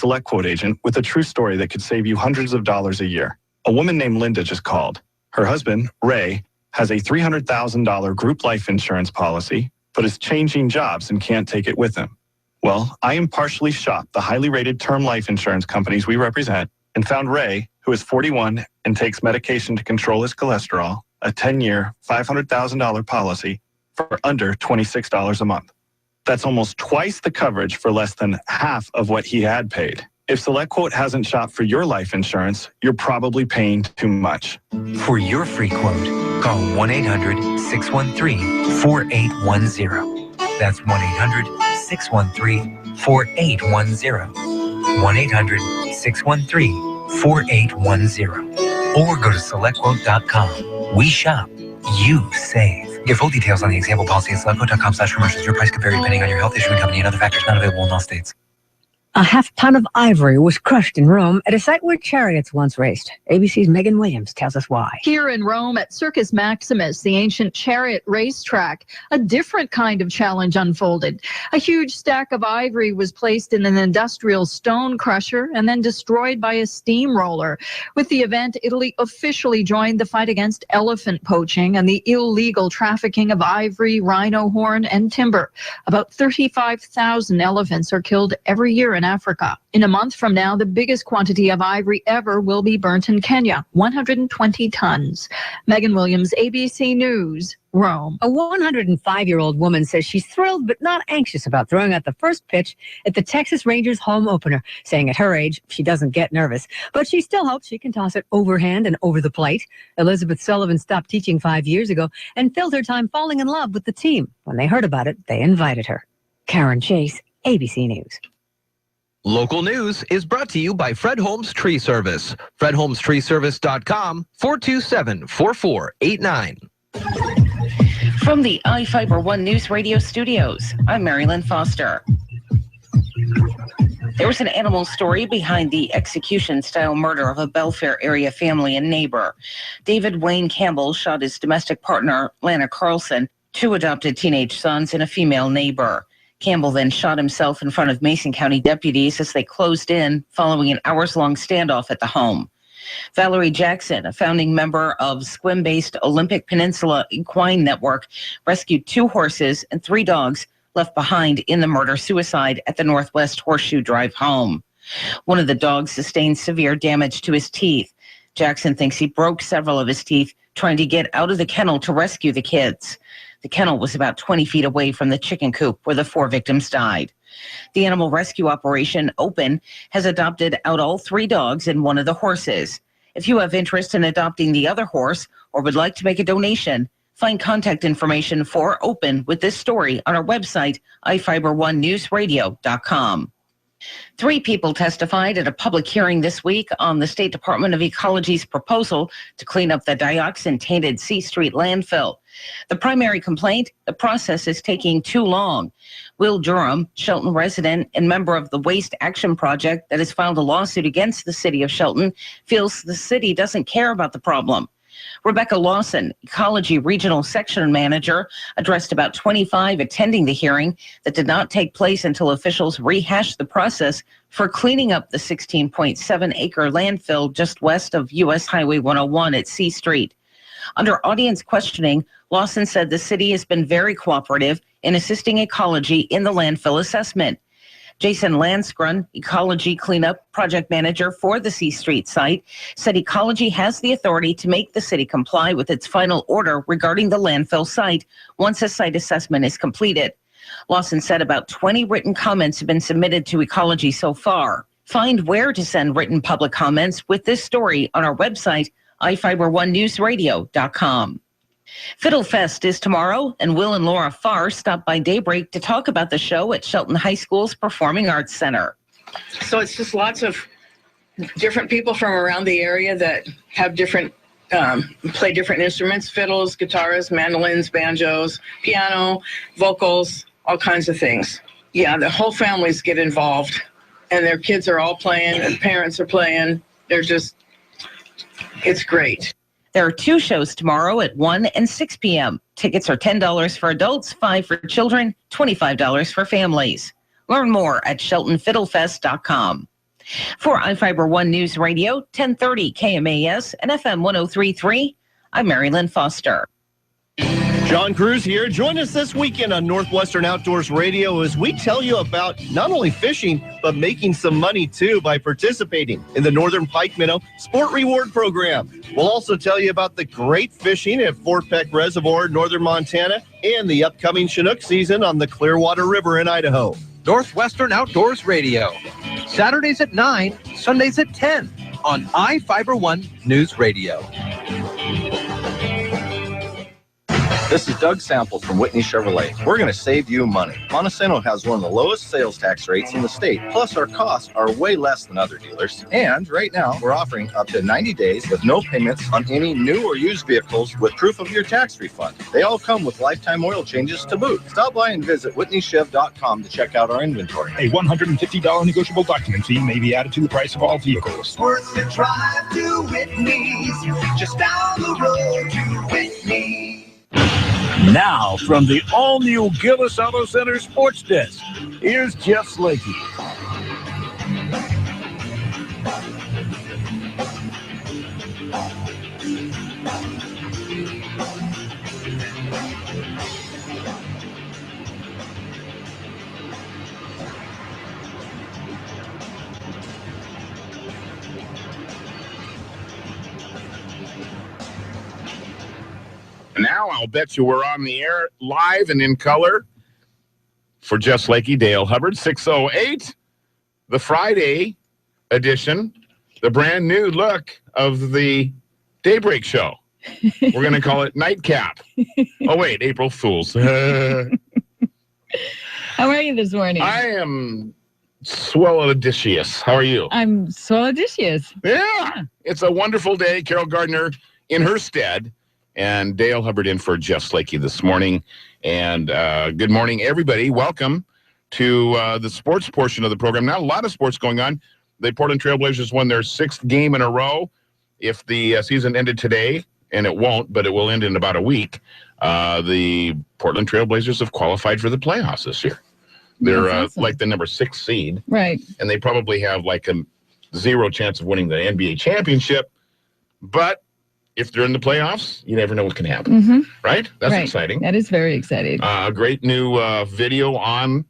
SelectQuote agent with a true story that could save you hundreds of dollars a year. A woman named Linda just called. Her husband, Ray, has a $300,000 group life insurance policy, but is changing jobs and can't take it with him. Well, I impartially shopped the highly rated term life insurance companies we represent and found Ray, who is 41 and takes medication to control his cholesterol, a 10-year, $500,000 policy for under $26 a month. That's almost twice the coverage for less than half of what he had paid. If SelectQuote hasn't shopped for your life insurance, you're probably paying too much. For your free quote, call 1-800-613-4810. That's 1-800-613-4810. 1-800-613-4810. Or go to SelectQuote.com. We shop, you save. Get full details on the example policy at SelectQuote.com/commercials. Your price could vary depending on your health, issuing company, and other factors not available in all states. A half-ton of ivory was crushed in Rome at a site where chariots once raced. ABC's Megan Williams tells us why. Here in Rome at Circus Maximus, the ancient chariot racetrack, a different kind of challenge unfolded. A huge stack of ivory was placed in an industrial stone crusher and then destroyed by a steamroller. With the event, Italy officially joined the fight against elephant poaching and the illegal trafficking of ivory, rhino horn, and timber. About 35,000 elephants are killed every year in Africa. In a month from now, the biggest quantity of ivory ever will be burnt in Kenya, 120 tons. Megan Williams, ABC News, Rome. A 105-year-old woman says she's thrilled but not anxious about throwing out the first pitch at the Texas Rangers home opener, saying at her age, she doesn't get nervous. But she still hopes she can toss it overhand and over the plate. Elizabeth Sullivan stopped teaching 5 years ago and filled her time falling in love with the team. When they heard about it, they invited her. Karen Chase, ABC News. Local news is brought to you by Fred Holmes Tree Service. FredHolmesTreeService.com, 427-4489. From the iFIBER ONE Newsradio studios, I'm Marilyn Foster. There was an animal story behind the execution-style murder of a Belfair area family and neighbor. David Wayne Campbell shot his domestic partner, Lana Carlson, 2 adopted teenage sons, and a female neighbor. Campbell then shot himself in front of Mason County deputies as they closed in following an hours-long standoff at the home. Valerie Jackson, a founding member of Sequim-based Olympic Peninsula Equine Network, rescued 2 horses and 3 dogs left behind in the murder-suicide at the Northwest Horseshoe Drive home. One of the dogs sustained severe damage to his teeth. Jackson thinks he broke several of his teeth trying to get out of the kennel to rescue the kids. The kennel was about 20 feet away from the chicken coop where the 4 victims died. The animal rescue operation, OPEN, has adopted out all 3 dogs and 1 of the horses. If you have interest in adopting the other horse or would like to make a donation, find contact information for OPEN with this story on our website, iFIBER1newsradio.com. 3 people testified at a public hearing this week on the State Department of Ecology's proposal to clean up the dioxin-tainted C Street landfill. The primary complaint, the process is taking too long. Will Durham, Shelton resident and member of the Waste Action Project that has filed a lawsuit against the city of Shelton, feels the city doesn't care about the problem. Rebecca Lawson, Ecology Regional Section Manager, addressed about 25 attending the hearing that did not take place until officials rehashed the process for cleaning up the 16.7-acre landfill just west of U.S. Highway 101 at C Street. Under audience questioning, Lawson said the city has been very cooperative in assisting Ecology in the landfill assessment. Jason Lansgren, Ecology Cleanup Project Manager for the C Street site, said Ecology has the authority to make the city comply with its final order regarding the landfill site once a site assessment is completed. Lawson said about 20 written comments have been submitted to Ecology so far. Find where to send written public comments with this story on our website, iFIBER1newsradio.com. Fiddle Fest is tomorrow, and Will and Laura Farr stopped by Daybreak to talk about the show at Shelton High School's Performing Arts Center. So it's just lots of different people from around the area that have different, play different instruments, fiddles, guitars, mandolins, banjos, piano, vocals, all kinds of things. Yeah, the whole families get involved, and their kids are all playing, and parents are playing. It's great. There are 2 shows tomorrow at 1 and 6 p.m. Tickets are $10 for adults, $5 for children, $25 for families. Learn more at SheltonFiddleFest.com. For iFIBER One News Radio, 1030 KMAS and FM 103.3, I'm Mary Lynn Foster. John Cruz here. Join us this weekend on Northwestern Outdoors Radio as we tell you about not only fishing, but making some money too by participating in the Northern Pike Minnow Sport Reward Program. We'll also tell you about the great fishing at Fort Peck Reservoir, northern Montana, and the upcoming Chinook season on the Clearwater River in Idaho. Northwestern Outdoors Radio. Saturdays at 9, Sundays at 10 on iFIBER One News Radio. This is Doug Sample from Whitney Chevrolet. We're going to save you money. Montesano has one of the lowest sales tax rates in the state. Plus, our costs are way less than other dealers. And right now, we're offering up to 90 days with no payments on any new or used vehicles with proof of your tax refund. They all come with lifetime oil changes to boot. Stop by and visit WhitneyChev.com to check out our inventory. A $150 negotiable document fee may be added to the price of all vehicles. Worth the drive to Whitney's, just down the road to Whitney's. Now, from the all-new Gillis Auto Center Sports Desk, here's Jeff Slakey. Now I'll bet you we're on the air live and in color for Jeff Slakey, Dale Hubbard, 608, the Friday edition, the brand new look of the Daybreak show. We're going to call it Nightcap. Oh, wait, April Fools. How are you this morning? I am swellodicious. How are you? I'm swellodicious. Yeah, it's a wonderful day. Carol Gardner in her stead. And Dale Hubbard in for Jeff Slakey this morning. And good morning, everybody. Welcome to the sports portion of the program. Now, a lot of sports going on. The Portland Trailblazers won their 6th game in a row. If the season ended today, and it won't, but it will end in about a week, the Portland Trailblazers have qualified for the playoffs this year. They're awesome. Like the number 6 seed. Right. And they probably have like a 0 chance of winning the NBA championship. But if they're in the playoffs, you never know what can happen, right? That's exciting. That is very exciting. A great new video on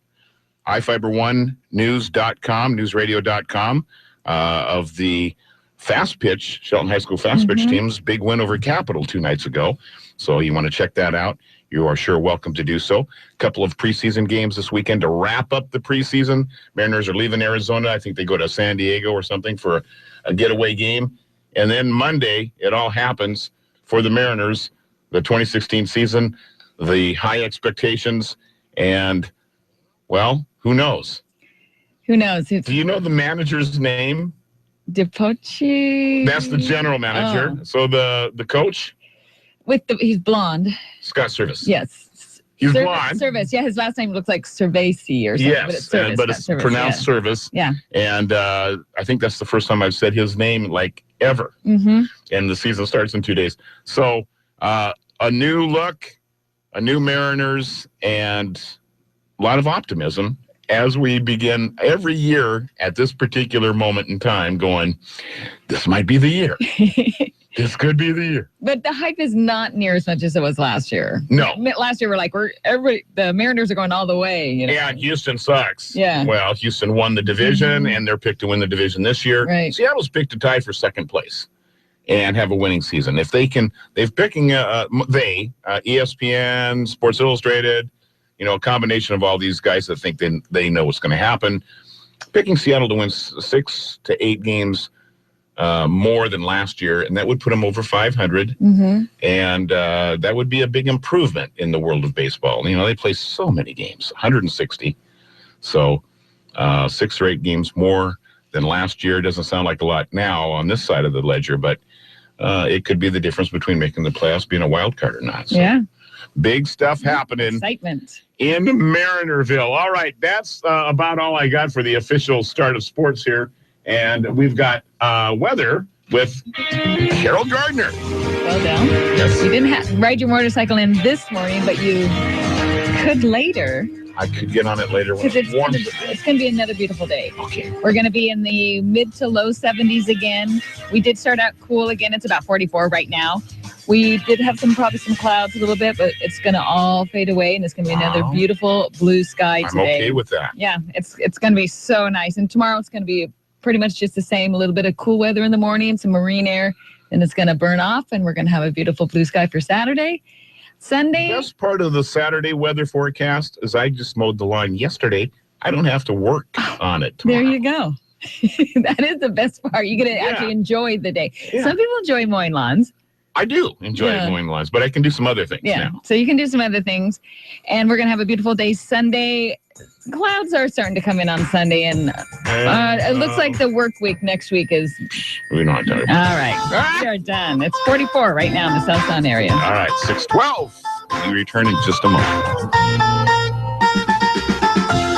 iFIBER1News.com, newsradio.com, of the fast pitch, Shelton High School fast pitch team's big win over Capital 2 nights ago. So you want to check that out. You are sure welcome to do so. A couple of preseason games this weekend to wrap up the preseason. Mariners are leaving Arizona. I think they go to San Diego or something for a getaway game. And then Monday, it all happens for the Mariners, the 2016 season, the high expectations, and, well, who knows? Who knows? Do you know the manager's name? DePochi. That's the general manager. Oh. So the coach? He's blonde. Scott Service. Yes. He's blonde. Service. Yeah, his last name looks like Cervasi or something. Yes, but it's Service, but it's pronounced Service. Yeah. And I think that's the first time I've said his name, like, ever. And the season starts in 2 days. So a new look, a new Mariners, and a lot of optimism as we begin every year at this particular moment in time going, this might be the year. This could be the year. But the hype is not near as much as it was last year. No. Last year we're like, the Mariners are going all the way. You know? Yeah, and Houston sucks. Yeah. Well, Houston won the division, and they're picked to win the division this year. Right. Seattle's picked to tie for second place and have a winning season. If they can, they've picking ESPN, Sports Illustrated, a combination of all these guys that think they know what's going to happen. Picking Seattle to win 6 to 8 games more than last year, and that would put them over 500. And that would be a big improvement in the world of baseball. They play so many games, 160. So 6 or 8 games more than last year. Doesn't sound like a lot now on this side of the ledger, but it could be the difference between making the playoffs, being a wild card or not. So, yeah. Big stuff happening. Excitement. In Marinerville. All right, that's about all I got for the official start of sports here. And we've got weather with Carol Gardner. Well done. Yes. You didn't ride your motorcycle in this morning, but you could later. I could get on it later when Because it warms. it's going to be another beautiful day. Okay. We're going to be in the mid to low 70s again. We did start out cool again. It's about 44 right now. We did have probably some clouds a little bit, but it's going to all fade away, and it's going to be another beautiful blue sky I'm today. okay with that. Yeah, it's going to be so nice. And tomorrow it's going to be pretty much just the same. A little bit of cool weather in the morning, some marine air, and it's going to burn off, and we're going to have a beautiful blue sky for Saturday. Sunday. The best part of the Saturday weather forecast is I just mowed the lawn yesterday. I don't have to work on it tomorrow. There you go. That is the best part. You get to actually enjoy the day. Yeah. Some people enjoy mowing lawns. I do enjoy mowing lawns, but I can do some other things now. So you can do some other things. And we're going to have a beautiful day Sunday. Clouds are starting to come in on Sunday, and it looks like the work week next week is... We're not done. All right. We are done. It's 44 right now in the South Sound area. All right, 6:12. We return in just a moment.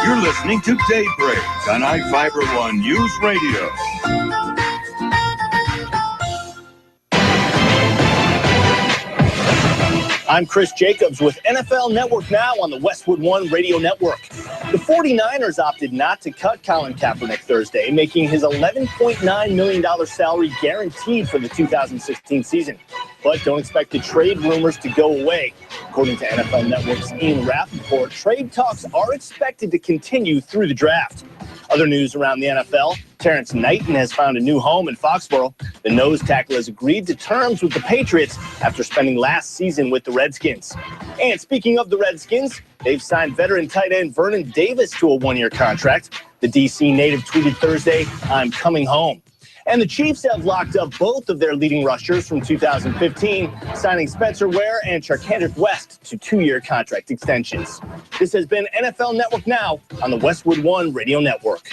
You're listening to Daybreak on iFIBER ONE Newsradio. I'm Chris Jacobs with NFL Network Now on the Westwood One Radio Network. The 49ers opted not to cut Colin Kaepernick Thursday, making his $11.9 million salary guaranteed for the 2016 season. But don't expect the trade rumors to go away. According to NFL Network's Ian Rappaport, trade talks are expected to continue through the draft. Other news around the NFL, Terrence Knighton has found a new home in Foxborough. The nose tackle has agreed to terms with the Patriots after spending last season with the Redskins. And speaking of the Redskins, they've signed veteran tight end Vernon Davis to a one-year contract. The D.C. native tweeted Thursday, "I'm coming home." And the Chiefs have locked up both of their leading rushers from 2015, signing Spencer Ware and Charkandrick West to 2-year contract extensions. This has been NFL Network Now on the Westwood One Radio Network.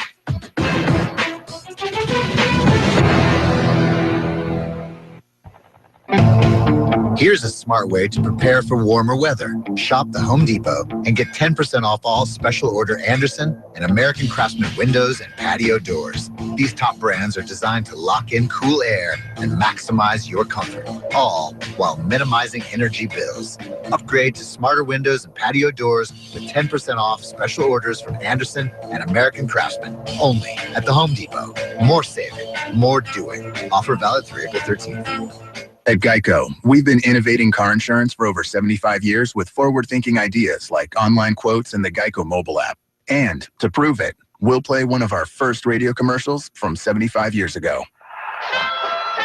Here's a smart way to prepare for warmer weather. Shop the Home Depot and get 10% off all special order Andersen and American Craftsman windows and patio doors. These top brands are designed to lock in cool air and maximize your comfort, all while minimizing energy bills. Upgrade to smarter windows and patio doors with 10% off special orders from Andersen and American Craftsman, only at the Home Depot. More saving, more doing. Offer valid through April 13th. At Geico, we've been innovating car insurance for over 75 years with forward-thinking ideas like online quotes and the Geico mobile app. And to prove it, we'll play one of our first radio commercials from 75 years ago.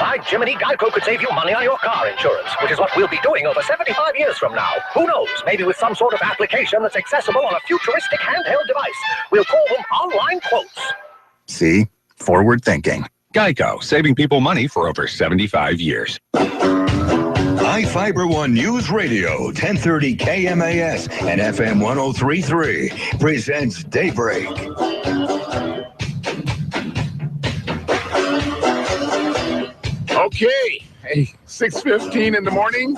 By Jiminy, Geico could save you money on your car insurance, which is what we'll be doing over 75 years from now. Who knows? Maybe with some sort of application that's accessible on a futuristic handheld device. We'll call them online quotes. See? Forward thinking. Geico, saving people money for over 75 years. iFIBER ONE News Radio, 1030 KMAS and FM 103.3 presents Daybreak. Okay, hey, 6:15 in the morning,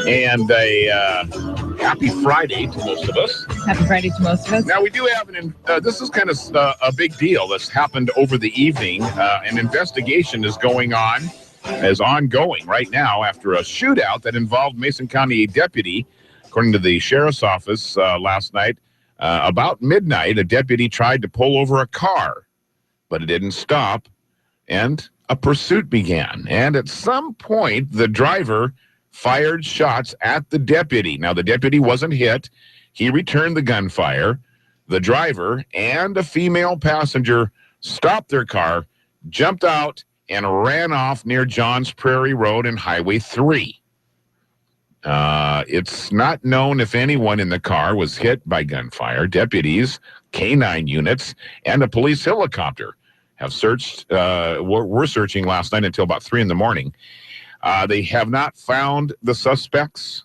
and a happy Friday to most of us. Happy Friday to most of us. Now, we do have this is kind of a big deal that's happened over the evening. An investigation is ongoing right now after a shootout that involved Mason County deputy. According to the sheriff's office last night, about midnight, a deputy tried to pull over a car, but it didn't stop, and a pursuit began. And at some point, the driver fired shots at the deputy. Now, the deputy wasn't hit. He returned the gunfire. The driver and a female passenger stopped their car, jumped out, and ran off near Johns Prairie Road and Highway 3. It's not known if anyone in the car was hit by gunfire. Deputies, K-9 units, and a police helicopter have searched, were searching last night until about 3 in the morning. They have not found the suspects.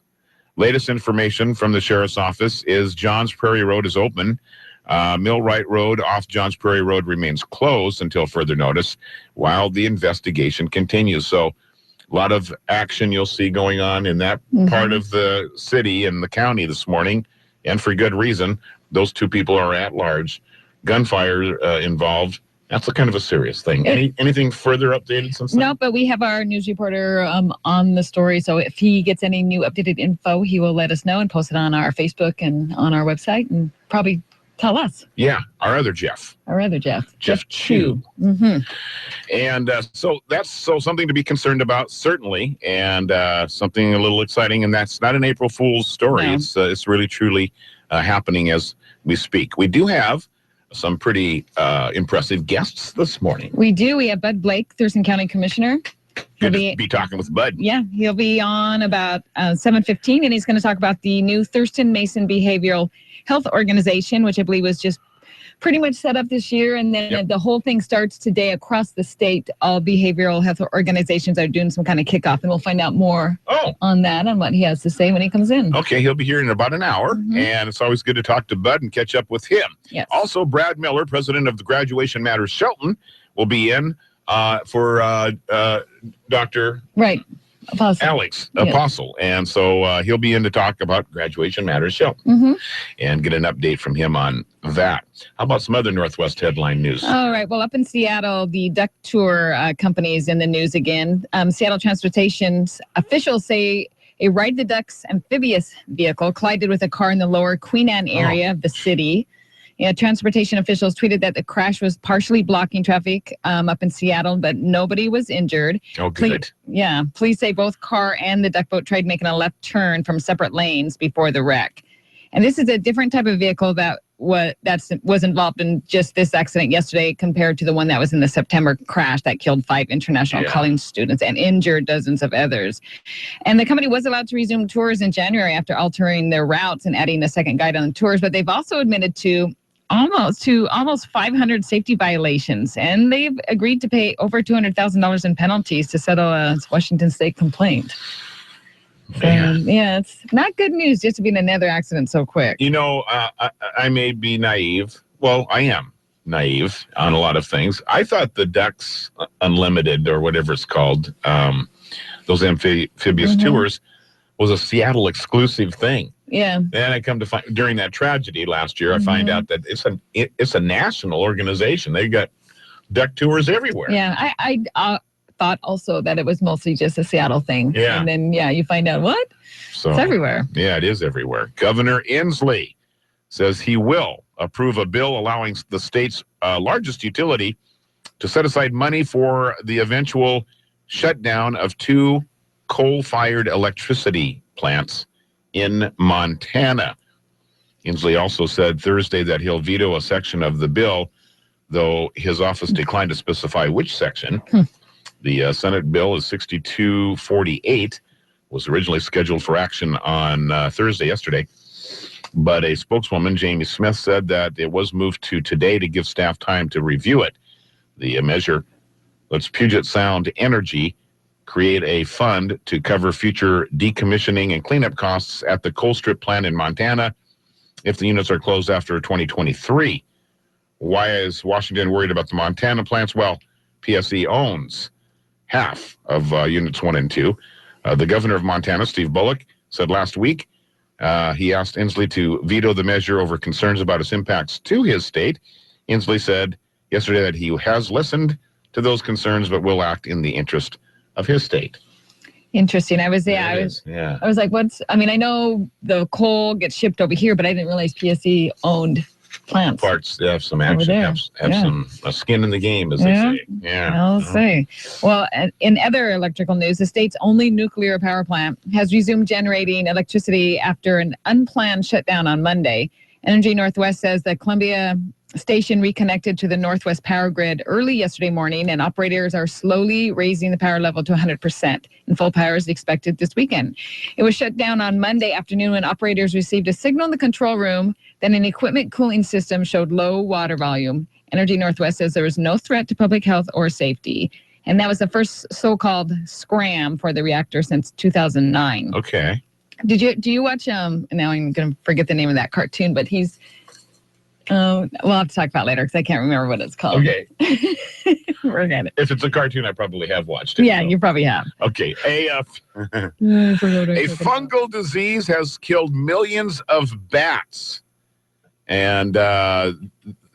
Latest information from the sheriff's office is Johns Prairie Road is open. Millwright Road off Johns Prairie Road remains closed until further notice while the investigation continues. So a lot of action you'll see going on in that part of the city and the county this morning, and for good reason. Those two people are at large. Gunfire involved, That's a kind of a serious thing. Anything further updated since then? No, but we have our news reporter on the story. So if he gets any new updated info, he will let us know and post it on our Facebook and on our website and probably tell us. Yeah, our other Jeff. Jeff Chu. Mm-hmm. And so that's something to be concerned about, certainly, and something a little exciting. And that's not an April Fool's story. No. It's really, truly happening as we speak. We do have some pretty impressive guests this morning. We do. We have Bud Blake, Thurston County Commissioner. Good to be talking with Bud. Yeah, he'll be on about 7:15, and he's going to talk about the new Thurston Mason Behavioral Health Organization, which I believe was just pretty much set up this year. And then the whole thing starts today across the state. All behavioral health organizations are doing some kind of kickoff, and we'll find out more on that, on what he has to say when he comes in. Okay, he'll be here in about an hour, and it's always good to talk to Bud and catch up with him. Yes. Also, Brad Miller, president of the Graduation Matters Shelton, will be in for Dr. Apostle. Alex Apostle. And so he'll be in to talk about Graduation Matters Shelton and get an update from him on that. How about some other Northwest headline news? All right. Well, up in Seattle, the duck tour company is in the news again. Seattle Transportation's officials say a Ride the Ducks amphibious vehicle collided with a car in the lower Queen Anne area of the city. Yeah, transportation officials tweeted that the crash was partially blocking traffic up in Seattle, but nobody was injured. Oh, good. Police say both car and the duck boat tried making a left turn from separate lanes before the wreck. And this is a different type of vehicle that was involved in just this accident yesterday compared to the one that was in the September crash that killed 5 international college students and injured dozens of others. And the company was allowed to resume tours in January after altering their routes and adding a second guide on the tours, but they've also admitted to almost 500 safety violations, and they've agreed to pay over $200,000 in penalties to settle a Washington State complaint. It's not good news just to be in another accident so quick. You know, I may be naive. Well, I am naive on a lot of things. I thought the Ducks Unlimited, or whatever it's called, those amphibious tours, was a Seattle exclusive thing. Yeah. Then I come to find during that tragedy last year, I find out that it's a national organization. They got duck tours everywhere. Yeah, I thought also that it was mostly just a Seattle thing. Yeah. And then you find out it's everywhere. Yeah, it is everywhere. Governor Inslee says he will approve a bill allowing the state's largest utility to set aside money for the eventual shutdown of 2 coal-fired electricity plants in Montana. Inslee also said Thursday that he'll veto a section of the bill, though his office declined to specify which section. The Senate bill is 6248, was originally scheduled for action on Thursday, yesterday. But a spokeswoman, Jamie Smith, said that it was moved to today to give staff time to review it. The measure lets Puget Sound Energy create a fund to cover future decommissioning and cleanup costs at the coal strip plant in Montana if the units are closed after 2023. Why is Washington worried about the Montana plants? Well, PSE owns half of units 1 and 2. The governor of Montana, Steve Bullock, said last week he asked Inslee to veto the measure over concerns about its impacts to his state. Inslee said yesterday that he has listened to those concerns but will act in the interest of his state. Interesting. I was like, I know the coal gets shipped over here, but I didn't realize PSE owned plants. Parts, they have some action, have some skin in the game, as they say. Yeah. I'll say. Well, in other electrical news, the state's only nuclear power plant has resumed generating electricity after an unplanned shutdown on Monday. Energy Northwest says that Columbia Station reconnected to the Northwest power grid early yesterday morning, and operators are slowly raising the power level to 100%. And full power is expected this weekend. It was shut down on Monday afternoon when operators received a signal in the control room that an equipment cooling system showed low water volume. Energy Northwest says there was no threat to public health or safety. And that was the first so-called scram for the reactor since 2009. Okay. Do you watch, now I'm going to forget the name of that cartoon, but he's, we'll have to talk about it later because I can't remember what it's called. Okay. Forget it. If it's a cartoon, I probably have watched it. Yeah, you probably have. Okay. A fungal disease has killed millions of bats. And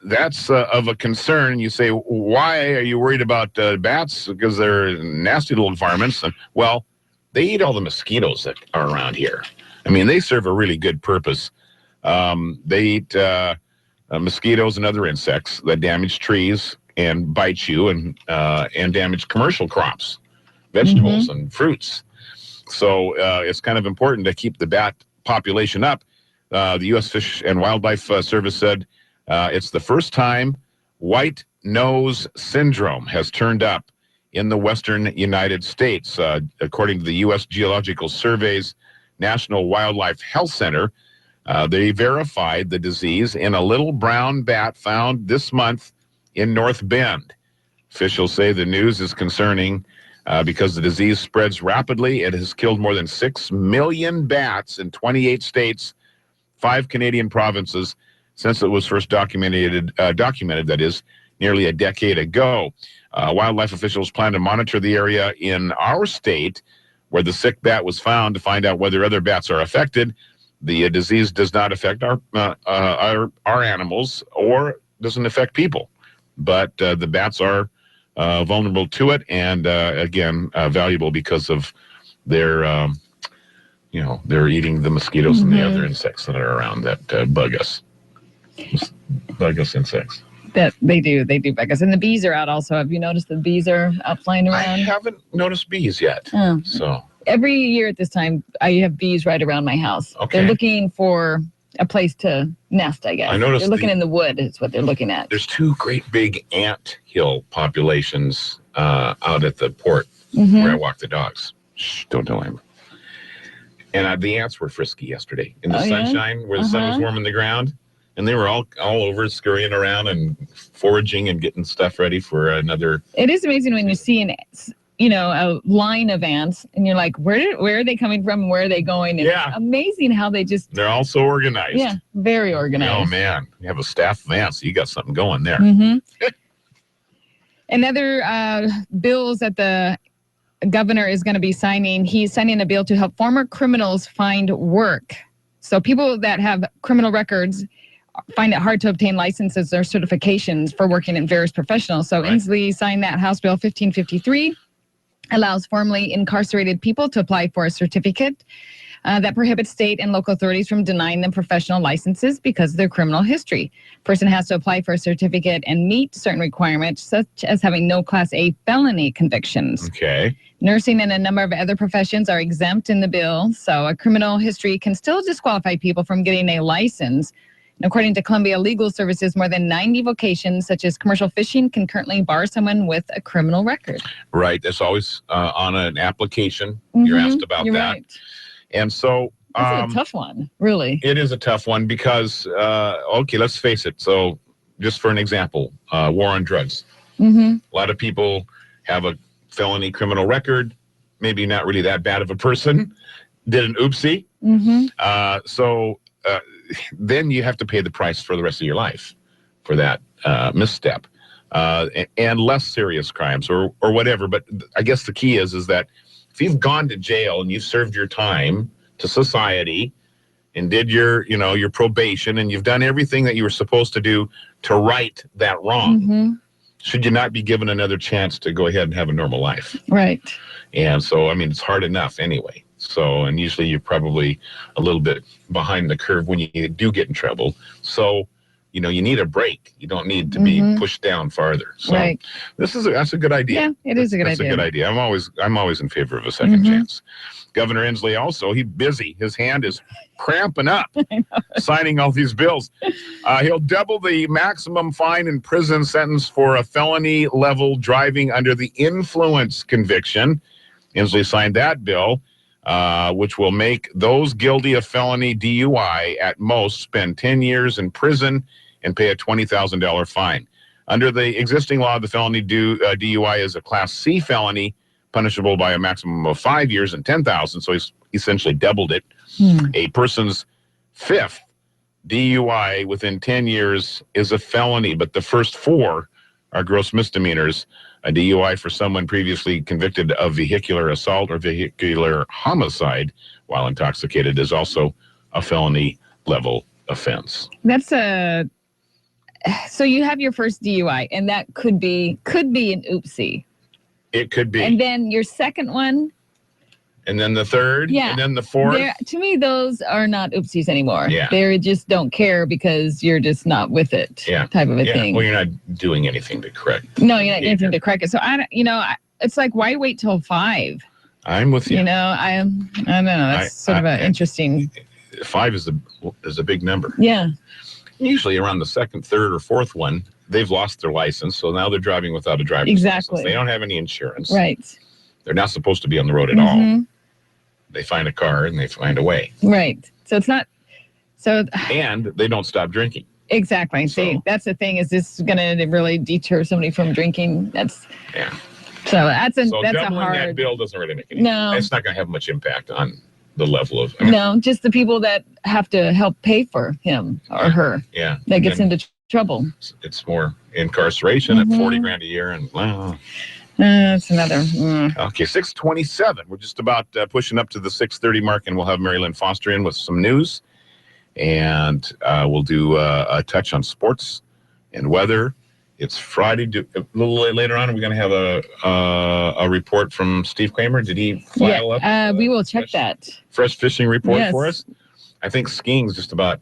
that's of a concern. You say, why are you worried about bats? Because they're nasty little varmints. And, well, they eat all the mosquitoes that are around here. I mean, they serve a really good purpose. They eat mosquitoes and other insects that damage trees and bite you and damage commercial crops, vegetables and fruits. So it's kind of important to keep the bat population up. The U.S. Fish and Wildlife Service said it's the first time white nose syndrome has turned up in the western United States. According to the U.S. Geological Survey's National Wildlife Health Center, they verified the disease in a little brown bat found this month in North Bend. Officials say the news is concerning because the disease spreads rapidly. It has killed more than 6 million bats in 28 states, 5 Canadian provinces, since it was first documented, that is, nearly a decade ago. Wildlife officials plan to monitor the area in our state where the sick bat was found to find out whether other bats are affected. The disease does not affect our animals or doesn't affect people, but the bats are vulnerable to it, and again, valuable because of their, they're eating the mosquitoes and the other insects that are around that bug us. Bug us insects. That they do bug us. And the bees are out also. Have you noticed the bees are out flying around? I haven't noticed bees yet. Oh. So every year at this time, I have bees right around my house. Okay. They're looking for a place to nest, I guess. I noticed they're looking in the wood is what they're looking at. There's 2 great big ant hill populations out at the port where I walk the dogs. Shh, don't tell him. And the ants were frisky yesterday in the sunshine where the sun was warming the ground. And they were all over scurrying around and foraging and getting stuff ready for another. It is amazing when you see a line of ants and you're like, where are they coming from and where are they going? And it's amazing how they're all so organized. Yeah, very organized. Oh man, you have a staff of ants, so you got something going there. And other bills that the governor is going to be signing, he's signing a bill to help former criminals find work. So people that have criminal records find it hard to obtain licenses or certifications for working in various professionals. So Inslee signed that House Bill 1553, allows formerly incarcerated people to apply for a certificate that prohibits state and local authorities from denying them professional licenses because of their criminal history. Person has to apply for a certificate and meet certain requirements, such as having no Class A felony convictions. Okay. Nursing and a number of other professions are exempt in the bill, so a criminal history can still disqualify people from getting a license. And according to Columbia Legal Services, more than 90 vocations, such as commercial fishing, can currently bar someone with a criminal record. Right. That's always on an application. You're asked about that. Right. And so This is a tough one, really. It is a tough one because, let's face it. So just for an example, war on drugs. A lot of people have a felony criminal record, maybe not really that bad of a person, did an oopsie. Then you have to pay the price for the rest of your life for that misstep, and less serious crimes or whatever. But I guess the key is that if you've gone to jail and you've served your time to society and did your probation and you've done everything that you were supposed to do to right that wrong, should you not be given another chance to go ahead and have a normal life? Right. And so, it's hard enough anyway. So, and usually you're probably a little bit behind the curve when you do get in trouble. So, you need a break. You don't need to be pushed down farther. So that's a good idea. Yeah, it is a good idea. That's a good idea. I'm always in favor of a second chance. Governor Inslee also, he's busy. His hand is cramping up signing all these bills. He'll double the maximum fine and prison sentence for a felony level driving under the influence conviction. Inslee signed that bill, which will make those guilty of felony DUI at most spend 10 years in prison and pay a $20,000 fine. Under the existing law, the felony DUI is a Class C felony, punishable by a maximum of 5 years and $10,000. So he's essentially doubled it. A person's 5th DUI within 10 years is a felony, but the first 4 are gross misdemeanors. A DUI for someone previously convicted of vehicular assault or vehicular homicide while intoxicated is also a felony level offense. That's a So you have your first DUI, and that could be an oopsie. It could be. And then your second one. And then the third. Yeah. And then the fourth. To me, those are not oopsies anymore. Yeah. They just don't care because you're just not with it. Yeah. Type of a thing. Well, you're not doing anything to correct. No, you're not doing anything to correct it. So it's like, why wait till 5? I'm with you. I don't know. That's sort of an interesting. 5 is a big number. Yeah. Usually around the second, third, or fourth one, they've lost their license, so now they're driving without a driver's license. They don't have any insurance. Right. They're not supposed to be on the road at all. They find a car and they find a way. Right. So it's not. So. And they don't stop drinking. Exactly. See, that's the thing. Is this going to really deter somebody from drinking? That's. Yeah. So that's a doubling hard. that bill doesn't really make any. No. It's not going to have much impact on the level of. No, just the people that have to help pay for him or her. Yeah. That gets into trouble. It's more incarceration at $40,000 a year, and that's another. Okay, 6:27. We're just about pushing up to the 6:30 mark, and we'll have Mary Lynn Foster in with some news, and we'll do a touch on sports and weather. It's Friday. A little later on, we're going to have a report from Steve Kramer. Did he file up? We will check that. Fresh fishing report for us. I think skiing's just about.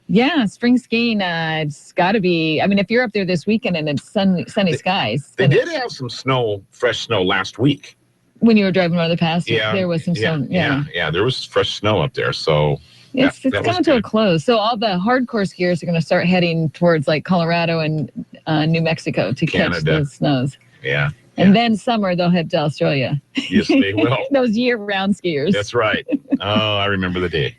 Yeah, spring skiing. It's got to be. I mean, if you're up there this weekend and it's sunny skies. They did have some snow, fresh snow last week. When you were driving around the pass, there was some snow. Yeah, there was fresh snow up there. So it's coming to a close. So all the hardcore skiers are going to start heading towards like Colorado and New Mexico to catch those snows. Yeah. And then summer, they'll head to Australia. Yes, they will. Those year-round skiers. That's right. Oh, I remember the day.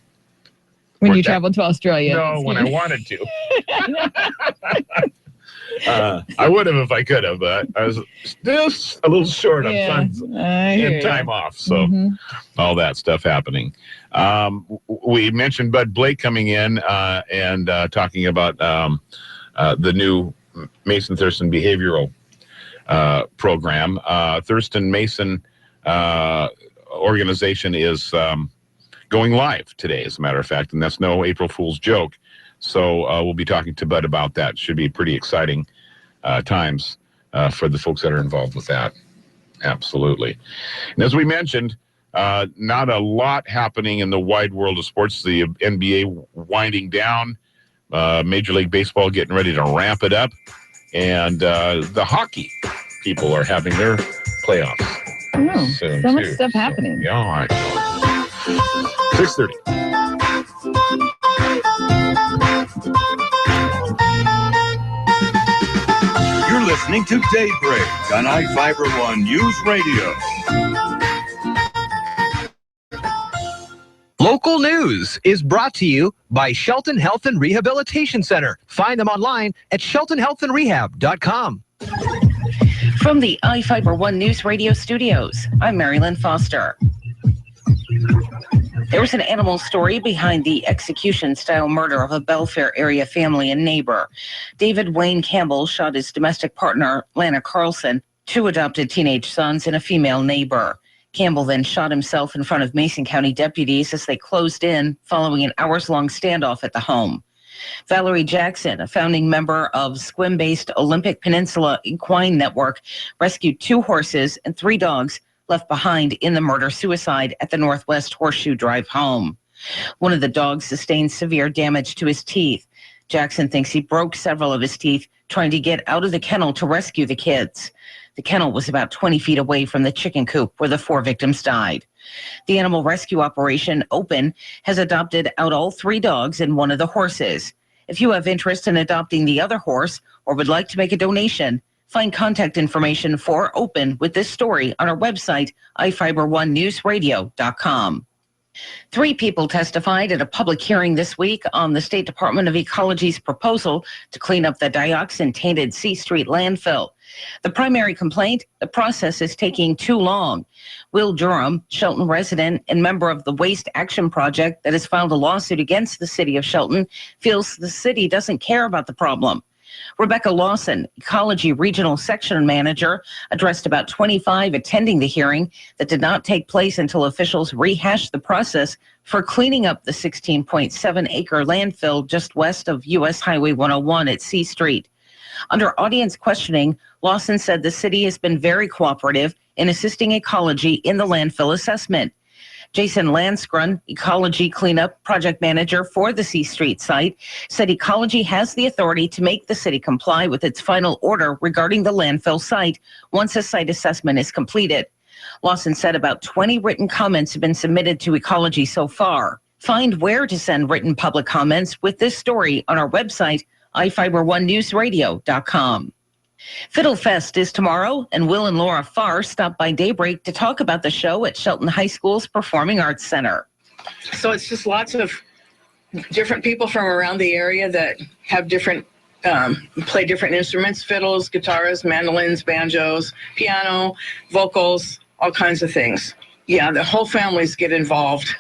When you traveled to Australia. No, when I wanted to. I would have if I could have, but I was just a little short on funds and time off. So all that stuff happening. We mentioned Bud Blake coming in and talking about the new Mason Thurston behavioral program. Thurston Mason organization is going live today, as a matter of fact, and that's no April Fool's joke. So we'll be talking to Bud about that. Should be pretty exciting times for the folks that are involved with that. Absolutely. And as we mentioned, not a lot happening in the wide world of sports. The NBA winding down, Major League Baseball getting ready to ramp it up, and the hockey people are having their playoffs. Oh, so much stuff happening. Yeah, all right. 6:30. You're listening to Daybreak on iFIBER ONE Newsradio. Local news is brought to you by Shelton Health and Rehabilitation Center. Find them online at sheltonhealthandrehab.com. From the iFIBER ONE News Radio studios, I'm Mary Lynn Foster. There was an animal story behind the execution-style murder of a Belfair area family and neighbor. David Wayne Campbell shot his domestic partner, Lana Carlson, 2 adopted teenage sons, and a female neighbor. Campbell then shot himself in front of Mason County deputies as they closed in following an hours-long standoff at the home. Valerie Jackson, a founding member of Sequim-based Olympic Peninsula Equine Network, rescued 2 horses and 3 dogs left behind in the murder-suicide at the Northwest Horseshoe Drive home. One of the dogs sustained severe damage to his teeth. Jackson thinks he broke several of his teeth trying to get out of the kennel to rescue the kids. The kennel was about 20 feet away from the chicken coop where the 4 victims died. The animal rescue operation, OPEN, has adopted out all 3 dogs and 1 of the horses. If you have interest in adopting the other horse or would like to make a donation, find contact information for OPEN with this story on our website, iFIBER1newsradio.com. 3 people testified at a public hearing this week on the State Department of Ecology's proposal to clean up the dioxin-tainted C Street landfill. The primary complaint, the process is taking too long. Will Durham, Shelton resident and member of the Waste Action Project that has filed a lawsuit against the city of Shelton, feels the city doesn't care about the problem. Rebecca Lawson, Ecology Regional Section Manager, addressed about 25 attending the hearing that did not take place until officials rehashed the process for cleaning up the 16.7-acre landfill just west of U.S. Highway 101 at C Street. Under audience questioning, Lawson said the city has been very cooperative in assisting Ecology in the landfill assessment. Jason Lansgren, Ecology Cleanup Project Manager for the C Street site, said Ecology has the authority to make the city comply with its final order regarding the landfill site once a site assessment is completed. Lawson said about 20 written comments have been submitted to Ecology so far. Find where to send written public comments with this story on our website, iFIBER1newsradio.com. Fiddle Fest is tomorrow, and Will and Laura Farr stopped by Daybreak to talk about the show at Shelton High School's Performing Arts Center. So it's just lots of different people from around the area that have different, play different instruments, fiddles, guitars, mandolins, banjos, piano, vocals, all kinds of things. Yeah, the whole families get involved,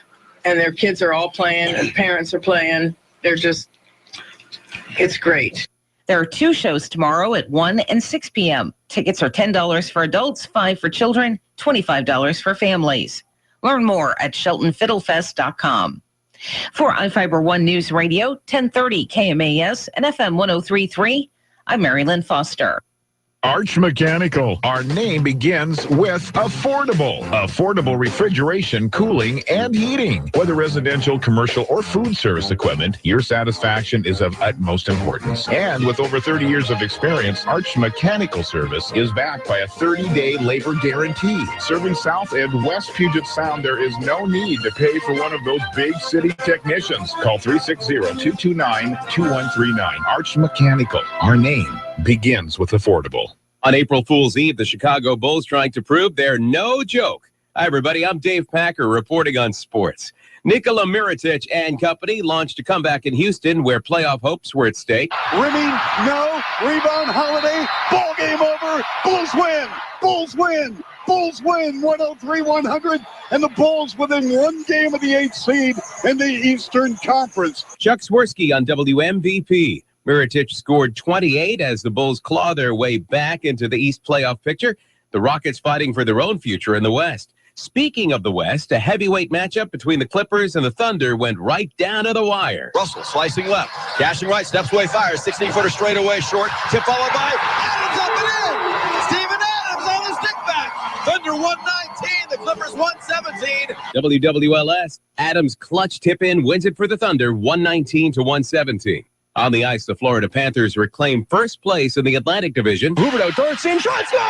and their kids are all playing, and parents are playing. It's great. There are 2 shows tomorrow at 1 and 6 p.m. Tickets are $10 for adults, $5 for children, $25 for families. Learn more at SheltonFiddlefest.com. For iFIBER One News Radio, 1030 KMAS and FM 103.3, I'm Mary Lynn Foster. Arch Mechanical. Our name begins with affordable. Affordable refrigeration, cooling, and heating. Whether residential, commercial, or food service equipment, your satisfaction is of utmost importance. And with over 30 years of experience, Arch Mechanical Service is backed by a 30-day labor guarantee. Serving South and West Puget Sound, there is no need to pay for one of those big city technicians. Call 360-229-2139. Arch Mechanical. Our name begins with affordable. On April Fool's Eve, the Chicago Bulls trying to prove they're no joke. Hi, everybody. I'm Dave Packer reporting on sports. Nikola Mirotic and company launched a comeback in Houston where playoff hopes were at stake. Rimming, no. Rebound, Holiday. Ball game over. Bulls win. Bulls win. Bulls win 103-100. And the Bulls within 1 game of the 8th seed in the Eastern Conference. Chuck Swirsky on WMVP. Mirotic scored 28 as the Bulls claw their way back into the East playoff picture. The Rockets fighting for their own future in the West. Speaking of the West, a heavyweight matchup between the Clippers and the Thunder went right down to the wire. Russell slicing left, cashing right, steps away, fires, 16-footer straight away, short, tip followed by Adams up and in. Steven Adams on the stick back. Thunder 119, the Clippers 117. WWLS, Adams clutch tip in wins it for the Thunder 119-117. On the ice, the Florida Panthers reclaim first place in the Atlantic Division. Huberdeau, darts in, shot, score!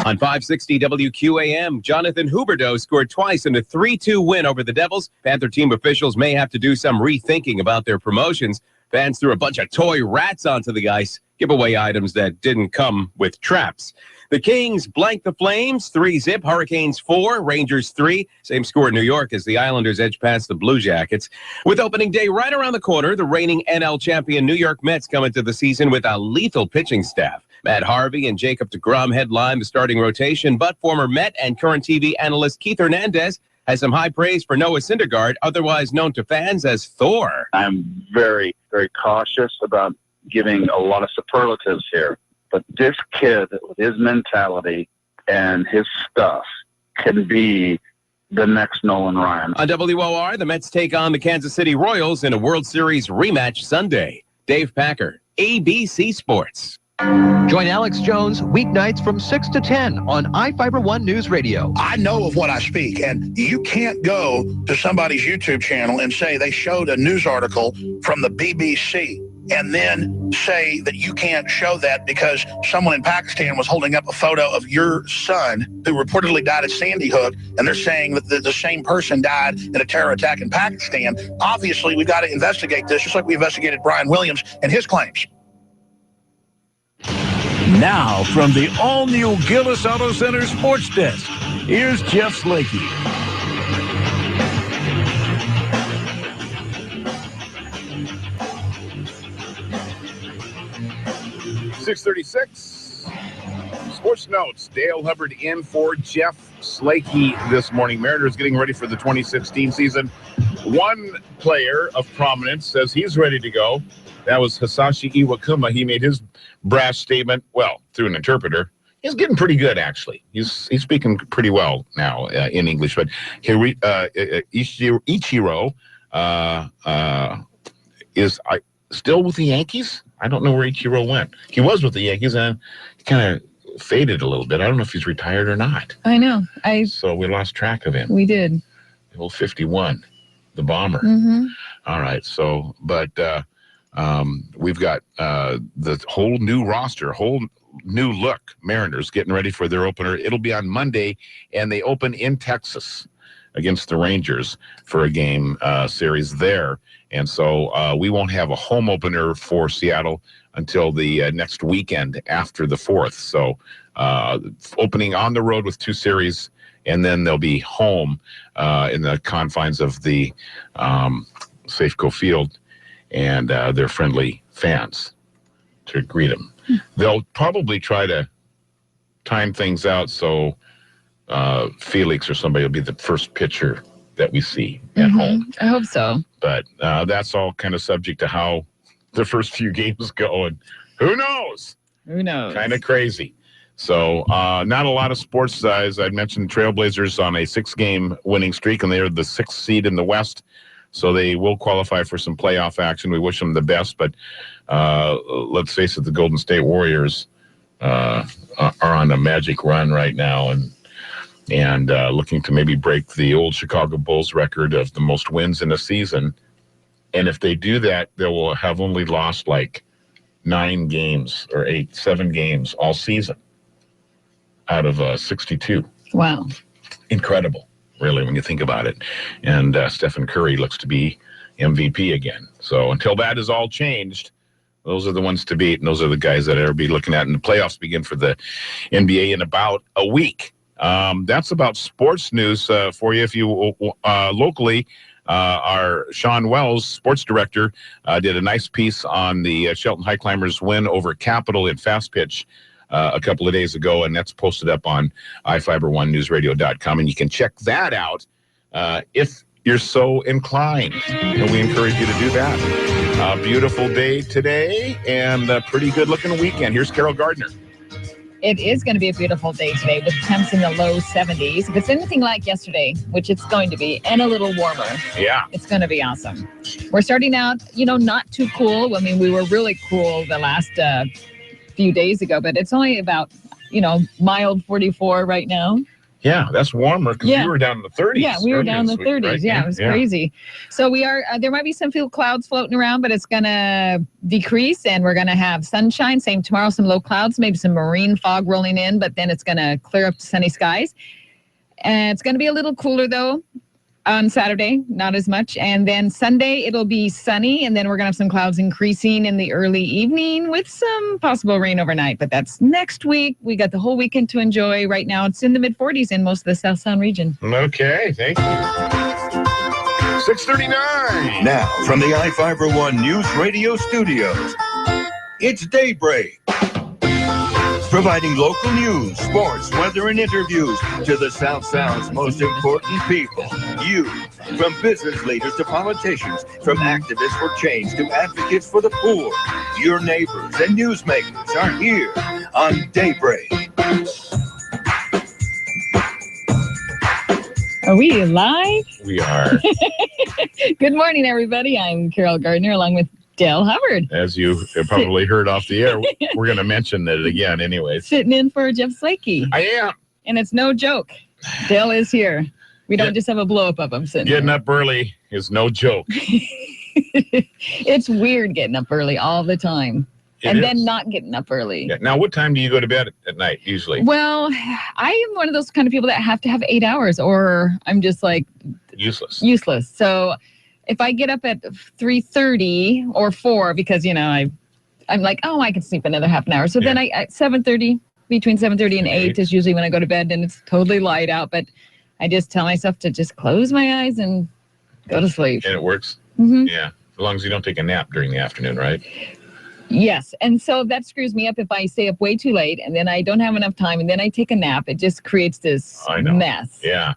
On 560 WQAM, Jonathan Huberdeau scored twice in a 3-2 win over the Devils. Panther team officials may have to do some rethinking about their promotions. Fans threw a bunch of toy rats onto the ice, giveaway items that didn't come with traps. The Kings blank the Flames, 3-0, Hurricanes 4, Rangers 3. Same score in New York as the Islanders edge past the Blue Jackets. With opening day right around the corner, the reigning NL champion New York Mets come into the season with a lethal pitching staff. Matt Harvey and Jacob deGrom headline the starting rotation, but former Met and current TV analyst Keith Hernandez has some high praise for Noah Syndergaard, otherwise known to fans as Thor. I'm very, very cautious about giving a lot of superlatives here. But this kid, with his mentality and his stuff, can be the next Nolan Ryan. On WOR, the Mets take on the Kansas City Royals in a World Series rematch Sunday. Dave Packer, ABC Sports. Join Alex Jones weeknights from 6 to 10 on iFIBER One News Radio. I know of what I speak, and you can't go to somebody's YouTube channel and say they showed a news article from the BBC and then say that you can't show that because someone in Pakistan was holding up a photo of your son who reportedly died at Sandy Hook, and they're saying that the same person died in a terror attack in Pakistan. Obviously, we've got to investigate this, just like we investigated Brian Williams and his claims. Now, from the all-new Gillis Auto Center Sports Desk, here's Jeff Slakey. .636. Sports Notes. Dale Hubbard in for Jeff Slakey this morning. Mariners getting ready for the 2016 season. One player of prominence says he's ready to go. That was Hisashi Iwakuma. He made his brash statement, well, through an interpreter. He's getting pretty good, actually. He's speaking pretty well now in English. But Ichiro is still with the Yankees. I don't know where Ichiro went. He was with the Yankees, and he kind of faded a little bit. I don't know if he's retired or not. I know. So we lost track of him. We did. The old 51, the bomber. Mm-hmm. All right. So, but we've got the whole new roster, whole new look. Mariners getting ready for their opener. It'll be on Monday, and they open in Texas against the Rangers for a game series there. And so we won't have a home opener for Seattle until the next weekend after the 4th. So opening on the road with 2 series, and then they'll be home in the confines of the Safeco Field and their friendly fans to greet them. They'll probably try to time things out so Felix or somebody will be the first pitcher that we see at home. I hope so. But that's all kind of subject to how the first few games go, and who knows? Who knows? Kind of crazy. So not a lot of sports. As I mentioned, Trailblazers on a 6-game winning streak, and they are the 6th seed in the West. So they will qualify for some playoff action. We wish them the best, but let's face it, the Golden State Warriors are on a magic run right now, and looking to maybe break the old Chicago Bulls record of the most wins in a season. And if they do that, they will have only lost like 9 games or 7 games all season out of 62. Wow. Incredible, really, when you think about it. And Stephen Curry looks to be MVP again. So until that is all changed, those are the ones to beat, and those are the guys that I'll be looking at. And the playoffs begin for the NBA in about a week. That's about sports news for you. If you locally, our Sean Wells, sports director, did a nice piece on the Shelton High Climbers win over Capital in fast pitch a couple of days ago, and that's posted up on iFIBER ONE Newsradio.com, and you can check that out if you're so inclined. And we encourage you to do that. A beautiful day today and a pretty good-looking weekend. Here's Carol Gardner. It is going to be a beautiful day today with temps in the low 70s. If it's anything like yesterday, which it's going to be, and a little warmer, yeah, it's going to be awesome. We're starting out, not too cool. I mean, we were really cool the last few days ago, but it's only about, mild 44 right now. Yeah, that's warmer because we were down in the 30s. Yeah, we were down in the 30s. Right? Yeah, it was crazy. So we are, there might be some few clouds floating around, but it's going to decrease, and we're going to have sunshine. Same tomorrow, some low clouds, maybe some marine fog rolling in, but then it's going to clear up to sunny skies. And it's going to be a little cooler, though, on Saturday, not as much. And then Sunday, it'll be sunny, and then we're going to have some clouds increasing in the early evening with some possible rain overnight. But that's next week. We got the whole weekend to enjoy. Right now, it's in the mid-40s in most of the South Sound region. Okay, thank you. 6:39. Now, from the iFIBER ONE News Radio studios, it's Daybreak. Providing local news, sports, weather, and interviews to the South Sound's most important people. You, from business leaders to politicians, from activists for change to advocates for the poor. Your neighbors and newsmakers are here on Daybreak. Are we live? We are. Good morning, everybody. I'm Carol Gardner, along with Dale Hubbard. As you probably heard off the air, we're going to mention it again anyways. Sitting in for Jeff Slakey. I am. And it's no joke. Dale is here. We don't just have a blow-up of him sitting Getting up early is no joke. It's weird getting up early all the time. Then not getting up early. Yeah. Now, what time do you go to bed at night usually? Well, I am one of those kind of people that have to have 8 hours, or I'm just like... Useless. So... if I get up at 3:30 or 4, because, I'm like, I can sleep another half an hour. So then at 7:30, between 7:30 and 8 is usually when I go to bed, and it's totally light out. But I just tell myself to just close my eyes and go to sleep. And it works? Mm-hmm. Yeah. As long as you don't take a nap during the afternoon, right? Yes. And so that screws me up if I stay up way too late and then I don't have enough time and then I take a nap. It just creates this mess. Yeah.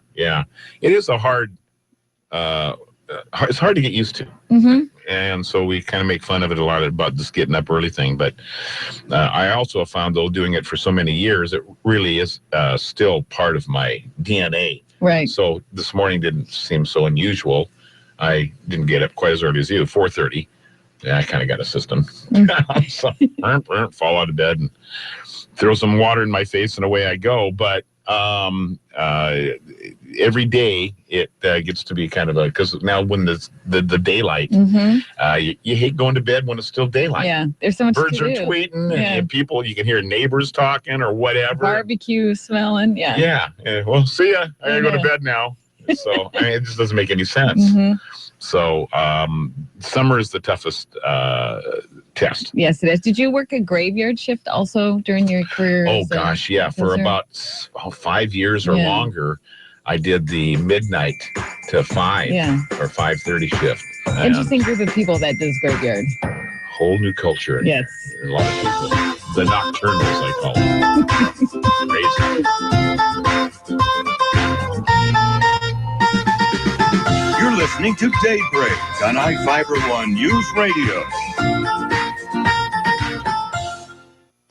It is a hard it's hard to get used to. Mm-hmm. And so we kind of make fun of it a lot about this getting up early thing. But I also have found, though, doing it for so many years, it really is still part of my DNA. Right. So this morning didn't seem so unusual. I didn't get up quite as early as you, 4:30. Yeah, I kind of got a system. So fall out of bed and throw some water in my face and away I go. But every day it gets to be kind of because now when the daylight, you hate going to bed when it's still daylight. Yeah, there's so much Birds to are do. tweeting Yeah. and people, you can hear neighbors talking or whatever. Barbecue smelling. Yeah. Yeah. Well, see ya. I gotta go to bed now. So I mean, it just doesn't make any sense. Mm-hmm. So summer is the toughest test. Yes, it is. Did you work a graveyard shift also during your career? Oh gosh, yeah. For about 5 years or longer, I did the midnight to 5 or 5:30 shift. Interesting group of people that does graveyard. Whole new culture. Yes. A lot of people. The nocturnals, I call them. Crazy. You're listening to Daybreak on iFIBER ONE Newsradio.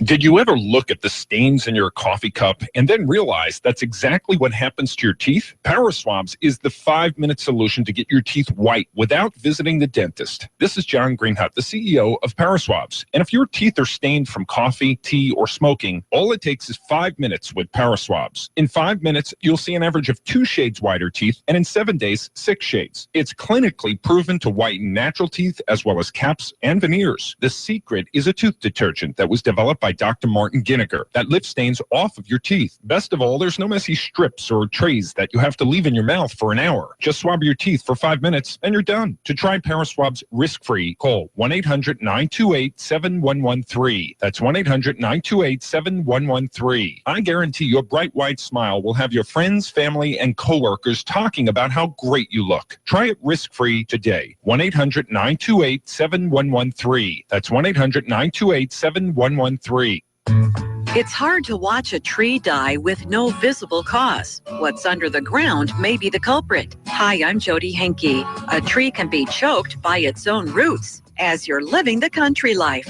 Did you ever look at the stains in your coffee cup and then realize that's exactly what happens to your teeth? Paraswabs is the 5-minute solution to get your teeth white without visiting the dentist. This is John Greenhut, the CEO of Paraswabs. And if your teeth are stained from coffee, tea, or smoking, all it takes is 5 minutes with Paraswabs. In 5 minutes, you'll see an average of 2 shades whiter teeth, and in 7 days, 6 shades. It's clinically proven to whiten natural teeth as well as caps and veneers. The secret is a tooth detergent that was developed by Dr. Martin Ginniger that lifts stains off of your teeth. Best of all, there's no messy strips or trays that you have to leave in your mouth for an hour. Just swab your teeth for 5 minutes and you're done. To try Paraswabs risk-free, call 1-800-928-7113. That's 1-800-928-7113. I guarantee your bright white smile will have your friends, family, and coworkers talking about how great you look. Try it risk-free today. 1-800-928-7113. That's 1-800-928-7113. It's hard to watch a tree die with no visible cause. What's under the ground may be the culprit. Hi, I'm Jody Henke. A tree can be choked by its own roots as you're living the country life.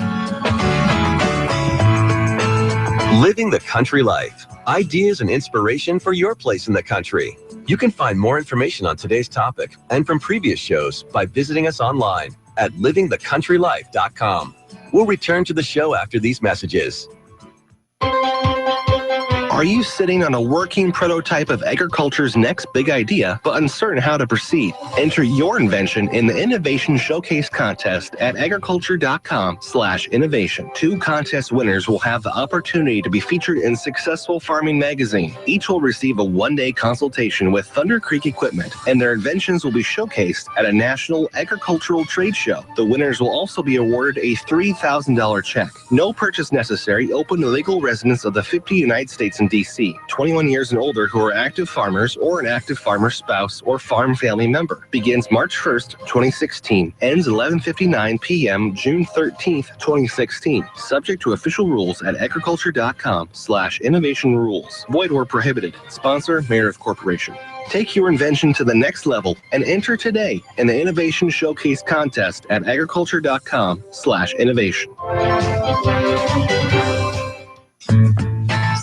Living the country life. Ideas and inspiration for your place in the country. You can find more information on today's topic and from previous shows by visiting us online at livingthecountrylife.com. We'll return to the show after these messages. Are you sitting on a working prototype of agriculture's next big idea, but uncertain how to proceed? Enter your invention in the Innovation Showcase Contest at agriculture.com/innovation. 2 contest winners will have the opportunity to be featured in Successful Farming magazine. Each will receive a 1-day consultation with Thunder Creek Equipment, and their inventions will be showcased at a national agricultural trade show. The winners will also be awarded a $3,000 check. No purchase necessary, open to legal residents of the 50 United States and DC, 21 years and older who are active farmers or an active farmer spouse or farm family member. Begins March 1st, 2016. Ends 11:59 p.m. June 13th, 2016. Subject to official rules at agriculture.com/innovation rules. Void or prohibited. Sponsor, Mayor of Corporation. Take your invention to the next level and enter today in the Innovation Showcase Contest at agriculture.com/innovation.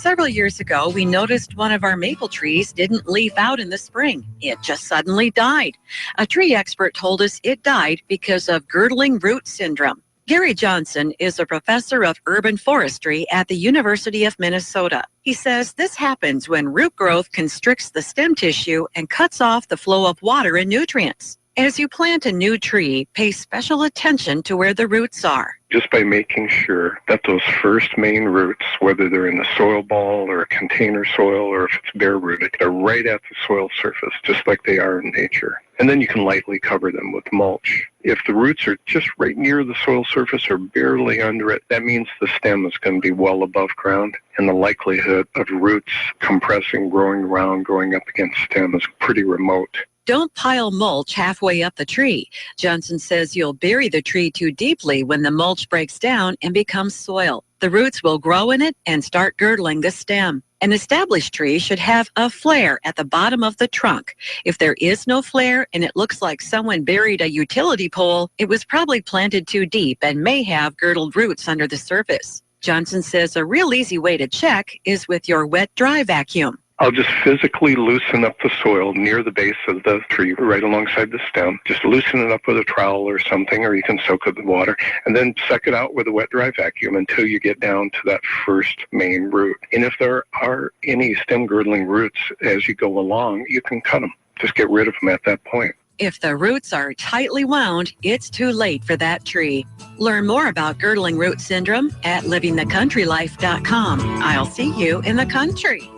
Several years ago, we noticed one of our maple trees didn't leaf out in the spring. It just suddenly died. A tree expert told us it died because of girdling root syndrome. Gary Johnson is a professor of urban forestry at the University of Minnesota. He says this happens when root growth constricts the stem tissue and cuts off the flow of water and nutrients. As you plant a new tree, pay special attention to where the roots are. Just by making sure that those first main roots, whether they're in the soil ball or a container soil or if it's bare rooted, are right at the soil surface, just like they are in nature. And then you can lightly cover them with mulch. If the roots are just right near the soil surface or barely under it, that means the stem is going to be well above ground, and the likelihood of roots compressing, growing around, growing up against stem is pretty remote. Don't pile mulch halfway up the tree. Johnson says you'll bury the tree too deeply when the mulch breaks down and becomes soil. The roots will grow in it and start girdling the stem. An established tree should have a flare at the bottom of the trunk. If there is no flare and it looks like someone buried a utility pole, it was probably planted too deep and may have girdled roots under the surface. Johnson says a real easy way to check is with your wet-dry vacuum. I'll just physically loosen up the soil near the base of the tree, right alongside the stem. Just loosen it up with a trowel or something, or you can soak it with water, and then suck it out with a wet dry vacuum until you get down to that first main root. And if there are any stem girdling roots as you go along, you can cut them. Just get rid of them at that point. If the roots are tightly wound, it's too late for that tree. Learn more about girdling root syndrome at livingthecountrylife.com. I'll see you in the country.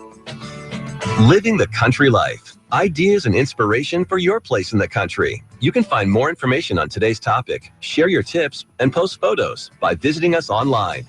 Living the Country Life. Ideas and inspiration for your place in the country. You can find more information on today's topic, share your tips, and post photos by visiting us online.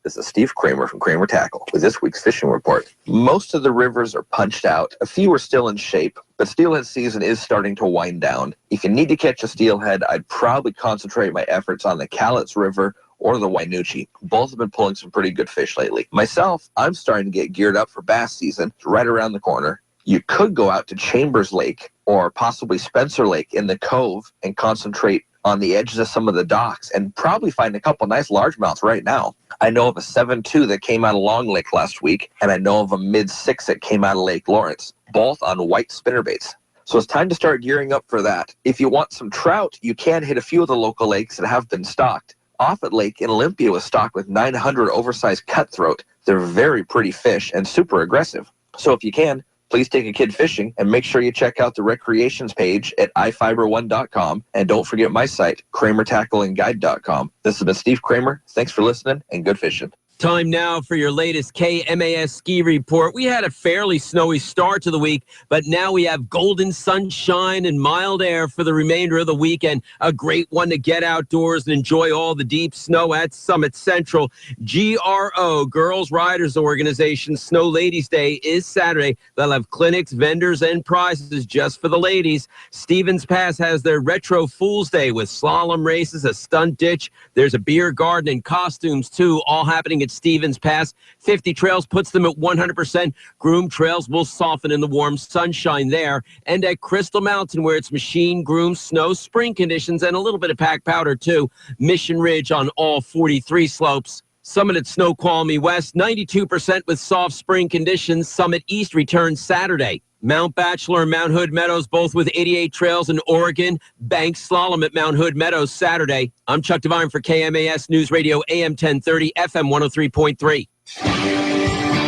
This is Steve Kramer from Kramer Tackle with this week's fishing report. Most of the rivers are punched out. A few are still in shape, but steelhead season is starting to wind down. If you need to catch a steelhead, I'd probably concentrate my efforts on the Cowlitz River or the Wainuchi. Both have been pulling some pretty good fish lately. Myself, I'm starting to get geared up for bass season. It's right around the corner. You could go out to Chambers Lake or possibly Spencer Lake in the Cove and concentrate on the edges of some of the docks and probably find a couple nice largemouths right now. I know of a 7.2 that came out of Long Lake last week, and I know of a mid-6 that came out of Lake Lawrence, both on white spinnerbaits. So it's time to start gearing up for that. If you want some trout, you can hit a few of the local lakes that have been stocked. Offutt Lake in Olympia was stocked with 900 oversized cutthroat. They're very pretty fish and super aggressive. So if you can, please take a kid fishing and make sure you check out the recreations page at iFIBER1.com. And don't forget my site, KramerTackleandGuide.com. This has been Steve Kramer. Thanks for listening and good fishing. Time now for your latest KMAS ski report. We had a fairly snowy start to the week, but now we have golden sunshine and mild air for the remainder of the weekend. A great one to get outdoors and enjoy all the deep snow at Summit Central. GRO, Girls Riders Organization, Snow Ladies Day is Saturday. They'll have clinics, vendors, and prizes just for the ladies. Stevens Pass has their Retro Fool's Day with slalom races, a stunt ditch. There's a beer garden and costumes, too, all happening at Stevens Pass. 50 Trails puts them at 100%. Groomed trails will soften in the warm sunshine there. And at Crystal Mountain, where it's machine groomed snow, spring conditions, and a little bit of packed powder, too. Mission Ridge on all 43 slopes. Summit at Snoqualmie West, 92% with soft spring conditions. Summit East returns Saturday. Mount Bachelor and Mount Hood Meadows, both with 88 trails in Oregon. Bank Slalom at Mount Hood Meadows Saturday. I'm Chuck Devine for KMAS News Radio, AM 1030, FM 103.3.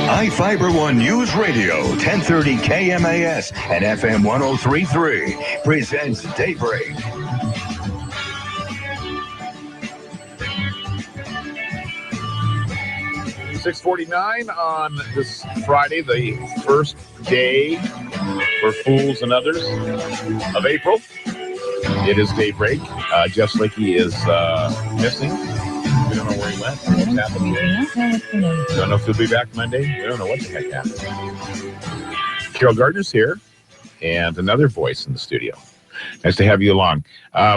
iFIBER One News Radio, 1030 KMAS and FM 103.3 presents Daybreak. $6:49 on this Friday, the first day for Fools and Others of April. It is Daybreak. Jeff Slickey is missing. We don't know where he went. What's happened today? We don't know if he'll be back Monday. We don't know what the heck happened. Carol Gardner's here, and another voice in the studio. Nice to have you along.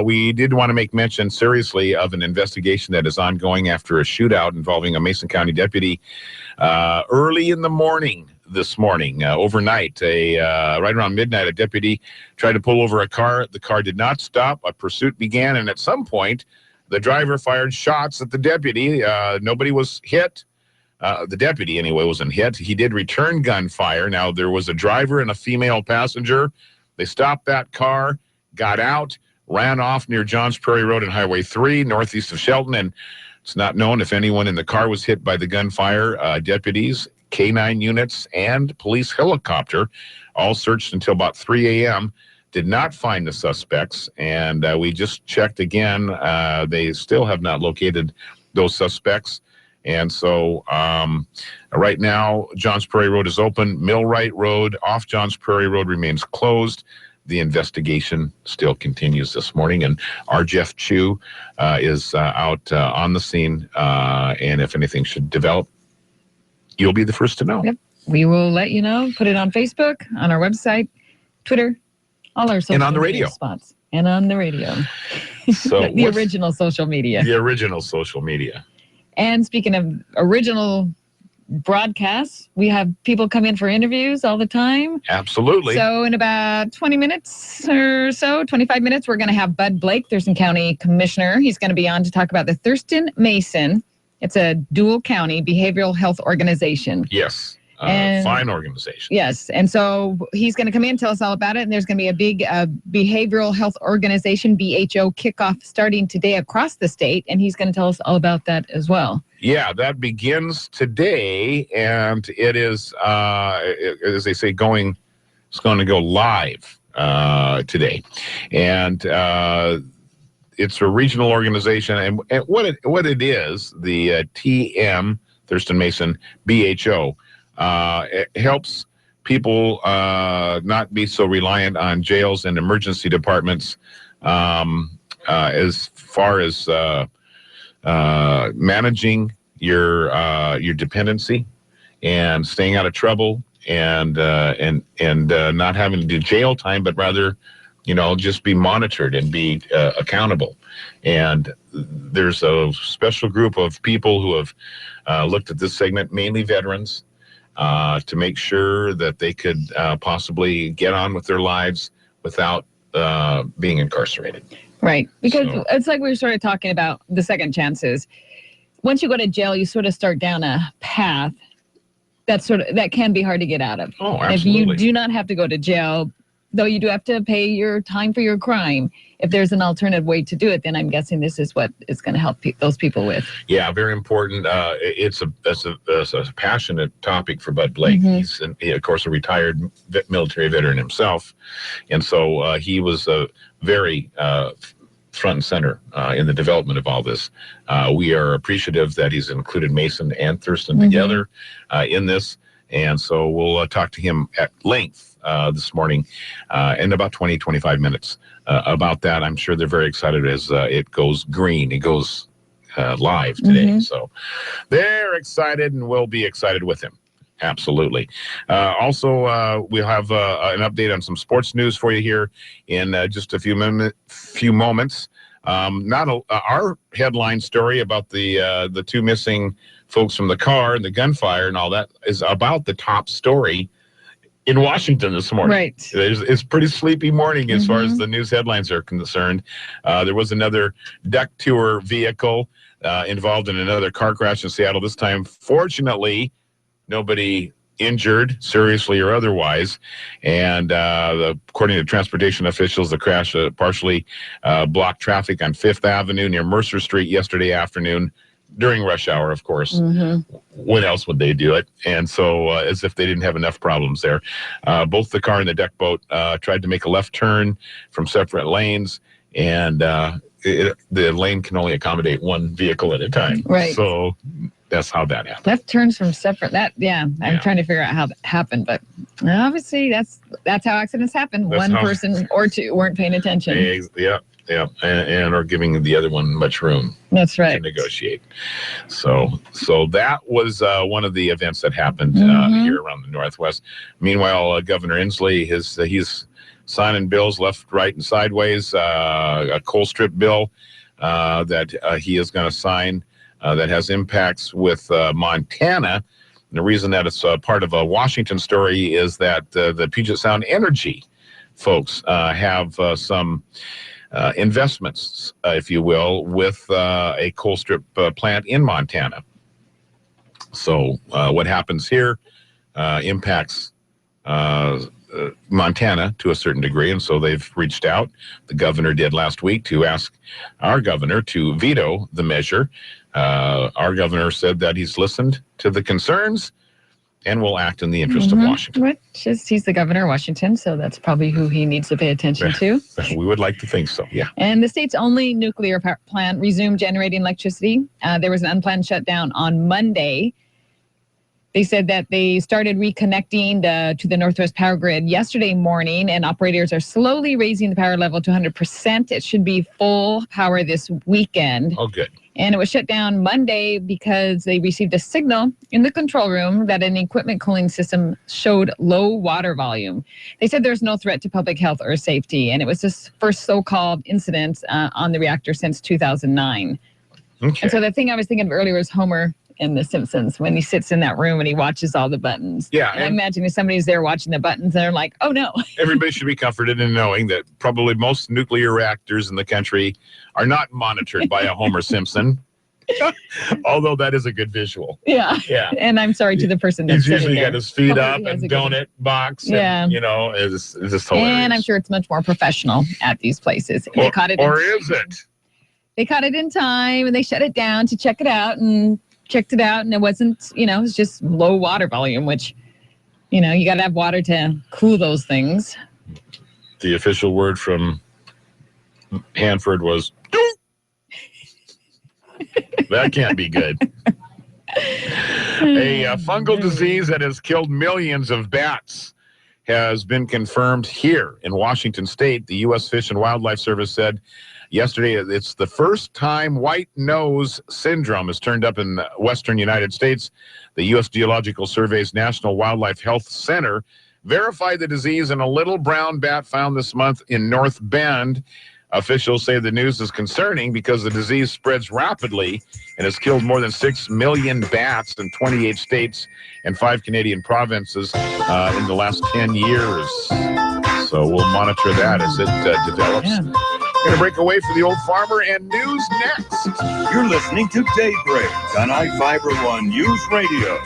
We did want to make mention seriously of an investigation that is ongoing after a shootout involving a Mason County deputy early in the morning this morning. Overnight, right around midnight, a deputy tried to pull over a car. The car did not stop. A pursuit began, and at some point, the driver fired shots at the deputy. Nobody was hit. The deputy, anyway, wasn't hit. He did return gunfire. Now, there was a driver and a female passenger. They stopped that car, got out, ran off near Johns Prairie Road and Highway 3, northeast of Shelton, and it's not known if anyone in the car was hit by the gunfire. Deputies, K-9 units, and police helicopter all searched until about 3 a.m., did not find the suspects, and we just checked again. They still have not located those suspects, and so right now, Johns Prairie Road is open. Millwright Road off Johns Prairie Road remains closed. The investigation still continues this morning, and our Jeff Chu is out on the scene, and if anything should develop, you'll be the first to know. Yep. We will let you know. Put it on Facebook, on our website, Twitter, all our social and on the media radio spots. And on the radio. So the original social media. The original social media. And speaking of original broadcasts. We have people come in for interviews all the time. Absolutely. So in about 20 minutes or so, 25 minutes, we're going to have Bud Blake, Thurston County Commissioner. He's going to be on to talk about the Thurston Mason. It's a dual county behavioral health organization. Yes. And fine organization. Yes. And so he's going to come in and tell us all about it. And there's going to be a big behavioral health organization, BHO, kickoff starting today across the state. And he's going to tell us all about that as well. Yeah, that begins today. And it is, as they say, it's going to go live today. And it's a regional organization. And what it is, the TM, Thurston Mason, BHO, it helps people not be so reliant on jails and emergency departments as far as managing your dependency and staying out of trouble and not having to do jail time, but rather, just be monitored and be accountable. And there's a special group of people who have looked at this segment, mainly veterans, to make sure that they could possibly get on with their lives without being incarcerated. Right. Because it's like we were sort of talking about the second chances. Once you go to jail, you sort of start down a path that can be hard to get out of. Oh, absolutely. If you do not have to go to jail, though you do have to pay your time for your crime, if there's an alternative way to do it, then I'm guessing this is what it's going to help those people with. Yeah, very important. It's a passionate topic for Bud Blake. Mm-hmm. He's, of course, a retired military veteran himself. And so he was very front and center in the development of all this. We are appreciative that he's included Mason and Thurston together in this. And so we'll talk to him at length this morning in about 25 minutes about that. I'm sure they're very excited as it goes green. It goes live today. So they're excited and we'll be excited with him. Absolutely. Also, we'll have an update on some sports news for you here in just a few moments. Our headline story about the two missing folks from the car and the gunfire and all that is about the top story in Washington this morning. Right. It's pretty sleepy morning as far as the news headlines are concerned. There was another duck tour vehicle involved in another car crash in Seattle. This time, fortunately, nobody injured, seriously or otherwise. And according to transportation officials, the crash partially blocked traffic on 5th Avenue near Mercer Street yesterday afternoon during rush hour, of course. When else would they do it? And so as if they didn't have enough problems there. Both the car and the deck boat tried to make a left turn from separate lanes, and the lane can only accommodate one vehicle at a time. Right. So that's how that happened. Left turns from separate. I'm trying to figure out how that happened, but obviously that's how accidents happen. One person or two weren't paying attention. Yeah, and or giving the other one much room. That's right. To negotiate. So that was one of the events that happened here around the Northwest. Meanwhile, Governor Inslee, he's signing bills left, right, and sideways. A coal strip bill that he is going to sign that has impacts with Montana. And the reason that it's part of a Washington story is that the Puget Sound Energy folks have some investments, if you will, with a coal strip plant in Montana. So what happens here impacts Montana to a certain degree, and so they've reached out. The governor did last week to ask our governor to veto the measure. Our governor said that he's listened to the concerns and will act in the interest of Washington. He's the governor of Washington, so that's probably who he needs to pay attention to. We would like to think so, yeah. And the state's only nuclear power plant resumed generating electricity. There was an unplanned shutdown on Monday. They said that they started reconnecting to the Northwest power grid yesterday morning, and operators are slowly raising the power level to 100%. It should be full power this weekend. Oh, good. And it was shut down Monday because they received a signal in the control room that an equipment cooling system showed low water volume. They said there's no threat to public health or safety, and it was this first so-called incident on the reactor since 2009. Okay. And so the thing I was thinking of earlier was Homer in The Simpsons when he sits in that room and he watches all the buttons. Yeah. And I imagine if somebody's there watching the buttons, they're like, oh no. Everybody should be comforted in knowing that probably most nuclear reactors in the country are not monitored by a Homer Simpson. Although that is a good visual. Yeah. Yeah. And I'm sorry to the person that's He's usually sitting got there. his feet Oh, up he has and a good- donut box. Yeah. And, it's just hilarious. And I'm sure it's much more professional at these places. They caught it Or is it? They caught it in time and they shut it down to check it out and checked it out. And it wasn't, it was just low water volume, which, you got to have water to cool those things. The official word from Hanford was, that can't be good. A fungal disease that has killed millions of bats has been confirmed here in Washington State. The U.S. Fish and Wildlife Service said yesterday it's the first time white nose syndrome has turned up in the western United States. The U.S. Geological Survey's National Wildlife Health Center verified the disease in a little brown bat found this month in North Bend. Officials say the news is concerning because the disease spreads rapidly and has killed more than 6 million bats in 28 states and 5 Canadian provinces in the last 10 years. So we'll monitor that as it develops. Yeah. Going to break away for the old farmer and news next. You're listening to Daybreak on iFIBER ONE Newsradio.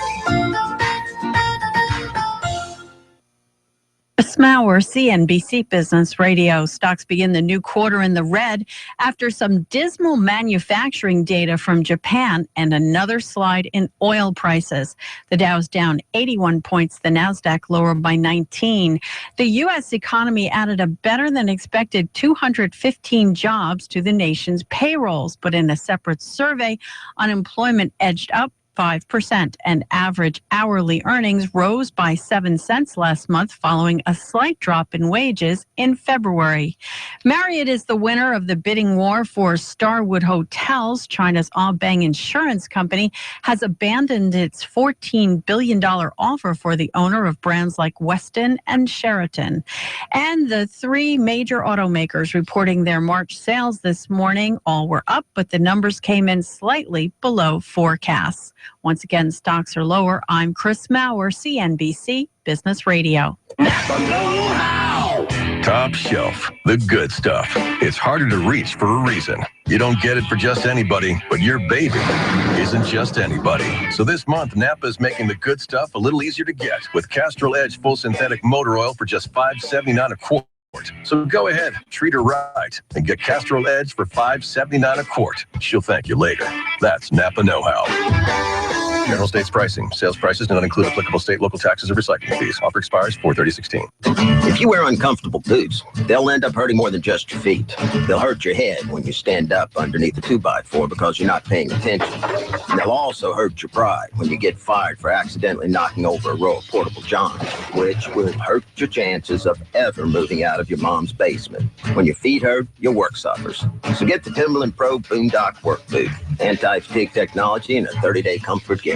Smauer, CNBC Business Radio. Stocks begin the new quarter in the red after some dismal manufacturing data from Japan and another slide in oil prices. The Dow's down 81 points, the Nasdaq lower by 19. The U.S. economy added a better than expected 215 jobs to the nation's payrolls, but in a separate survey, unemployment edged up 5%, and average hourly earnings rose by 7 cents last month following a slight drop in wages in February. Marriott is the winner of the bidding war for Starwood Hotels. China's All-Bang Insurance Company has abandoned its $14 billion offer for the owner of brands like Westin and Sheraton. And the three major automakers reporting their March sales this morning, all were up, but the numbers came in slightly below forecasts. Once again, stocks are lower. I'm Chris Mauer, CNBC Business Radio. Top shelf, the good stuff. It's harder to reach for a reason. You don't get it for just anybody, but your baby isn't just anybody. So this month, Napa is making the good stuff a little easier to get with Castrol Edge Full Synthetic Motor Oil for just $5.79 a quart. So go ahead, treat her right, and get Castrol Edge for $5.79 a quart. She'll thank you later. That's Napa know-how. General states pricing. Sales prices do not include applicable state, local taxes, or recycling fees. Offer expires 4/30/16. If you wear uncomfortable boots, they'll end up hurting more than just your feet. They'll hurt your head when you stand up underneath a 2x4 because you're not paying attention. And they'll also hurt your pride when you get fired for accidentally knocking over a row of portable johns, which will hurt your chances of ever moving out of your mom's basement. When your feet hurt, your work suffers. So get the Timberland Pro Boondock Work Boot. Anti-fatigue technology and a 30-day comfort guarantee.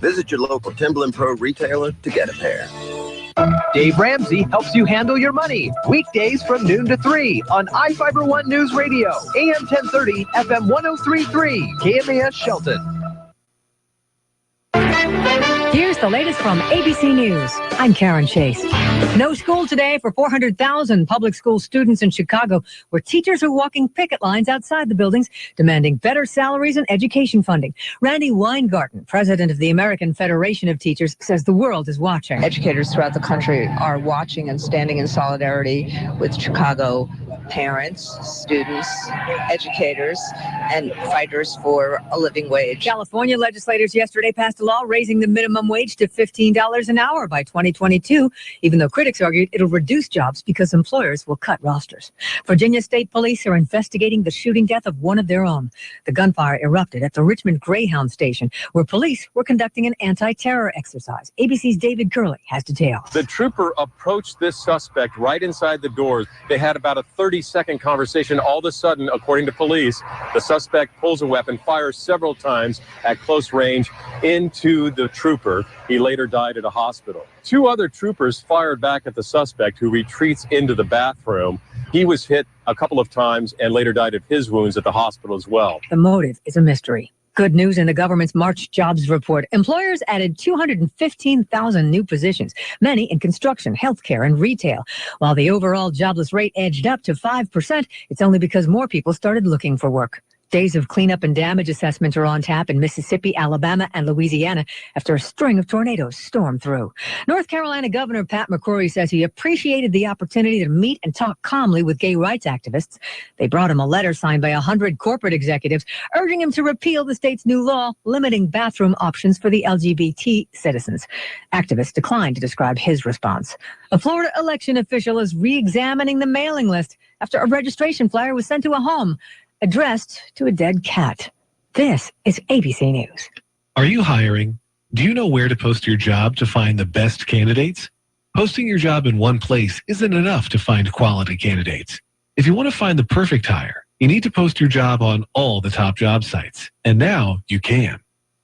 Visit your local Timberland Pro retailer to get a pair. Dave Ramsey helps you handle your money. Weekdays from noon to 3 on iFIBER ONE News Radio. AM 1030, FM 1033, KMAS Shelton. Here's the latest from ABC News. I'm Karen Chase. No school today for 400,000 public school students in Chicago, where teachers are walking picket lines outside the buildings, demanding better salaries and education funding. Randy Weingarten, president of the American Federation of Teachers, says the world is watching. Educators throughout the country are watching and standing in solidarity with Chicago parents, students, educators, and fighters for a living wage. California legislators yesterday passed a law raising the minimum wage to $15 an hour by 2022, even though critics argued it'll reduce jobs because employers will cut rosters. Virginia State Police are investigating the shooting death of one of their own. The gunfire erupted at the Richmond Greyhound station, where police were conducting an anti-terror exercise. ABC's David Curley has details. The trooper approached this suspect right inside the doors. They had about a 30-second conversation. All of a sudden, according to police, the suspect pulls a weapon, fires several times at close range into the trooper. He later died at a hospital. Two other troopers fired back at the suspect, who retreats into the bathroom. He was hit a couple of times and later died of his wounds at the hospital as well. The motive is a mystery. Good news in the government's March jobs report. Employers added 215,000 new positions, many in construction, healthcare, and retail. While the overall jobless rate edged up to 5%, it's only because more people started looking for work. Days of cleanup and damage assessments are on tap in Mississippi, Alabama, and Louisiana after a string of tornadoes stormed through. North Carolina Governor Pat McCrory says he appreciated the opportunity to meet and talk calmly with gay rights activists. They brought him a letter signed by 100 corporate executives urging him to repeal the state's new law limiting bathroom options for the LGBT citizens. Activists declined to describe his response. A Florida election official is re-examining the mailing list after a registration flyer was sent to a home addressed to a dead cat. This is ABC News. Are you hiring? Do you know where to post your job to find the best candidates? Posting your job in one place isn't enough to find quality candidates. If you want to find the perfect hire, you need to post your job on all the top job sites. And now you can.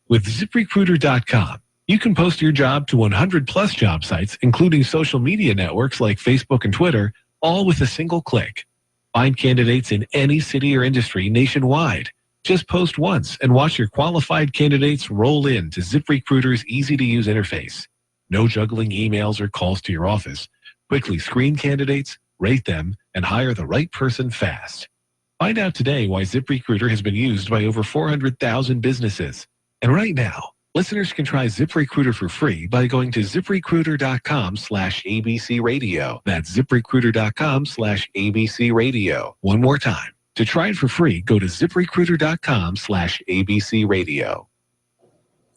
With ZipRecruiter.com, you can post your job to 100 plus job sites, including social media networks like Facebook and Twitter, all with a single click. Find candidates in any city or industry nationwide. Just post once and watch your qualified candidates roll in to ZipRecruiter's easy-to-use interface. No juggling emails or calls to your office. Quickly screen candidates, rate them, and hire the right person fast. Find out today why ZipRecruiter has been used by over 400,000 businesses. And right now, listeners can try ZipRecruiter for free by going to ZipRecruiter.com/ABC Radio. That's ZipRecruiter.com/ABC Radio. One more time. To try it for free, go to ZipRecruiter.com/ABC Radio.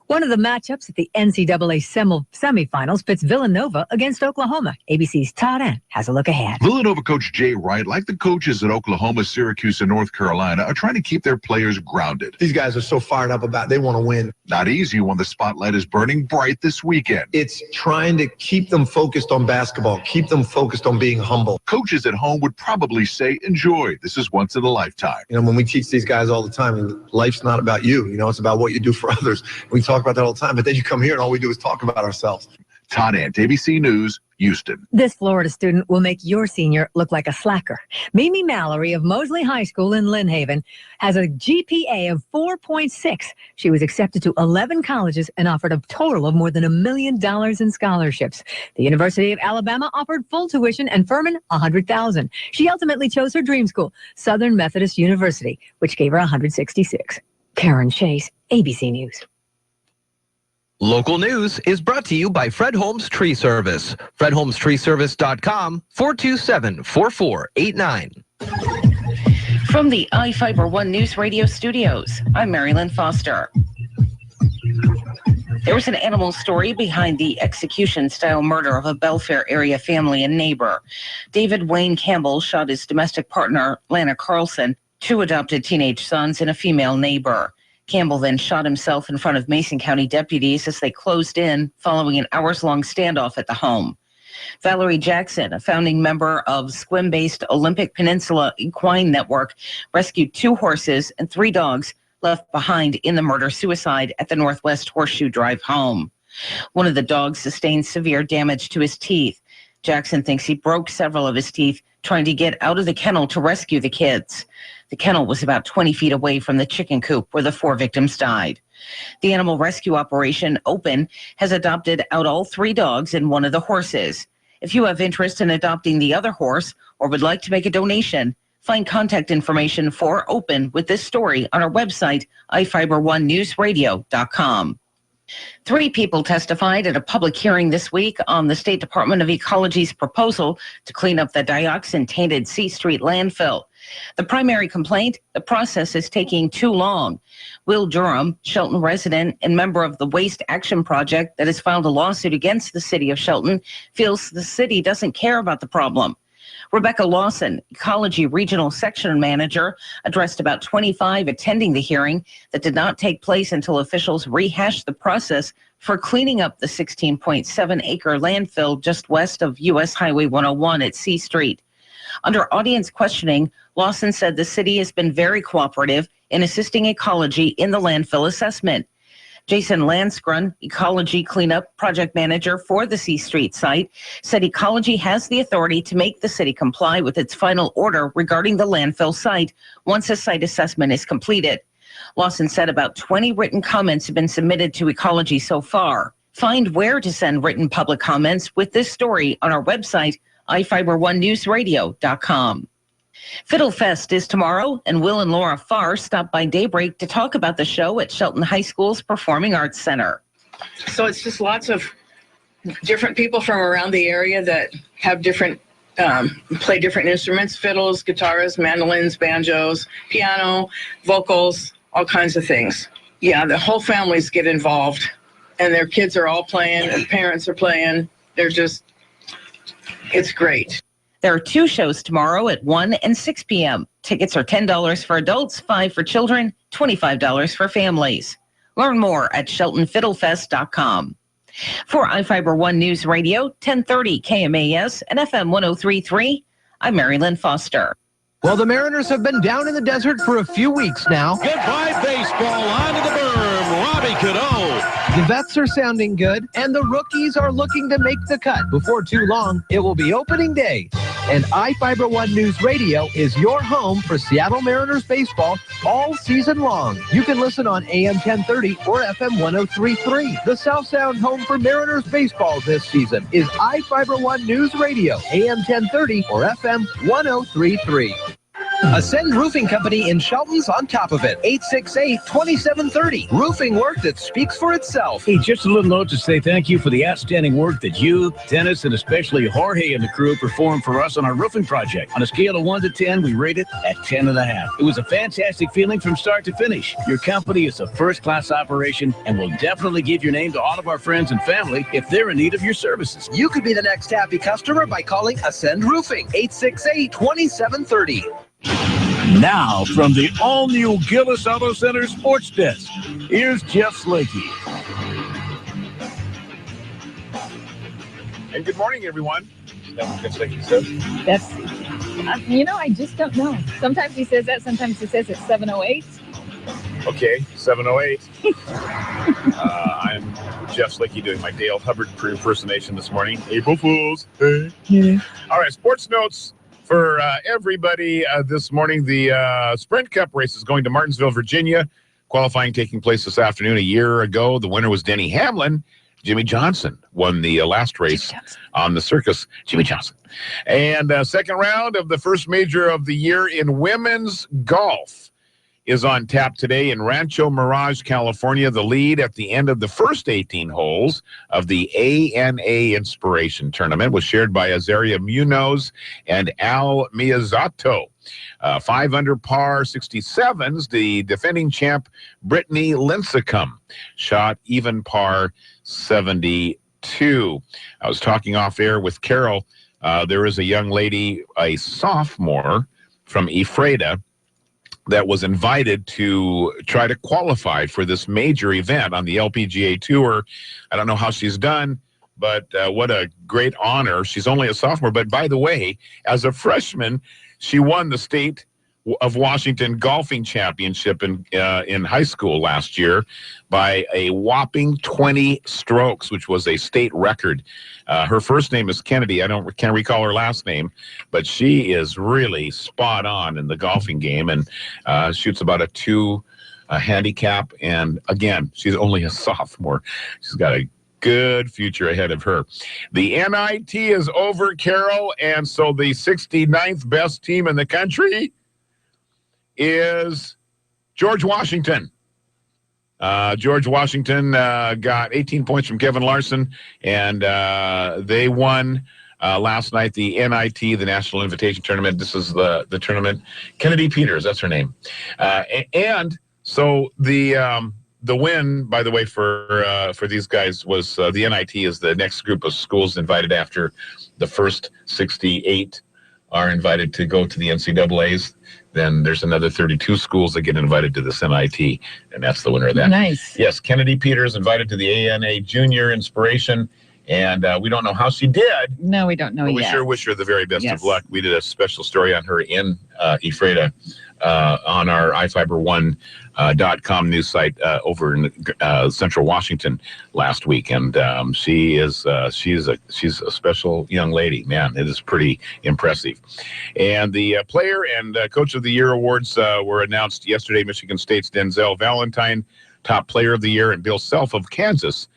One of the matchups at the NCAA semifinals pits Villanova against Oklahoma. ABC's Todd Ant has a look ahead. Villanova coach Jay Wright, like the coaches at Oklahoma, Syracuse, and North Carolina, are trying to keep their players grounded. These guys are so fired up about they want to win. Not easy when the spotlight is burning bright this weekend. It's trying to keep them focused on basketball, keep them focused on being humble. Coaches at home would probably say, enjoy. This is once in a lifetime. You know, when we teach these guys all the time, life's not about you. You know, it's about what you do for others. We talk about that all the time, but then you come here and all we do is talk about ourselves. Todd Ant, ABC News, Houston. This Florida student will make your senior look like a slacker. Mimi Mallory of Mosley High School in Lynn Haven has a GPA of 4.6. She was accepted to 11 colleges and offered a total of more than $1 million in scholarships. The University of Alabama offered full tuition and Furman $100,000. She ultimately chose her dream school, Southern Methodist University, which gave her $166,000. Karen Chase, ABC News. Local news is brought to you by Fred Holmes Tree Service. FredHolmesTreeService.com, 427-4489. From the iFIBER ONE News Radio studios, I'm Marilyn Foster. There was an animal story behind the execution-style murder of a Belfair area family and neighbor. David Wayne Campbell shot his domestic partner, Lana Carlson, 2 adopted teenage sons, and a female neighbor. Campbell then shot himself in front of Mason County deputies as they closed in following an hours-long standoff at the home. Valerie Jackson, a founding member of Sequim-based Olympic Peninsula Equine Network, rescued 2 horses and 3 dogs left behind in the murder-suicide at the Northwest Horseshoe Drive home. One of the dogs sustained severe damage to his teeth. Jackson thinks he broke several of his teeth trying to get out of the kennel to rescue the kids. The kennel was about 20 feet away from the chicken coop where the 4 victims died. The animal rescue operation, OPEN, has adopted out all 3 dogs and 1 of the horses. If you have interest in adopting the other horse or would like to make a donation, find contact information for OPEN with this story on our website, iFIBER1newsradio.com. 3 people testified at a public hearing this week on the State Department of Ecology's proposal to clean up the dioxin-tainted C Street landfill. The primary complaint, the process is taking too long. Will Durham, Shelton resident and member of the Waste Action Project that has filed a lawsuit against the city of Shelton, feels the city doesn't care about the problem. Rebecca Lawson, Ecology Regional Section Manager, addressed about 25 attending the hearing that did not take place until officials rehashed the process for cleaning up the 16.7-acre landfill just west of U.S. Highway 101 at C Street. Under audience questioning, Lawson said the city has been very cooperative in assisting Ecology in the landfill assessment. Jason Lansgren, Ecology Cleanup Project Manager for the C Street site, said Ecology has the authority to make the city comply with its final order regarding the landfill site once a site assessment is completed. Lawson said about 20 written comments have been submitted to Ecology so far. Find where to send written public comments with this story on our website, iFIBER1newsradio.com. Fiddle Fest is tomorrow, and Will and Laura Farr stopped by Daybreak to talk about the show at Shelton High School's Performing Arts Center. So it's just lots of different people from around the area that have different, play different instruments, fiddles, guitars, mandolins, banjos, piano, vocals, all kinds of things. Yeah, the whole families get involved, and their kids are all playing, and parents are playing. It's great. There are 2 shows tomorrow at 1 and 6 p.m. Tickets are $10 for adults, $5 for children, $25 for families. Learn more at SheltonFiddleFest.com. For iFIBER One News Radio, 1030 KMAS and FM 103.3, I'm Mary Lynn Foster. Well, the Mariners have been down in the desert for a few weeks now. Goodbye baseball, onto the berm, Robbie Cadeau. The vets are sounding good, and the rookies are looking to make the cut. Before too long, it will be opening day. And iFIBER One News Radio is your home for Seattle Mariners baseball all season long. You can listen on AM 1030 or FM 103.3. The South Sound home for Mariners baseball this season is iFIBER One News Radio, AM 1030 or FM 103.3. Ascend Roofing Company in Shelton's on top of it. 868-2730. Roofing work that speaks for itself. Hey, just a little note to say thank you for the outstanding work that you, Dennis, and especially Jorge and the crew performed for us on our roofing project. On a scale of 1 to 10, we rate it at 10.5. It was a fantastic feeling from start to finish. Your company is a first-class operation and will definitely give your name to all of our friends and family if they're in need of your services. You could be the next happy customer by calling Ascend Roofing. 868-2730. Now, from the all-new Gillis Auto Center Sports Desk, here's Jeff Slakey. And good morning, everyone. Is that what Jeff Slakey said? That's, I just don't know. Sometimes he says that, sometimes he says it's 7:08. Okay, 7:08. I'm Jeff Slakey doing my Dale Hubbard impersonation this morning. April Fools. Hey. Yeah. All right, sports notes for everybody this morning. The Sprint Cup race is going to Martinsville, Virginia. Qualifying taking place this afternoon. A year ago, the winner was Denny Hamlin. Jimmy Johnson won the last race on the circus. Jimmy Johnson. And second round of the first major of the year in women's golf is on tap today in Rancho Mirage, California. The lead at the end of the first 18 holes of the ANA Inspiration Tournament was shared by Azaria Munoz and Al Miyazato. 5 under par 67s, the defending champ Brittany Lincecum shot even par 72. I was talking off air with Carol. There is a young lady, a sophomore from Ephrata, that was invited to try to qualify for this major event on the LPGA Tour. I don't know how she's done, but what a great honor. She's only a sophomore, but by the way, as a freshman, she won the state of Washington golfing championship in high school last year by a whopping 20 strokes, which was a state record. Her first name is Kennedy. Can't recall her last name, but she is really spot on in the golfing game and shoots about a 2 handicap. And again, she's only a sophomore. She's got a good future ahead of her. The NIT is over, Carol, and so the 69th best team in the country is George Washington. George Washington got 18 points from Kevin Larson, and they won last night the NIT, the National Invitation Tournament. This is the tournament. Kennedy Peters, that's her name. And so the win, by the way, for these guys was the NIT is the next group of schools invited after the first 68 are invited to go to the NCAAs. Then there's another 32 schools that get invited to this NIT, and that's the winner of that. Nice. Yes, Kennedy Peters invited to the ANA Junior Inspiration, and we don't know how she did. No, we don't know but yet. We sure wish her the very best of luck. We did a special story on her in Ephrata on our iFIBER1.com news site over in Central Washington last week, and she's a special young lady. Man, it is pretty impressive. And the Player and Coach of the Year awards were announced yesterday. Michigan State's Denzel Valentine, Top Player of the Year, and Bill Self of Kansas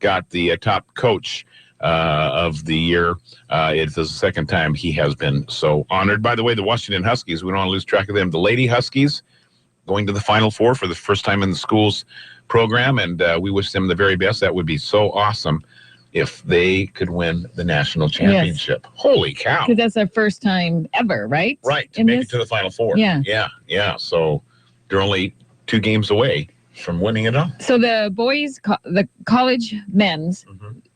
got the Top Coach of the Year. It's the second time he has been so honored. By the way, the Washington Huskies, we don't want to lose track of them. The Lady Huskies going to the Final Four for the first time in the school's program, and we wish them the very best. That would be so awesome if they could win the national championship. Yes. Holy cow. Because that's their first time ever, right? Right, to make it to the Final Four. Yeah. Yeah. So they're only 2 games away from winning it all. So the boys, the college men's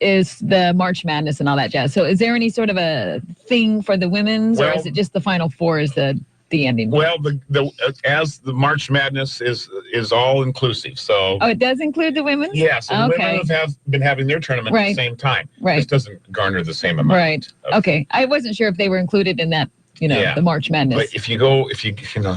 is the March Madness and all that jazz. So is there any sort of a thing for the women's, or is it just the Final Four is the ending? Well, as the March Madness is all inclusive. So it does include the women? Yeah, so the women have been having their tournament at the same time. Right. This doesn't garner the same amount. Right. Okay. I wasn't sure if they were included in that, the March Madness. But if you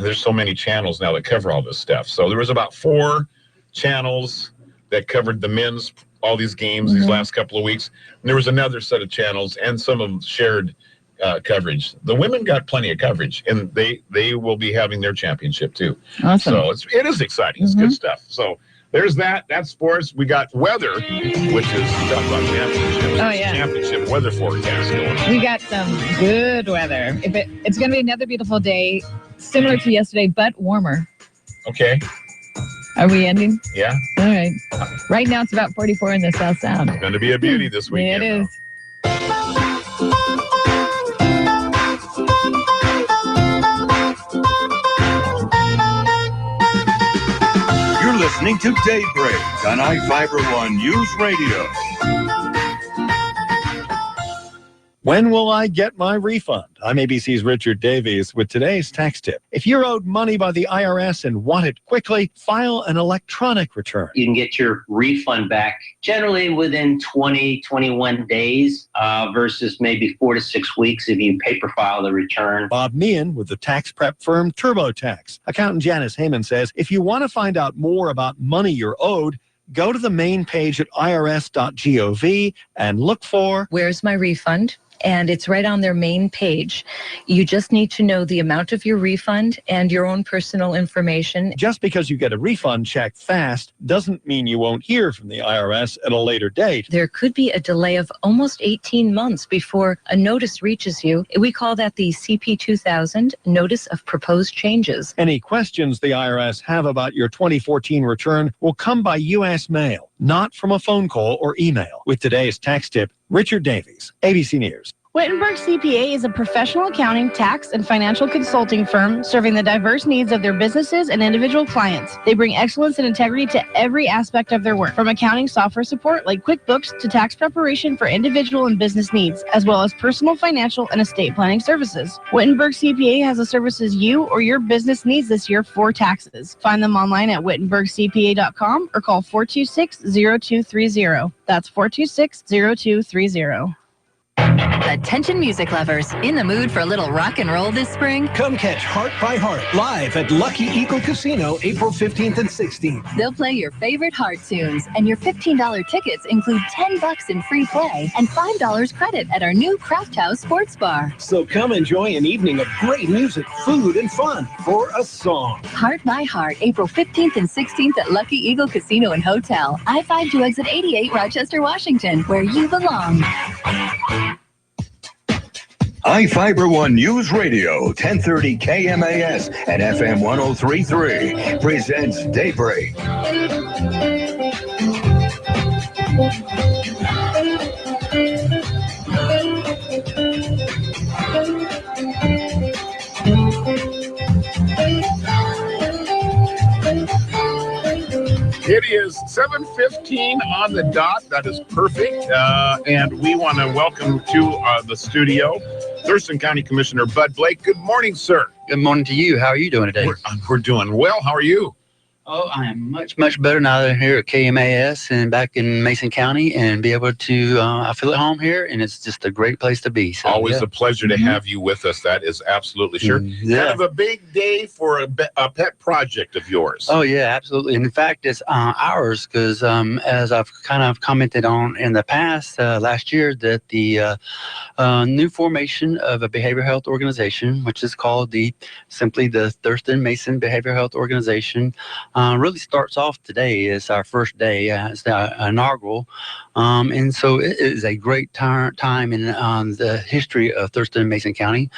there's so many channels now that cover all this stuff. So there was about 4 channels that covered the men's, all these games these last couple of weeks. And there was another set of channels, and some of them shared coverage. The women got plenty of coverage, and they will be having their championship too. Awesome. So it is exciting. It's good stuff. So there's that. That's sports. We got weather, which is talk about championship. Oh, yeah. Championship weather forecast going on. We got some good weather. It's going to be another beautiful day, similar to yesterday, but warmer. Okay. Are we ending? Yeah. All right. Right now it's about 44 in the South Sound. It's going to be a beauty this weekend. Yeah, it is. You're listening to Daybreak on iFIBER One News Radio. When will I get my refund? I'm ABC's Richard Davies with today's tax tip. If you're owed money by the IRS and want it quickly, file an electronic return. You can get your refund back generally within 20, 21 days versus maybe 4 to 6 weeks if you paper file the return. Bob Meehan with the tax prep firm TurboTax. Accountant Janice Heyman says, if you want to find out more about money you're owed, go to the main page at irs.gov and look for Where's My Refund? And it's right on their main page. You just need to know the amount of your refund and your own personal information. Just because you get a refund check fast doesn't mean you won't hear from the IRS at a later date. There could be a delay of almost 18 months before a notice reaches you. We call that the CP 2000 Notice of Proposed Changes. Any questions the IRS have about your 2014 return will come by U.S. mail, not from a phone call or email. With today's tax tip, Richard Davies, ABC News. Wittenberg CPA is a professional accounting, tax, and financial consulting firm serving the diverse needs of their businesses and individual clients. They bring excellence and integrity to every aspect of their work, from accounting software support like QuickBooks to tax preparation for individual and business needs, as well as personal, financial, and estate planning services. Wittenberg CPA has the services you or your business needs this year for taxes. Find them online at wittenbergcpa.com or call 426-0230. That's 426-0230. Attention music lovers, in the mood for a little rock and roll this spring? Come catch Heart by Heart live at Lucky Eagle Casino April 15th and 16th. They'll play your favorite Heart tunes, and your $15 tickets include $10 in free play and $5 credit at our new Craft House Sports Bar. So come enjoy an evening of great music, food, and fun for a song. Heart by Heart, April 15th and 16th at Lucky Eagle Casino and Hotel, I-5 to exit 88, Rochester, Washington, where you belong. iFIBER One News Radio, 1030 KMAS and FM 103.3 presents Daybreak. It is 7:15 on the dot. That is perfect. And we want to welcome to the studio Thurston County Commissioner Bud Blake. Good morning, sir. Good morning to you. How are you doing today? We're doing well. How are you? Oh, I am much, much better now than here at KMAS and back in Mason County, and be able to, I feel at home here, and it's just a great place to be. So, Always yeah. a pleasure to have you with us. That is absolutely sure. Yeah. Kind of a big day for a pet project of yours. Oh, yeah, absolutely. And in fact, it's ours because as I've kind of commented on in the past, last year, that the new formation of a behavioral health organization, which is called simply the Thurston Mason Behavioral Health Organization, really starts off today. It's our first day. It's the inaugural. And so it is a great time in the history of Thurston and Mason County.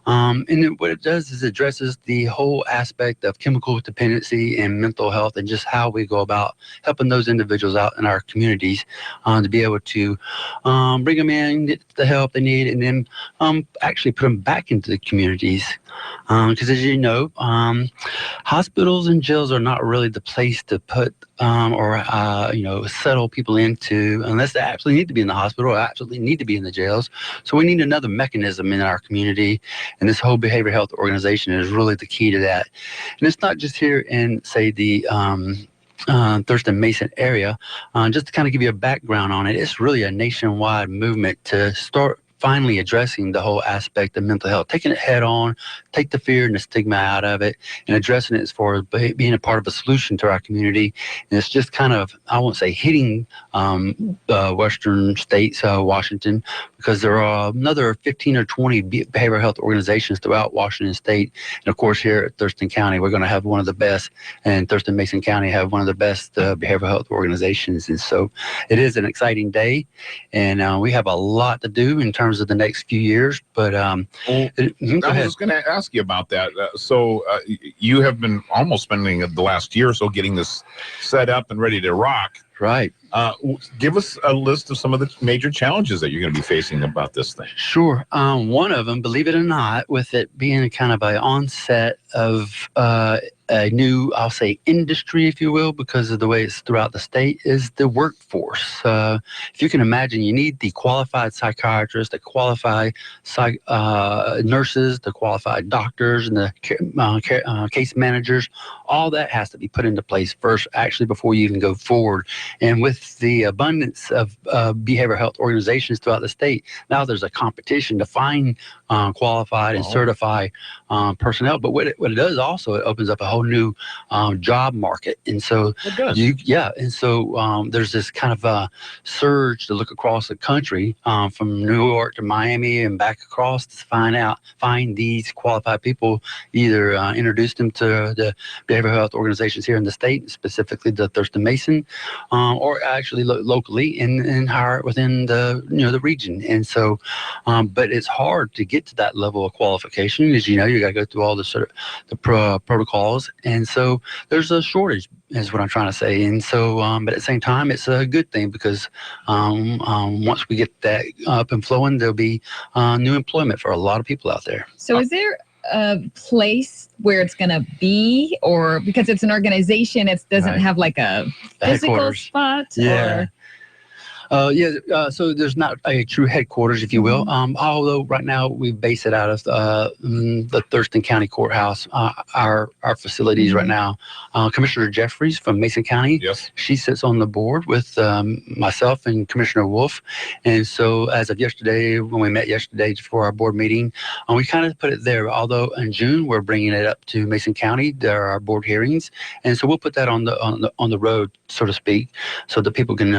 And what it does is addresses the whole aspect of chemical dependency and mental health, and just how we go about helping those individuals out in our communities to be able to bring them in, get the help they need, and then actually put them back into the communities. Because as you know, hospitals and jails are not really the place to put or settle people into unless they absolutely need to be in the hospital or absolutely need to be in the jails. So we need another mechanism in our community, and this whole behavioral health organization is really the key to that. And it's not just here in, say, the Thurston Mason area. Just to kind of give you a background on it, it's really a nationwide movement to start finally addressing the whole aspect of mental health, taking it head on, take the fear and the stigma out of it, and addressing it as far as being a part of a solution to our community. And it's just kind of, I won't say hitting western states, Washington, because there are another 15 or 20 behavioral health organizations throughout Washington state. And of course, here at Thurston County, we're going to have one of the best, and Thurston Mason County have one of the best behavioral health organizations. And so it is an exciting day, and we have a lot to do in terms of the next few years. But I was just going to ask you about that. So you have been almost spending the last year or so getting this set up and ready to rock. Right. Give us a list of some of the major challenges that you're going to be facing about this thing. Sure. One of them, believe it or not, with it being kind of an onset of a new, I'll say, industry, if you will, because of the way it's throughout the state, is the workforce. If you can imagine, you need the qualified psychiatrists, the qualified nurses, the qualified doctors, and the case managers. All that has to be put into place first, actually, before you even go forward. And with the abundance of behavioral health organizations throughout the state, now there's a competition to find qualified and certified personnel. But what it does also, it opens up a whole new job market. And so, there's this kind of surge to look across the country from New York to Miami and back across to find these qualified people, either introduce them to the behavioral health organizations here in the state, specifically the Thurston Mason, or actually locally and hire within the region. And so, but it's hard to get to that level of qualification. As you know, you got to go through all the protocols, and so there's a shortage, is what I'm trying to say. And so, but at the same time, it's a good thing because once we get that up and flowing, there'll be new employment for a lot of people out there. So, is there a place where it's going to be, or because it's an organization, it doesn't have like a physical spot? Yeah. So there's not a true headquarters, if you will. Although right now we base it out of the Thurston County Courthouse, our facilities right now. Commissioner Jeffries from Mason County, she sits on the board with myself and Commissioner Wolf. And so as of yesterday, when we met yesterday for our board meeting, we kind of put it there. Although in June we're bringing it up to Mason County, there are board hearings, and so we'll put that on the road, so to speak, so that people can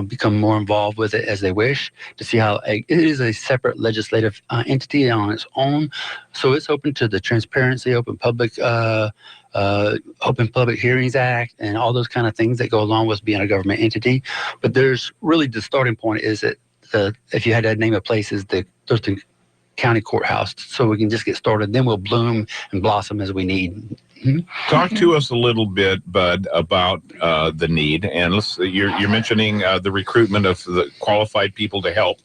become more involved with it as they wish, to see how it is a separate legislative entity on its own. So it's open to the Transparency, Open Public Hearings Act, and all those kind of things that go along with being a government entity. But there's really the starting point is that if you had to name a place, is the Thurston County Courthouse, so we can just get started. Then we'll bloom and blossom as we need. Talk to us a little bit, Bud, about the need. And you're mentioning the recruitment of the qualified people to help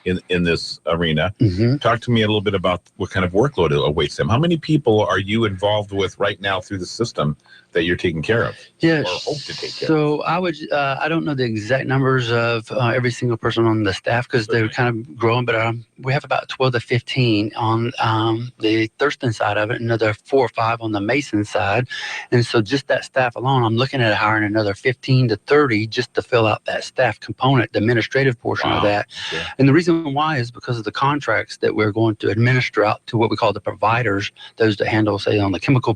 in this arena. Mm-hmm. Talk to me a little bit about what kind of workload awaits them. How many people are you involved with right now through the system that you're taking care of? Yeah, or hope to take care so I don't know the exact numbers of every single person on the staff because they're kind of growing, but we have about 12 to 15 on the Thurston side of it, another 4 or 5 on the Mason side. And so just that staff alone, I'm looking at hiring another 15 to 30 just to fill out that staff component, the administrative portion of that. Yeah. And the reason why is because of the contracts that we're going to administer out to what we call the providers, those that handle, say, on the chemical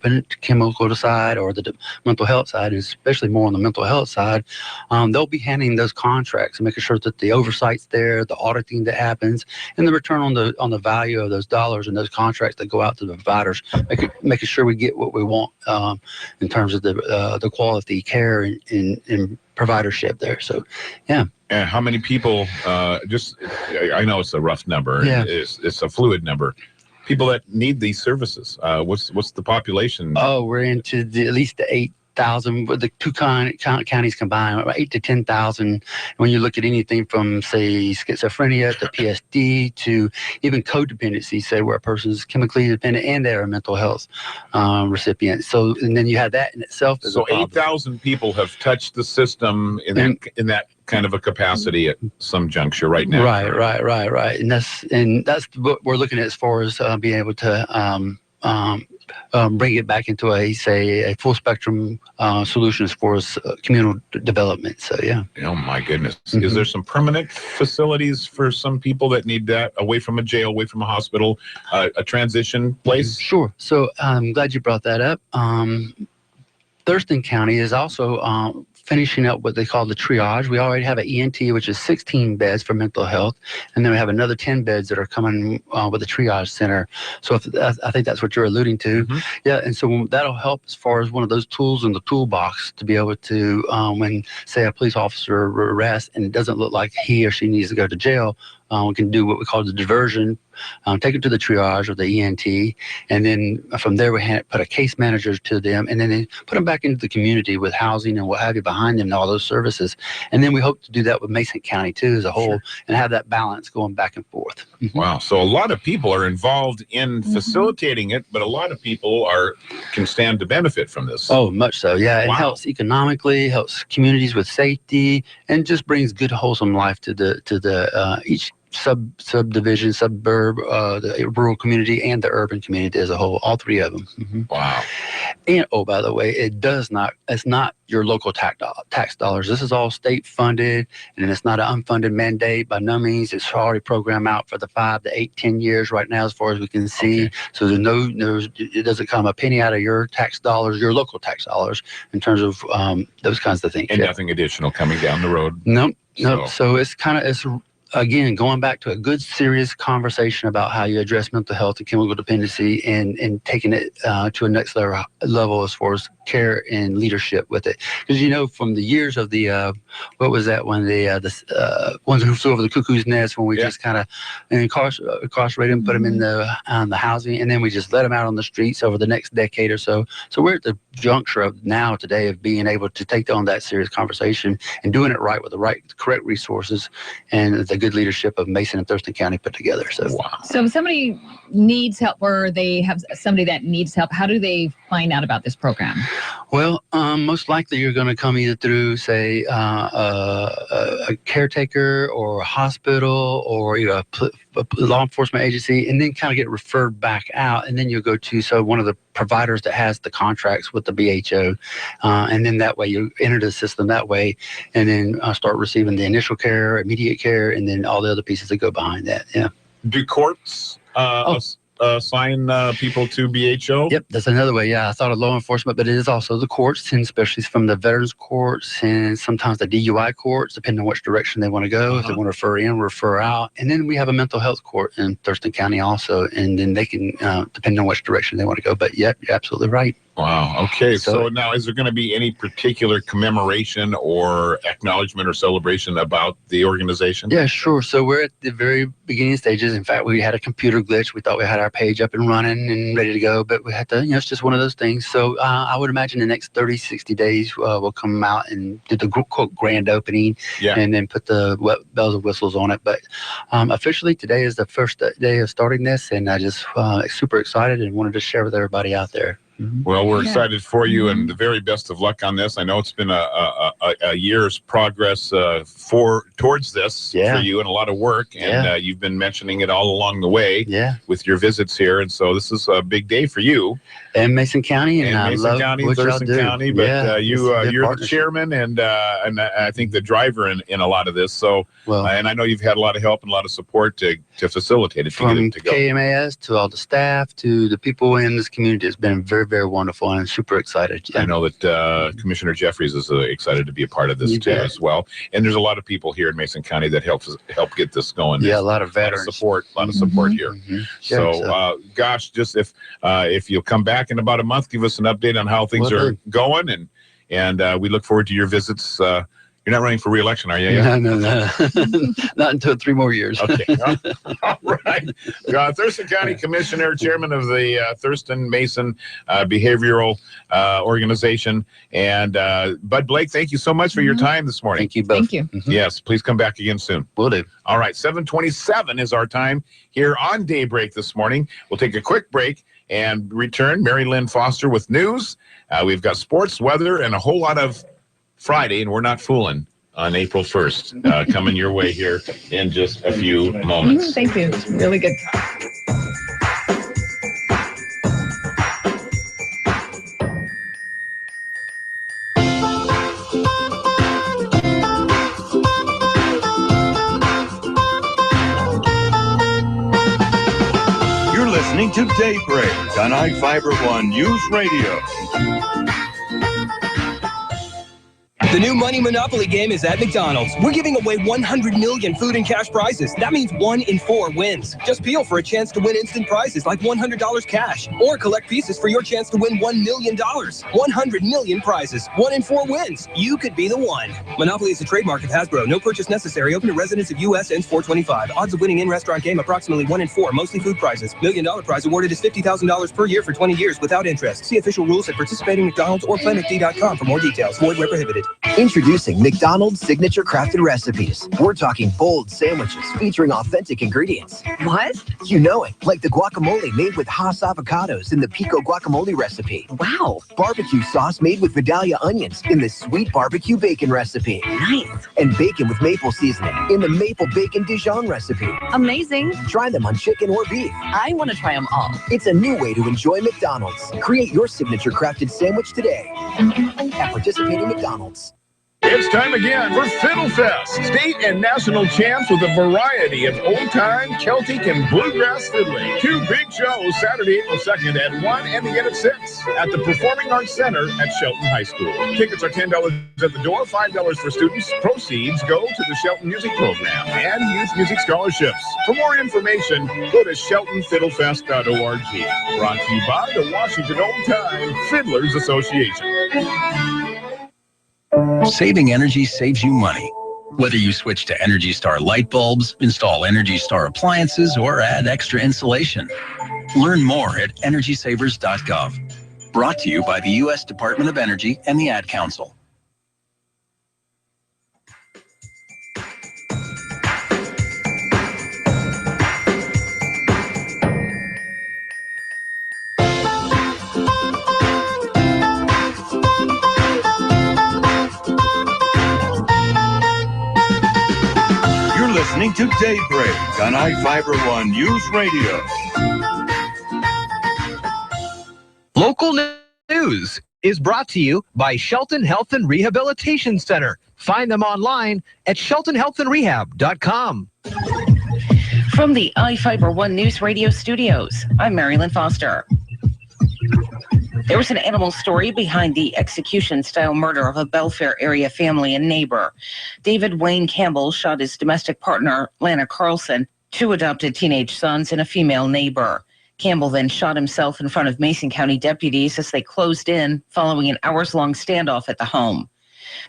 side or the mental health side, and especially more on the mental health side. They'll be handing those contracts and making sure that the oversight's there, the auditing that happens, and the return on the value of those dollars and those contracts that go out to the providers, making sure we get what we want in terms of the quality care and providership there. So, yeah. And how many people, I know it's a rough number. Yeah. It's a fluid number. People that need these services. What's the population? Oh, we're into at least the 8,000, with the two counties combined, about 8 to 10,000. When you look at anything from, say, schizophrenia to PSD to even codependency, say where a person is chemically dependent and they're a mental health recipient. So, and then you have that in itself. So 8,000 people have touched the system in that kind of a capacity at some juncture right now. Right. And that's what we're looking at as far as being able to bring it back into a full spectrum solution as far as communal development. So, yeah. Oh, my goodness. Mm-hmm. Is there some permanent facilities for some people that need that, away from a jail, away from a hospital, a transition place? Sure. So I'm glad you brought that up. Thurston County is also finishing up what they call the triage. We already have an ENT, which is 16 beds for mental health, and then we have another 10 beds that are coming with the triage center. So I think that's what you're alluding to. Mm-hmm. Yeah, and so that'll help as far as one of those tools in the toolbox to be able to, when, say, a police officer arrests and it doesn't look like he or she needs to go to jail, we can do what we call the diversion, take it to the triage or the ENT, and then from there we put a case manager to them, and then they put them back into the community with housing and what have you behind them and all those services. And then we hope to do that with Mason County too as a whole, and have that balance going back and forth. Mm-hmm. Wow. So a lot of people are involved in facilitating it, but a lot of people can stand to benefit from this. Oh, much so. Yeah. It helps economically, helps communities with safety, and just brings good, wholesome life to each subdivision, suburb, the rural community, and the urban community as a whole, all three of them. Mm-hmm. Wow. And, oh, by the way, it's not your local tax dollars. This is all state funded, and it's not an unfunded mandate by no means. It's already programmed out for the 5 to 8, 10 years right now, as far as we can see. Okay. So it doesn't come a penny out of your tax dollars, your local tax dollars, in terms of those kinds of things. And nothing additional coming down the road. Nope. So it's again, going back to a good, serious conversation about how you address mental health and chemical dependency, and taking it to a next level as far as care and leadership with it. Because, from the years of the, what was that one, the ones who flew over the cuckoo's nest, when we just kind of incarcerated them, put them in the housing, and then we just let them out on the streets over the next decade or so. So we're at the juncture of today of being able to take on that serious conversation and doing it right with the correct resources and the good leadership of Mason and Thurston County put together. So, So if somebody needs help, or they have somebody that needs help, how do they find out about this program? Well, most likely you're going to come either through, say, a caretaker or a hospital or a law enforcement agency, and then kind of get referred back out. And then you'll go to one of the providers that has the contracts with the BHO. And then that way you enter the system that way, and then start receiving the initial care, immediate care, and then all the other pieces that go behind that. Yeah. Do courts assign people to BHO? Yep, that's another way. Yeah, I thought of law enforcement, but it is also the courts, and especially from the veterans courts and sometimes the DUI courts, depending on which direction they want to go. If they want to refer in, refer out. And then we have a mental health court in Thurston County also, and then they can, depending on which direction they want to go. But yep, you're absolutely right. Wow. Okay. So now, is there going to be any particular commemoration or acknowledgement or celebration about the organization? Yeah, sure. So we're at the very beginning stages. In fact, we had a computer glitch. We thought we had our page up and running and ready to go, but we had to, it's just one of those things. So I would imagine the next 30, 60 days, we'll come out and do the quote grand opening and then put the bells and whistles on it. But officially today is the first day of starting this, and I just super excited and wanted to share with everybody out there. Well, we're excited for you, and the very best of luck on this. I know it's been a year's progress towards this for you, and a lot of work, and you've been mentioning it all along the way with your visits here, and so this is a big day for you. And Mason County, and I Mason love County, what y'all Thurston do. County, but you're the chairman and I think the driver in a lot of this. So, and I know you've had a lot of help and a lot of support to facilitate it, From to go. KMAS to all the staff to the people in this community. It's been very, very wonderful, and I'm super excited. I know that Commissioner Jeffries is excited to be a part of this as well. And there's a lot of people here in Mason County that help get this going. Yeah, a lot of veterans. A lot of support here. So, gosh, just if you'll come back in about a month, give us an update on how things are going, and we look forward to your visits. You're not running for re-election, are you? No. Not until 3 more years. Okay. All right. Thurston County Commissioner, Chairman of the Thurston Mason Behavioral Organization. And Bud Blake, thank you so much for your time this morning. Thank you both. Thank you. Yes, please come back again soon. Will do. All right, 7:27 is our time here on Daybreak this morning. We'll take a quick break and return. Mary Lynn Foster with news. We've got sports, weather, and a whole lot of Friday, and we're not fooling on April 1st coming your way here in just a few moments. Thank you. Really good. You're listening to Daybreak on iFIBER ONE Newsradio. The new Money Monopoly game is at McDonald's. We're giving away 100 million food and cash prizes. That means 1 in 4 wins. Just peel for a chance to win instant prizes like $100 cash, or collect pieces for your chance to win $1 million. 100 million prizes, 1 in 4 wins. You could be the one. Monopoly is a trademark of Hasbro. No purchase necessary. Open to residents of U.S. ends 4/25. Odds of winning in-restaurant game approximately 1 in 4. Mostly food prizes. $1 million prize awarded is $50,000 per year for 20 years without interest. See official rules at participating McDonald's or PlayMcD.com for more details. Void where prohibited. Introducing McDonald's Signature Crafted Recipes. We're talking bold sandwiches featuring authentic ingredients. What? You know it, like the guacamole made with Haas avocados in the Pico guacamole recipe. Wow. Barbecue sauce made with Vidalia onions in the sweet barbecue bacon recipe. Nice. And bacon with maple seasoning in the maple bacon Dijon recipe. Amazing. Try them on chicken or beef. I want to try them all. It's a new way to enjoy McDonald's. Create your signature crafted sandwich today at participating McDonald's. It's time again for Fiddle Fest, state and national champs with a variety of old-time, Celtic, and bluegrass fiddling. 2 big shows Saturday, April 2nd at 1 and again at 6 at the Performing Arts Center at Shelton High School. Tickets are $10 at the door, $5 for students. Proceeds go to the Shelton Music Program and Youth Music Scholarships. For more information, go to sheltonfiddlefest.org. Brought to you by the Washington Old Time Fiddlers Association. Saving energy saves you money. Whether you switch to Energy Star light bulbs, install Energy Star appliances, or add extra insulation. Learn more at EnergySavers.gov. Brought to you by the U.S. Department of Energy and the Ad Council. Listening to Daybreak on iFIBER ONE Newsradio. Local news is brought to you by Shelton Health and Rehabilitation Center. Find them online at sheltonhealthandrehab.com. From the iFIBER ONE Newsradio studios, I'm Mary Lynn Foster. There was an animal story behind the execution-style murder of a Belfair area family and neighbor. David Wayne Campbell shot his domestic partner, Lana Carlson, 2 adopted teenage sons, and a female neighbor. Campbell then shot himself in front of Mason County deputies as they closed in following an hours-long standoff at the home.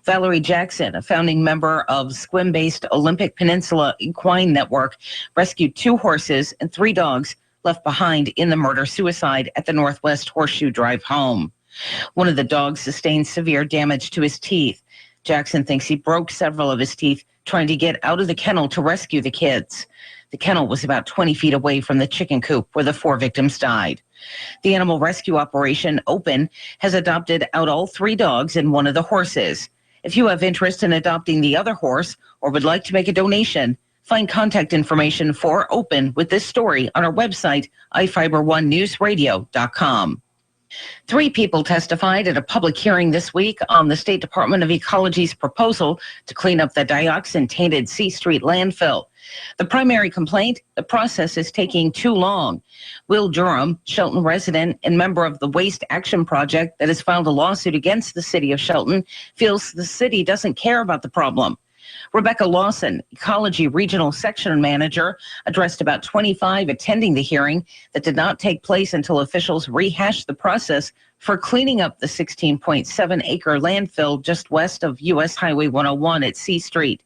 Valerie Jackson, a founding member of Sequim-based Olympic Peninsula Equine Network, rescued 2 horses and 3 dogs left behind in the murder-suicide at the Northwest Horseshoe Drive home. One of the dogs sustained severe damage to his teeth. Jackson thinks he broke several of his teeth trying to get out of the kennel to rescue the kids. The kennel was about 20 feet away from the chicken coop where the 4 victims died. The animal rescue operation, OPEN, has adopted out all 3 dogs and 1 of the horses. If you have interest in adopting the other horse or would like to make a donation, find contact information for OPEN with this story on our website, iFIBER1newsradio.com. 3 people testified at a public hearing this week on the State Department of Ecology's proposal to clean up the dioxin-tainted C Street landfill. The primary complaint, the process is taking too long. Will Durham, Shelton resident and member of the Waste Action Project that has filed a lawsuit against the city of Shelton, feels the city doesn't care about the problem. Rebecca Lawson, Ecology Regional Section Manager, addressed about 25 attending the hearing that did not take place until officials rehashed the process for cleaning up the 16.7-acre landfill just west of U.S. Highway 101 at C Street.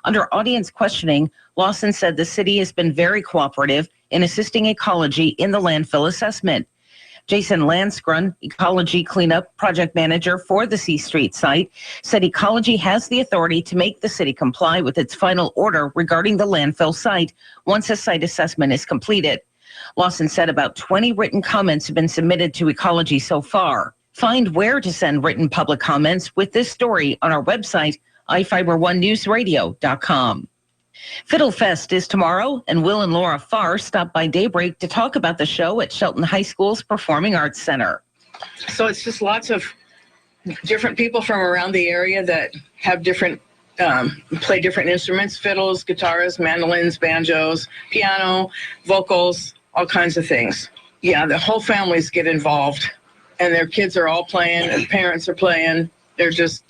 Under audience questioning, Lawson said the city has been very cooperative in assisting Ecology in the landfill assessment. Jason Lansgren, Ecology Cleanup Project Manager for the C Street site, said Ecology has the authority to make the city comply with its final order regarding the landfill site once a site assessment is completed. Lawson said about 20 written comments have been submitted to Ecology so far. Find where to send written public comments with this story on our website, iFIBER1newsradio.com. Fiddle Fest is tomorrow, and Will and Laura Farr stopped by Daybreak to talk about the show at Shelton High School's Performing Arts Center. So it's just lots of different people from around the area that have different, play different instruments, fiddles, guitars, mandolins, banjos, piano, vocals, all kinds of things. Yeah, the whole families get involved, and their kids are all playing, and parents are playing. It's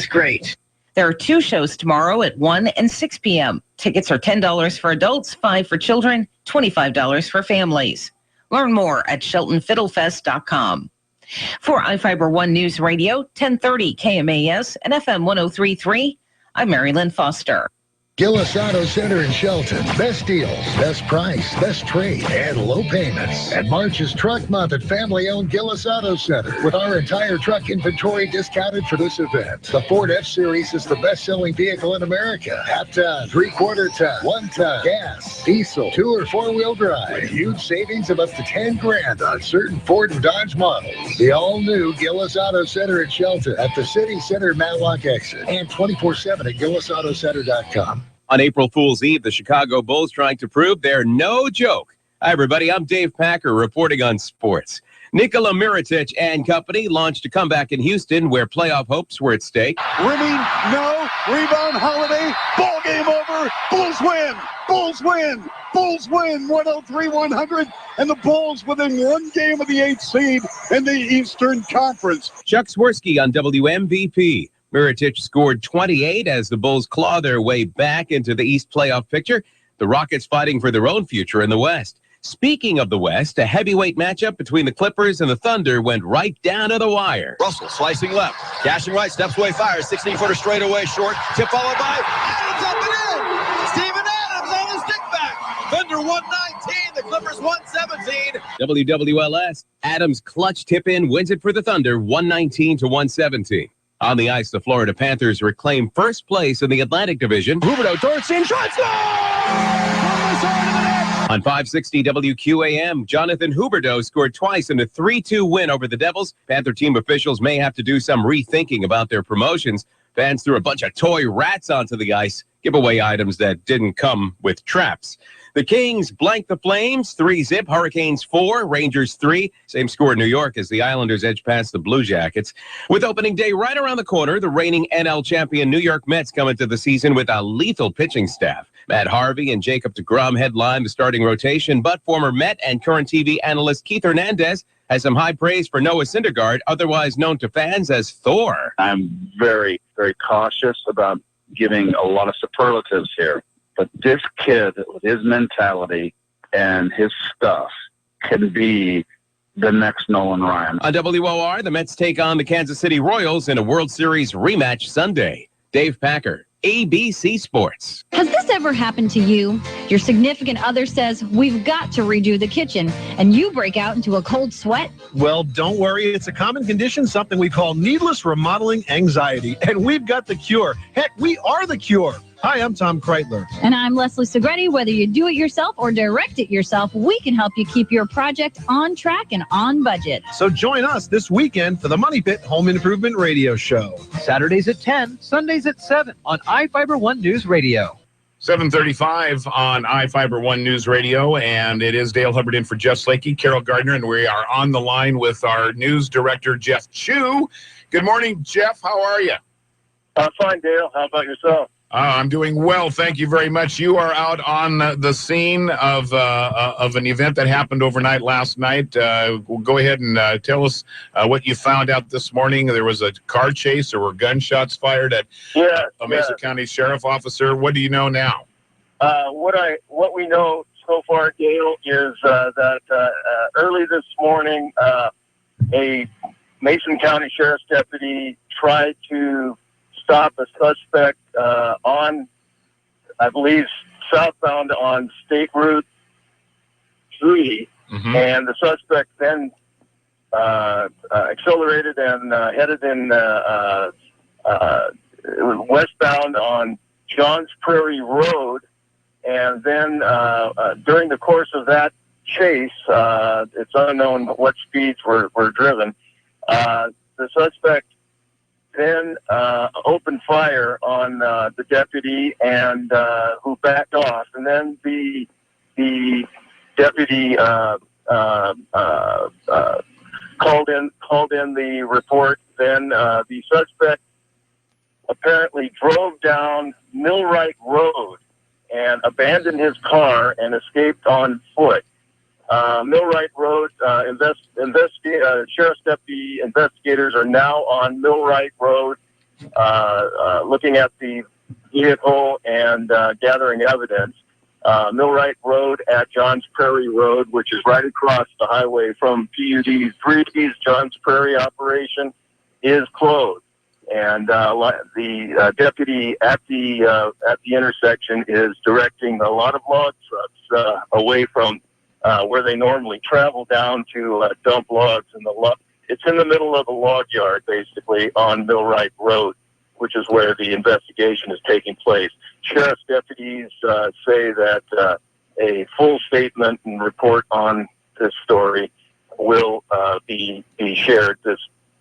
great. There are 2 shows tomorrow at 1 and 6 p.m. Tickets are $10 for adults, $5 for children, $25 for families. Learn more at SheltonFiddlefest.com. For iFIBER One News Radio, 1030 KMAS and FM 103.3, I'm Mary Lynn Foster. Gillis Auto Center in Shelton. Best deals, best price, best trade, and low payments. And March is Truck Month at family-owned Gillis Auto Center, with our entire truck inventory discounted for this event. The Ford F-Series is the best-selling vehicle in America. Half-ton, 3/4 ton, 1-ton, gas, diesel, 2 or 4-wheel drive, with huge savings of up to $10,000 on certain Ford and Dodge models. The all-new Gillis Auto Center in Shelton at the City Center Matlock exit, and 24/7 at GillisAutoCenter.com. On April Fool's Eve, the Chicago Bulls trying to prove they're no joke. Hi, everybody. I'm Dave Packer reporting on sports. Nikola Mirotic and company launched a comeback in Houston where playoff hopes were at stake. Rimming, no. Rebound, Holiday. Ball game over. Bulls win. Bulls win. Bulls win 103-100. And the Bulls within 1 game of the 8th seed in the Eastern Conference. Chuck Swirsky on WMVP. Mirotic scored 28 as the Bulls claw their way back into the East playoff picture. The Rockets fighting for their own future in the West. Speaking of the West, a heavyweight matchup between the Clippers and the Thunder went right down to the wire. Russell slicing left, dashing right, steps away, fires, 16-footer straight away, short, tip followed by Adams up and in. Steven Adams on his stick back. Thunder 119, the Clippers 117. WWLS, Adams' clutch tip in wins it for the Thunder 119-117. On the ice, the Florida Panthers reclaim first place in the Atlantic Division. Huberdeau, darts in, shot, score! On 560 WQAM, Jonathan Huberdeau scored twice in a 3-2 win over the Devils. Panther team officials may have to do some rethinking about their promotions. Fans threw a bunch of toy rats onto the ice, giveaway items that didn't come with traps. The Kings blanked the Flames, 3-0, Hurricanes 4, Rangers 3. Same score in New York as the Islanders edge past the Blue Jackets. With opening day right around the corner, the reigning NL champion New York Mets come into the season with a lethal pitching staff. Matt Harvey and Jacob deGrom headline the starting rotation, but former Met and current TV analyst Keith Hernandez has some high praise for Noah Syndergaard, otherwise known to fans as Thor. I'm very, very cautious about giving a lot of superlatives here. But this kid, with his mentality, and his stuff can be the next Nolan Ryan. On WOR, the Mets take on the Kansas City Royals in a World Series rematch Sunday. Dave Packer, ABC Sports. Has this ever happened to you? Your significant other says, we've got to redo the kitchen, and you break out into a cold sweat? Well, don't worry. It's a common condition, something we call needless remodeling anxiety, and we've got the cure. Heck, we are the cure. Hi, I'm Tom Kreitler. And I'm Leslie Segretti. Whether you do it yourself or direct it yourself, we can help you keep your project on track and on budget. So join us this weekend for the Money Pit Home Improvement Radio Show. Saturdays at 10, Sundays at 7 on iFIBER One News Radio. 7:35 on iFIBER One News Radio, and it is Dale Hubbard in for Jeff Slakey, Carol Gardner, and we are on the line with our news director, Jeff Chu. Good morning, Jeff. How are you? Fine, Dale. How about yourself? I'm doing well, thank you very much. You are out on the scene of an event that happened overnight last night. We'll go ahead and tell us what you found out this morning. There was a car chase. There were gunshots fired at a Mesa County sheriff officer. What do you know now? What we know so far, Dale, is that early this morning, a Mason County sheriff's deputy tried to stop a suspect on, I believe, southbound on State Route 3, and the suspect then accelerated and headed in westbound on Johns Prairie Road, and then during the course of that chase, it's unknown what speeds were driven. The suspect then opened fire on the deputy and who backed off, and then the deputy called in the report. Then the suspect apparently drove down Millwright Road and abandoned his car and escaped on foot. Millwright Road, Sheriff's Deputy investigators are now on Millwright Road looking at the vehicle and gathering evidence. Millwright Road at Johns Prairie Road, which is right across the highway from PUD 3's Johns Prairie operation, is closed. And the deputy at the intersection is directing a lot of log trucks away from where they normally travel down to dump logs in the log. It's in the middle of a log yard, basically, on Millwright Road, which is where the investigation is taking place. Sheriff's deputies say that a full statement and report on this story will be shared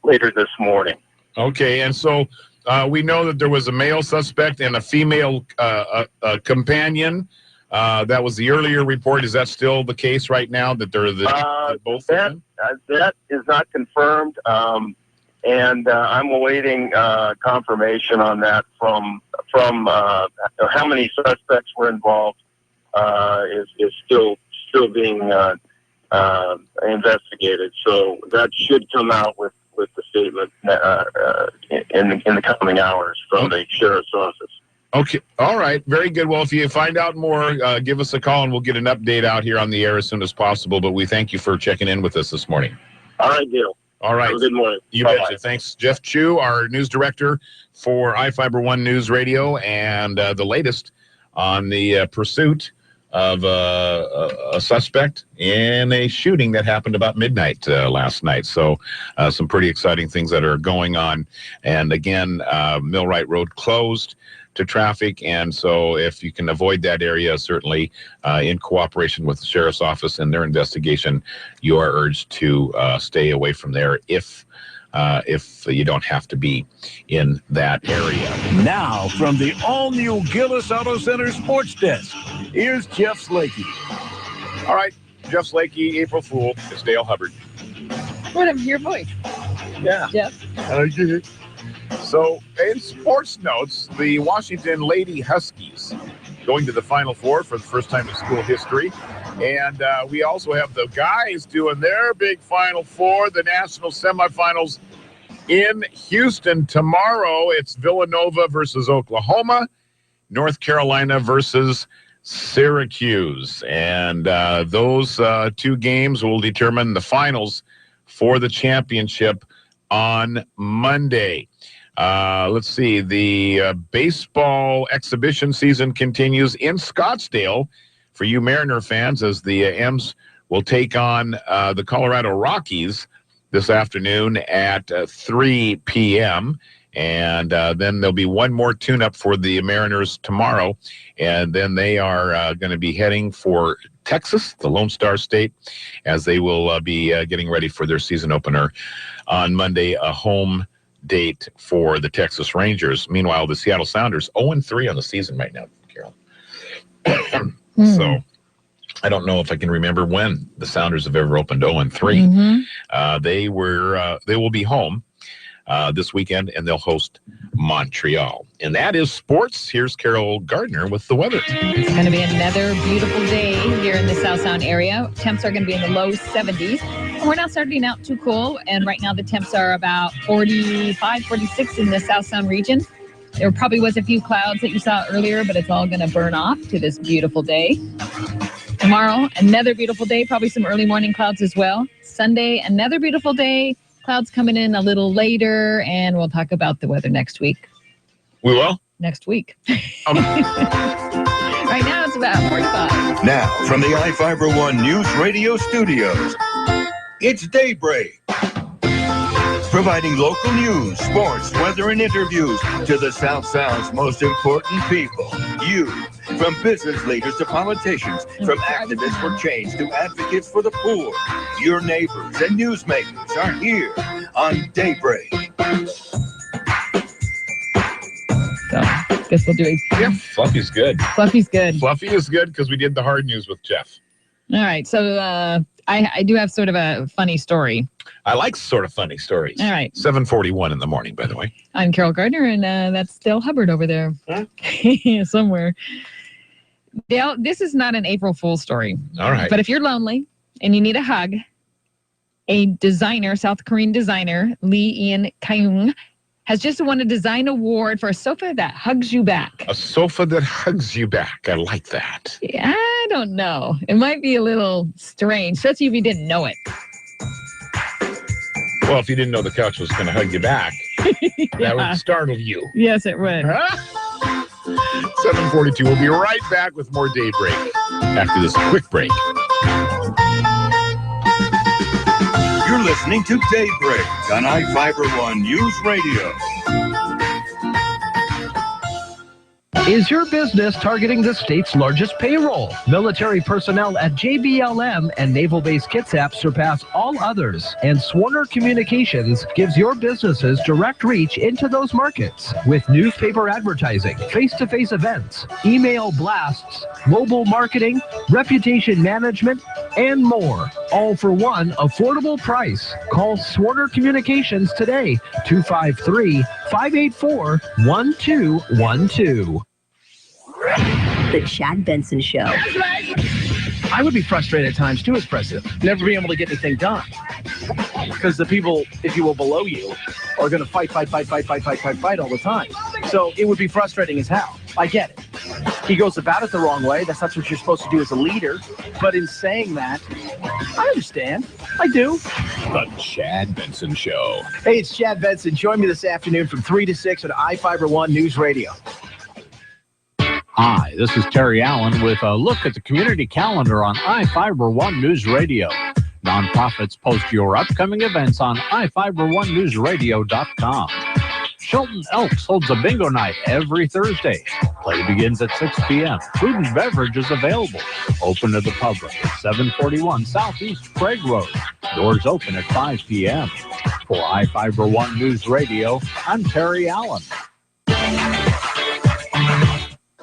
later this morning. Okay, and so we know that there was a male suspect and a female companion. That was the earlier report. Is that still the case right now, that they're both of them? That is not confirmed, and I'm awaiting confirmation on that from how many suspects were involved is still being investigated. So that should come out with the statement in the coming hours from the sheriff's office. Okay. All right. Very good. Well, if you find out more, give us a call and we'll get an update out here on the air as soon as possible. But we thank you for checking in with us this morning. All right, Dale. All right. Have a good morning. You Bye-bye. betcha. Thanks, Jeff Chu, our news director for iFIBER One News Radio, and the latest on the pursuit of a suspect in a shooting that happened about midnight last night. So some pretty exciting things that are going on. And again, Millwright Road closed to traffic, and so if you can avoid that area, certainly in cooperation with the sheriff's office and their investigation, you are urged to stay away from there if you don't have to be in that area. Now, from the all-new Gillis Auto Center Sports Desk, here's Jeff Slakey. All right, Jeff Slakey, April Fool. It's Dale Hubbard. What a your voice. Yeah. Jeff. I get it. So, in sports notes, the Washington Lady Huskies going to the Final Four for the first time in school history. And we also have the guys doing their big Final Four, the national semifinals in Houston tomorrow. It's Villanova versus Oklahoma, North Carolina versus Syracuse. And those two games will determine the finals for the championship on Monday. Let's see. The baseball exhibition season continues in Scottsdale for you Mariner fans as the M's will take on the Colorado Rockies this afternoon at 3 p.m. And then there'll be one more tune-up for the Mariners tomorrow. And then they are going to be heading for Texas, the Lone Star State, as they will be getting ready for their season opener on Monday, a home date for the Texas Rangers. Meanwhile, the Seattle Sounders 0-3 on the season right now, Carol. So I don't know if I can remember when the Sounders have ever opened 0-3. They will be home this weekend, and they'll host Montreal. And that is sports. Here's Carol Gardner with the weather. It's going to be another beautiful day here in the South Sound area. Temps are going to be in the low 70s. We're not starting out too cool, and right now the temps are about 45, 46 in the South Sound region. There probably was a few clouds that you saw earlier, but it's all going to burn off to this beautiful day. Tomorrow, another beautiful day, probably some early morning clouds as well. Sunday, another beautiful day. Clouds coming in a little later, and we'll talk about the weather next week. We will? Next week. Right now, it's about 45. Now, from the iFIBER ONE Newsradio studios, it's Daybreak. Providing local news, sports, weather, and interviews to the South Sound's most important people. You. From business leaders to politicians, from activists for change to advocates for the poor, your neighbors and newsmakers are here on Daybreak. So, guess we'll do it. Yeah, Fluffy's good. Fluffy's good. Fluffy is good because we did the hard news with Jeff. All right, so I do have sort of a funny story. I like sort of funny stories. All right. 7:41 in the morning, by the way. I'm Carol Gardner, and that's Dale Hubbard over there. Huh? Somewhere. Dale, this is not an April Fool's story. All right. But if you're lonely and you need a hug, a designer, South Korean designer, Lee Ian Kyung, has just won a design award for a sofa that hugs you back. A sofa that hugs you back. I like that. Yeah, I don't know. It might be a little strange, especially if you didn't know it. Well, if you didn't know the couch was going to hug you back, that would startle you. Yes, it would. 7:42. We'll be right back with more Daybreak after this quick break. You're listening to Daybreak on iFIBER ONE Newsradio. Is your business targeting the state's largest payroll? Military personnel at JBLM and Naval Base Kitsap surpass all others, and Swarner Communications gives your businesses direct reach into those markets with newspaper advertising, face-to-face events, email blasts, mobile marketing, reputation management, and more, all for one affordable price. Call Swarner Communications today, 253-584-1212. The Chad Benson Show. I would be frustrated at times too as president, never being able to get anything done. Because the people, if you will, below you are going to fight all the time. So it would be frustrating as hell. I get it. He goes about it the wrong way. That's not what you're supposed to do as a leader. But in saying that, I understand. I do. The Chad Benson Show. Hey, it's Chad Benson. Join me this afternoon from 3 to 6 on iFIBER ONE Newsradio. Hi, this is Terry Allen with a look at the community calendar on iFIBER ONE Newsradio. Nonprofits post your upcoming events on iFiberOneNewsRadio.com. Shelton Elks holds a bingo night every Thursday. Play begins at 6 p.m. Food and beverage is available. Open to the public at 741 Southeast Craig Road. Doors open at 5 p.m. For iFIBER ONE Newsradio, I'm Terry Allen.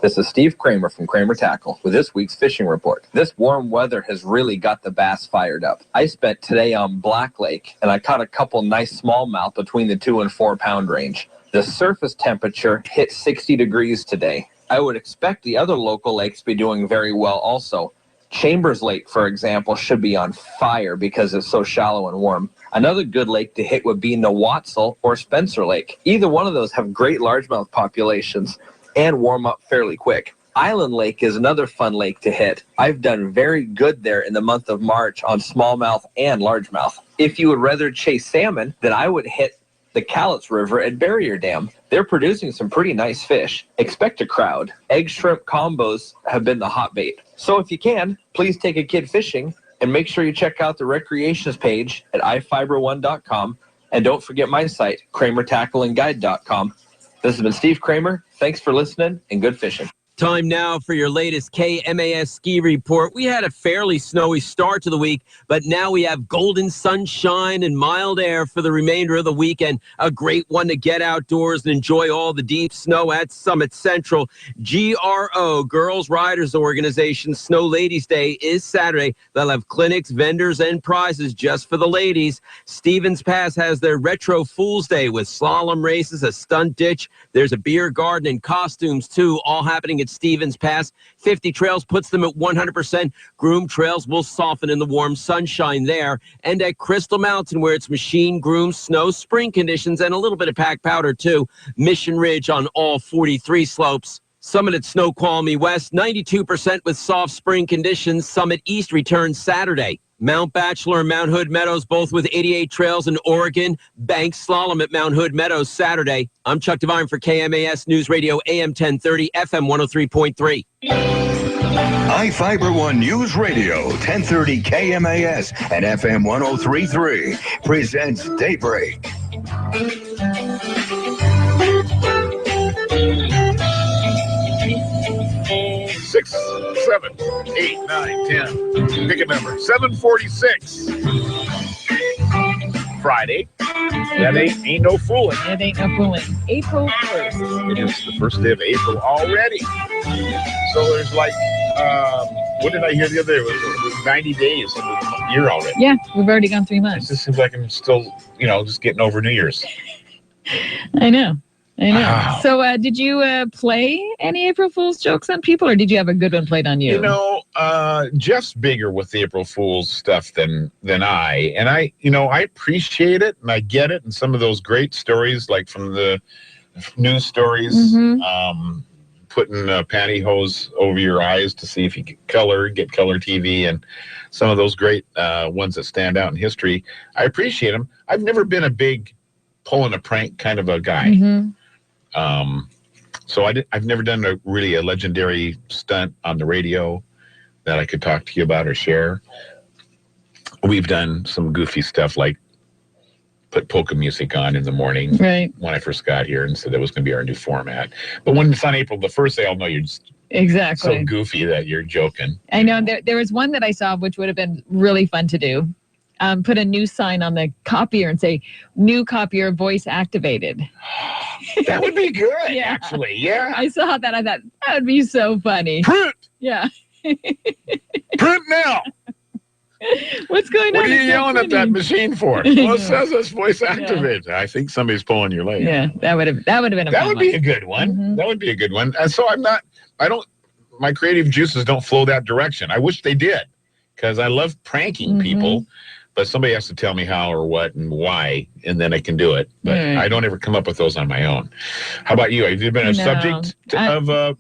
This is Steve Kramer from Kramer Tackle with this week's fishing report. This warm weather has really got the bass fired up. I spent today on Black Lake, and I caught a couple nice smallmouth between the 2 and 4 pound range. The surface temperature hit 60 degrees today. I would expect the other local lakes to be doing very well also. Chambers Lake, for example, should be on fire because it's so shallow and warm. Another good lake to hit would be Nowatzel or Spencer Lake. Either one of those have great largemouth populations and warm up fairly quick. Island Lake is another fun lake to hit. I've done very good there in the month of March on smallmouth and largemouth. If you would rather chase salmon, then I would hit the Cowlitz River at Barrier Dam. They're producing some pretty nice fish. Expect a crowd. Egg shrimp combos have been the hot bait. So if you can, please take a kid fishing and make sure you check out the recreations page at iFIBER1.com. And don't forget my site, KramerTackleandGuide.com. This has been Steve Kramer. Thanks for listening and good fishing. Time now for your latest KMAS ski report. We had a fairly snowy start to the week, but now we have golden sunshine and mild air for the remainder of the weekend. A great one to get outdoors and enjoy all the deep snow at Summit Central. GRO, Girls Riders Organization, Snow Ladies Day is Saturday. They'll have clinics, vendors, and prizes just for the ladies. Stevens Pass has their Retro Fool's Day with slalom races, a stunt ditch. There's a beer garden and costumes, too, all happening at Stevens Pass. 50 Trails puts them at 100%. Groom Trails will soften in the warm sunshine there. And at Crystal Mountain, where it's machine groomed snow, spring conditions, and a little bit of packed powder, too. Mission Ridge on all 43 slopes. Summit at Snoqualmie West, 92% with soft spring conditions. Summit East returns Saturday. Mount Bachelor and Mount Hood Meadows, both with 88 trails in Oregon. Bank Slalom at Mount Hood Meadows Saturday. I'm Chuck Devine for KMAS News Radio, AM 1030, FM 103.3. iFIBER One News Radio, 1030 KMAS and FM 103.3 presents Daybreak. 6, 7, 8, 9, 10. Pick a number. 7:46. Friday. That ain't no fooling. It ain't no fooling. April 1st. It is the first day of April already. So there's like, what did I hear the other day? It was 90 days in the year already. Yeah, we've already gone 3 months. It just seems like I'm still, just getting over New Year's. I know. Wow. So did you play any April Fool's jokes on people, or did you have a good one played on you? Jeff's bigger with the April Fool's stuff than I. And I appreciate it and I get it. And some of those great stories, like from the news stories, putting pantyhose over your eyes to see if you get color TV, and some of those great ones that stand out in history. I appreciate them. I've never been a big pulling a prank kind of a guy. So I've never done a legendary stunt on the radio that I could talk to you about or share. We've done some goofy stuff like put polka music on in the morning when I first got here and said that was going to be our new format. But when it's on April the 1st, they all know you're just so goofy that you're joking. I know. There was one that I saw which would have been really fun to do. Put a new sign on the copier and say, new copier voice activated. That would be good, actually. Yeah. I saw that. I thought, that would be so funny. Print! Yeah. Print now! What's going on? What are you yelling at that machine for? Well, it says it's voice activated. I think somebody's pulling your leg. Yeah, that would have been a That would be a good one. That would be a good one. And so my creative juices don't flow that direction. I wish they did, because I love pranking people. But somebody has to tell me how or what and why, and then I can do it. But I don't ever come up with those on my own. How about you? Have you been a subject of a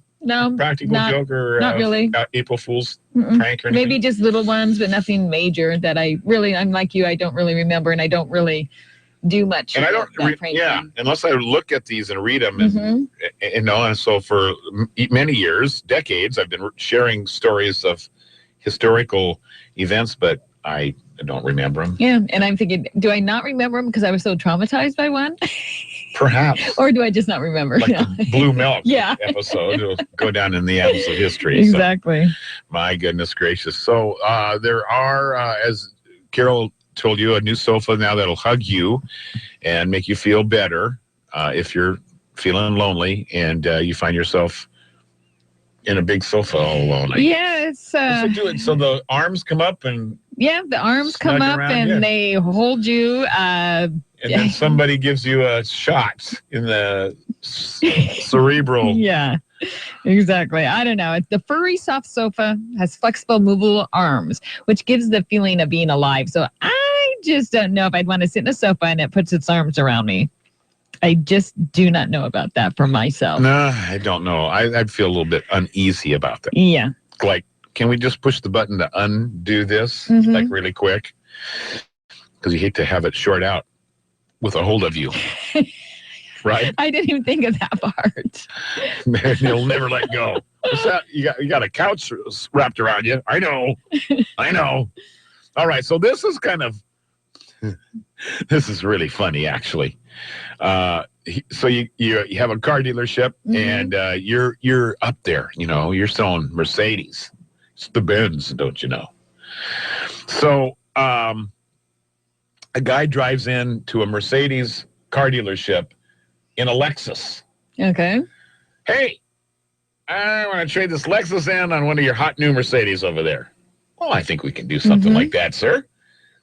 practical joke or not really. April Fool's prank or anything? Maybe just little ones, but nothing major that I'm like you, I don't really remember, and I don't really do much. And I don't, unless I look at these and read them. And so for many years, decades, I've been sharing stories of historical events, but I don't remember them. Yeah, and I'm thinking, do I not remember them because I was so traumatized by one? Perhaps. Or do I just not remember? Like the Blue Milk episode. It'll go down in the annals of history. Exactly. So, my goodness gracious. So there are, as Carol told you, a new sofa now that'll hug you and make you feel better if you're feeling lonely and you find yourself in a big sofa all alone. Yeah, it's what's it doing? So the arms come up and the arms come up and they hold you. And then somebody gives you a shot in the cerebral. Yeah, exactly. I don't know. The furry soft sofa has flexible, movable arms, which gives the feeling of being alive. So I just don't know if I'd want to sit in a sofa and it puts its arms around me. I just do not know about that for myself. No, I don't know. I'd feel a little bit uneasy about that. Yeah. Like, can we just push the button to undo this, like, really quick? Because you hate to have it short out with a hold of you. Right? I didn't even think of that part. Man, you'll never let go. What's that? You got a couch wrapped around you. I know. All right, so this is kind of, this is really funny, actually. So you have a car dealership, and you're up there. You're selling Mercedes. It's the Benz, don't you know? So a guy drives into a Mercedes car dealership in a Lexus. Okay. Hey, I want to trade this Lexus in on one of your hot new Mercedes over there. Well, I think we can do something like that, sir.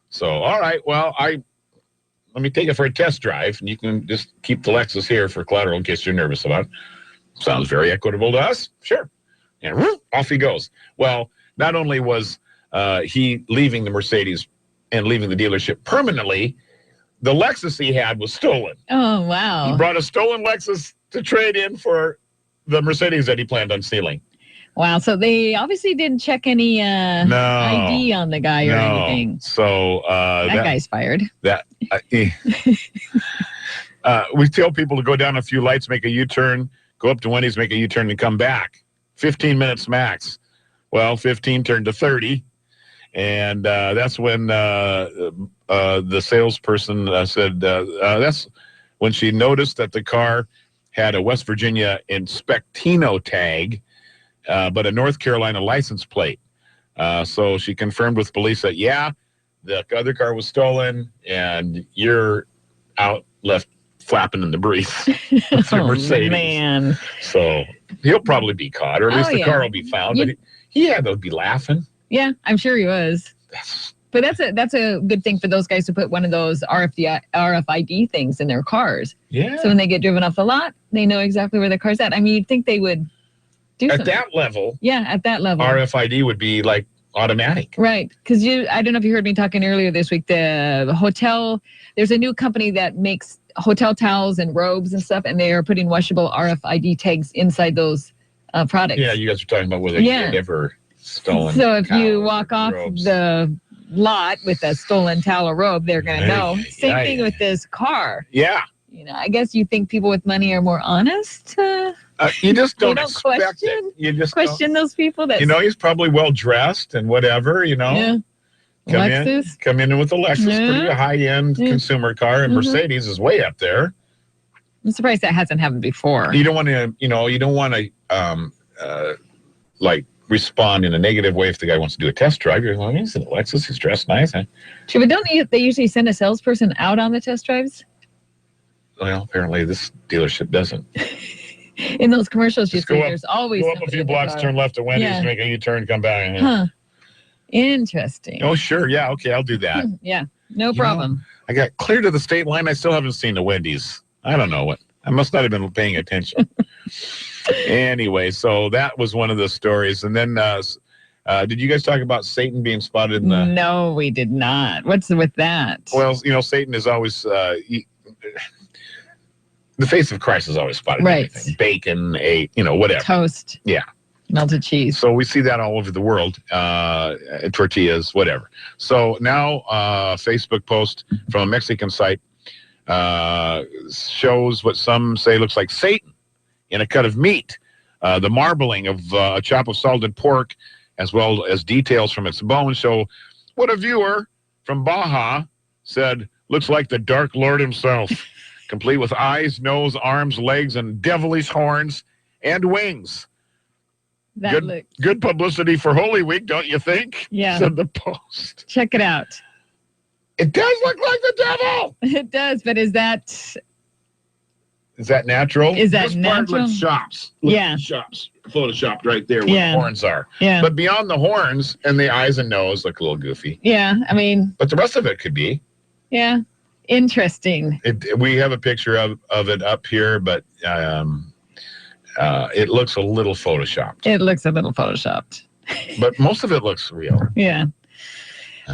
So, all right, well, let me take it for a test drive, and you can just keep the Lexus here for collateral in case you're nervous about it. Sounds very equitable to us. Sure. And off he goes. Well, not only was he leaving the Mercedes and leaving the dealership permanently, the Lexus he had was stolen. Oh, wow. He brought a stolen Lexus to trade in for the Mercedes that he planned on stealing. Wow. So they obviously didn't check any ID on the guy or anything. So that guy's fired. We tell people to go down a few lights, make a U-turn, go up to Wendy's, make a U-turn, and come back. 15 minutes max. Well, 15 turned to 30. And that's when the salesperson said, that's when she noticed that the car had a West Virginia Inspectino tag, but a North Carolina license plate. So she confirmed with police that, the other car was stolen, and you're out left flapping in the breeze with your Mercedes. Man. So he'll probably be caught, or at least the car will be found. But they'll be laughing. Yeah, I'm sure he was. But that's a good thing for those guys to put one of those RFID things in their cars. Yeah. So when they get driven off the lot, they know exactly where their car's at. I mean, you'd think they would do something. At that level. Yeah, at that level. RFID would be like automatic. Right. Because I don't know if you heard me talking earlier this week, the hotel, there's a new company that makes hotel towels and robes and stuff, and they are putting washable RFID tags inside those products. Yeah, you guys are talking about whether they ever stolen. So if you walk off the lot with a stolen towel or robe, they're going to know. Same thing with this car. Yeah. I guess you think people with money are more honest. You just don't expect question. it. You just question those people. He's probably well dressed and whatever. Yeah. Come in with a Lexus, pretty high-end consumer car, and Mercedes is way up there. I'm surprised that hasn't happened before. You don't want to, you don't want to, respond in a negative way if the guy wants to do a test drive. You're like, he's in a Lexus, he's dressed nice. Huh? Sure, but don't they usually send a salesperson out on the test drives? Well, apparently this dealership doesn't. In those commercials, you see, there's always go up a few blocks, turn left at Wendy's, make a U-turn, come back. Huh. Interesting. Oh, sure. Yeah, okay, I'll do that. Yeah, no problem. I got clear to the state line. I still haven't seen the Wendy's. I don't know what. I must not have been paying attention. Anyway, so that was one of the stories. And then did you guys talk about Satan being spotted in the... No, we did not. What's with that? Well, Satan is always... the face of Christ is always spotted. Right. Bacon, whatever. Toast. Yeah. Melted cheese. So we see that all over the world. Tortillas, whatever. So now Facebook post from a Mexican site shows what some say looks like Satan in a cut of meat. The marbling of a chop of salted pork, as well as details from its bones, show what a viewer from Baja said looks like the Dark Lord himself, complete with eyes, nose, arms, legs, and devilish horns and wings. Good publicity for Holy Week, don't you think? Yeah. Said the post. Check it out. It does look like the devil. It does, but is that natural? Is that natural? Shops. Shops. Photoshopped right there where the horns are. Yeah. But beyond the horns and the eyes and nose look a little goofy. Yeah, I mean. But the rest of it could be. Yeah. Interesting. We have a picture of it up here, but it looks a little photoshopped. It looks a little photoshopped. But most of it looks real. Yeah.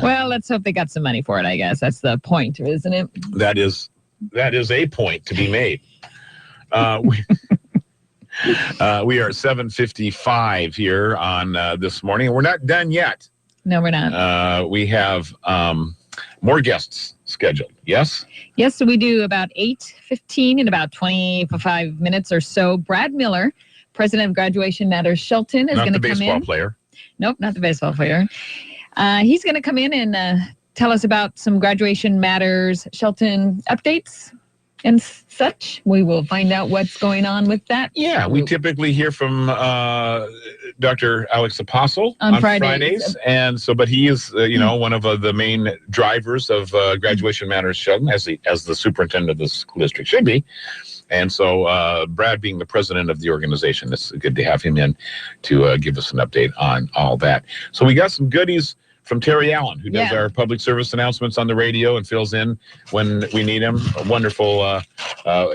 Well, let's hope they got some money for it, I guess. That's the point, isn't it? That is That is a point to be made. We are at 7:55 here on this morning. We're not done yet. No, we're not. We have more guests scheduled. Yes? Yes, so we do about 8:15 in about 25 minutes or so. Brad Miller, president of Graduation Matters Shelton, is going to come in. Not the baseball player. Nope, not the baseball player. He's going to come in and tell us about some Graduation Matters Shelton updates and such. We will find out what's going on with that. Yeah, we typically hear from Dr. Alex Apostle on Fridays. And so, but he is, one of the main drivers of Graduation Matters Shelton, as the superintendent of the school district should be. And so Brad being the president of the organization, it's good to have him in to give us an update on all that. So we got some goodies from Terry Allen, who does our public service announcements on the radio and fills in when we need him. A wonderful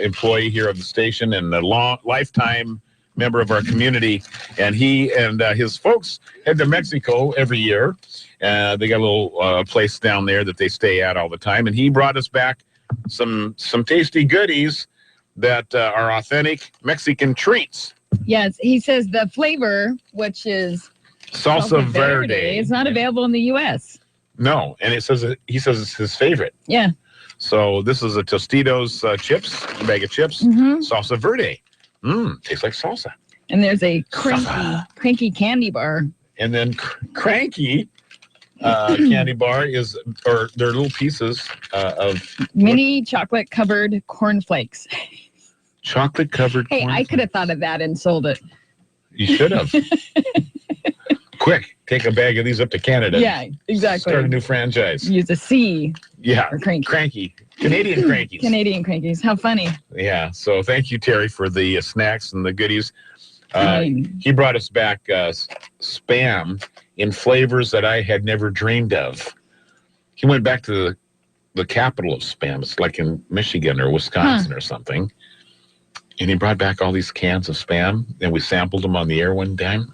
employee here of the station and a lifetime member of our community. And he and his folks head to Mexico every year. They got a little place down there that they stay at all the time. And he brought us back some tasty goodies that are authentic Mexican treats. Yes, he says the flavor, which is Salsa Verde. It's not available in the U.S. No, and he says it's his favorite. Yeah. So this is a Tostitos chips, a bag of chips, Salsa Verde. Tastes like salsa. And there's a cranky candy bar. And then cranky candy bar they're little pieces of mini chocolate covered cornflakes. Chocolate covered. Hey, I could have thought of that and sold it. You should have. Quick, take a bag of these up to Canada. Yeah, exactly. Start a new franchise. Use a C. Yeah. Or cranky. Canadian crankies. Canadian crankies. How funny. Yeah. So thank you, Terry, for the snacks and the goodies. He brought us back Spam in flavors that I had never dreamed of. He went back to the capital of Spam. It's like in Michigan or Wisconsin or something. And he brought back all these cans of Spam, and we sampled them on the air one time.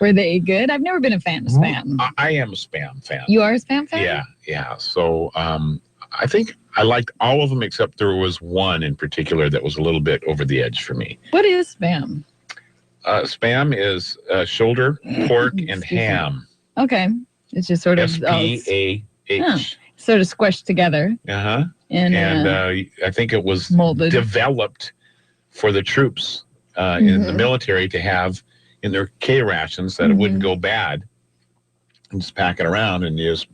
Were they good? I've never been a fan of Spam. I am a Spam fan. You are a Spam fan? Yeah. So I think I liked all of them except there was one in particular that was a little bit over the edge for me. What is Spam? Spam is shoulder, pork, and ham. Okay. It's just sort of SPAH. Sort of squished together. Uh-huh. And I think it was molded. Developed for the troops in the military to have in their K rations that it wouldn't go bad. And just pack it around and you just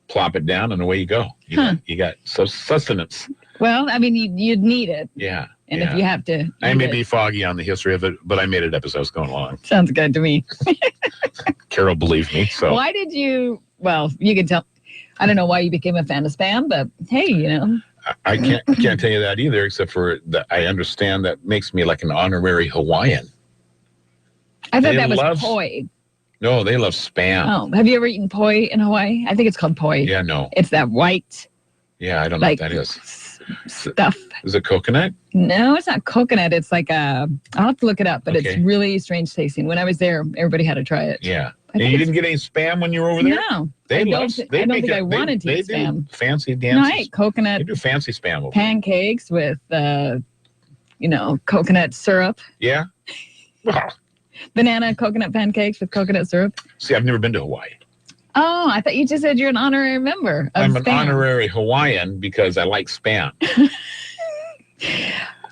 plop it down and away you go. You got sustenance. Well, I mean, you'd need it. Yeah. And if you have to. I may be foggy on the history of it, but I made it up as I was going along. Sounds good to me. Carol believed me. So why did you? Well, you can tell. I don't know why you became a fan of Spam, but hey, I can't tell you that either, except for that I understand that makes me like an honorary Hawaiian. I thought that was poi. No, they love Spam. Oh, have you ever eaten poi in Hawaii? I think it's called poi. Yeah, no. It's that white. Yeah, I don't know what that is. Stuff. Is it coconut? No, it's not coconut. It's like I'll have to look it up, but it's really strange tasting. When I was there, everybody had to try it. Yeah. And you didn't get any Spam when you were over there? No. I don't think I wanted to eat Spam. Fancy dances. No, I ate coconut. They do fancy Spam over pancakes with, coconut syrup. Yeah? Well. Banana coconut pancakes with coconut syrup. See, I've never been to Hawaii. Oh, I thought you just said you're an honorary member of I'm Spam. an honorary Hawaiian because I like Spam.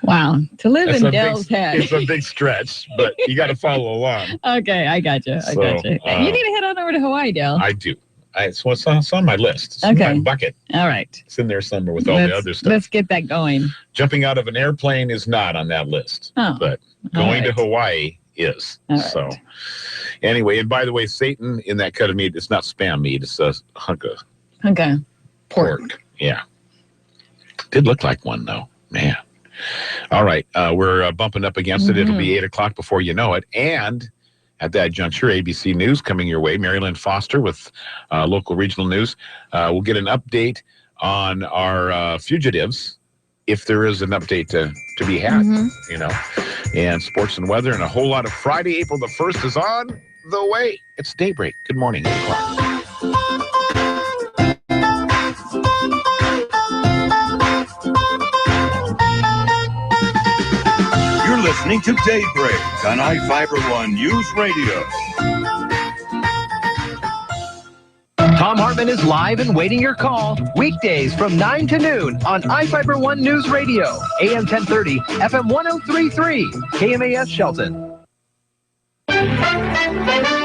Wow. To live in Dell's head. It's a big stretch, but you got to follow along. Okay, I got you. I got you. You need to head on over to Hawaii, Dell. I do. It's on my list. It's in my bucket. All right. It's in there somewhere with all the other stuff. Let's get that going. Jumping out of an airplane is not on that list. Oh, but going to Hawaii is. All right. So anyway, and by the way, Satan in that cut of meat, it's not Spam meat. It's a hunk of pork. Yeah. Did look like one, though. Man. All right. We're bumping up against it. It'll be 8 o'clock before you know it. And at that juncture, ABC News coming your way. Mary Lynn Foster with local regional news. We'll get an update on our fugitives, if there is an update to be had, and sports and weather and a whole lot of Friday. April the 1st is on the way. It's Daybreak. Good morning. 8 o'clock. listening to Daybreak on iFIBER ONE Newsradio. Tom Hartman is live and waiting your call weekdays from 9 to noon on iFIBER ONE News Radio, AM 1030, FM 1033, KMAS Shelton.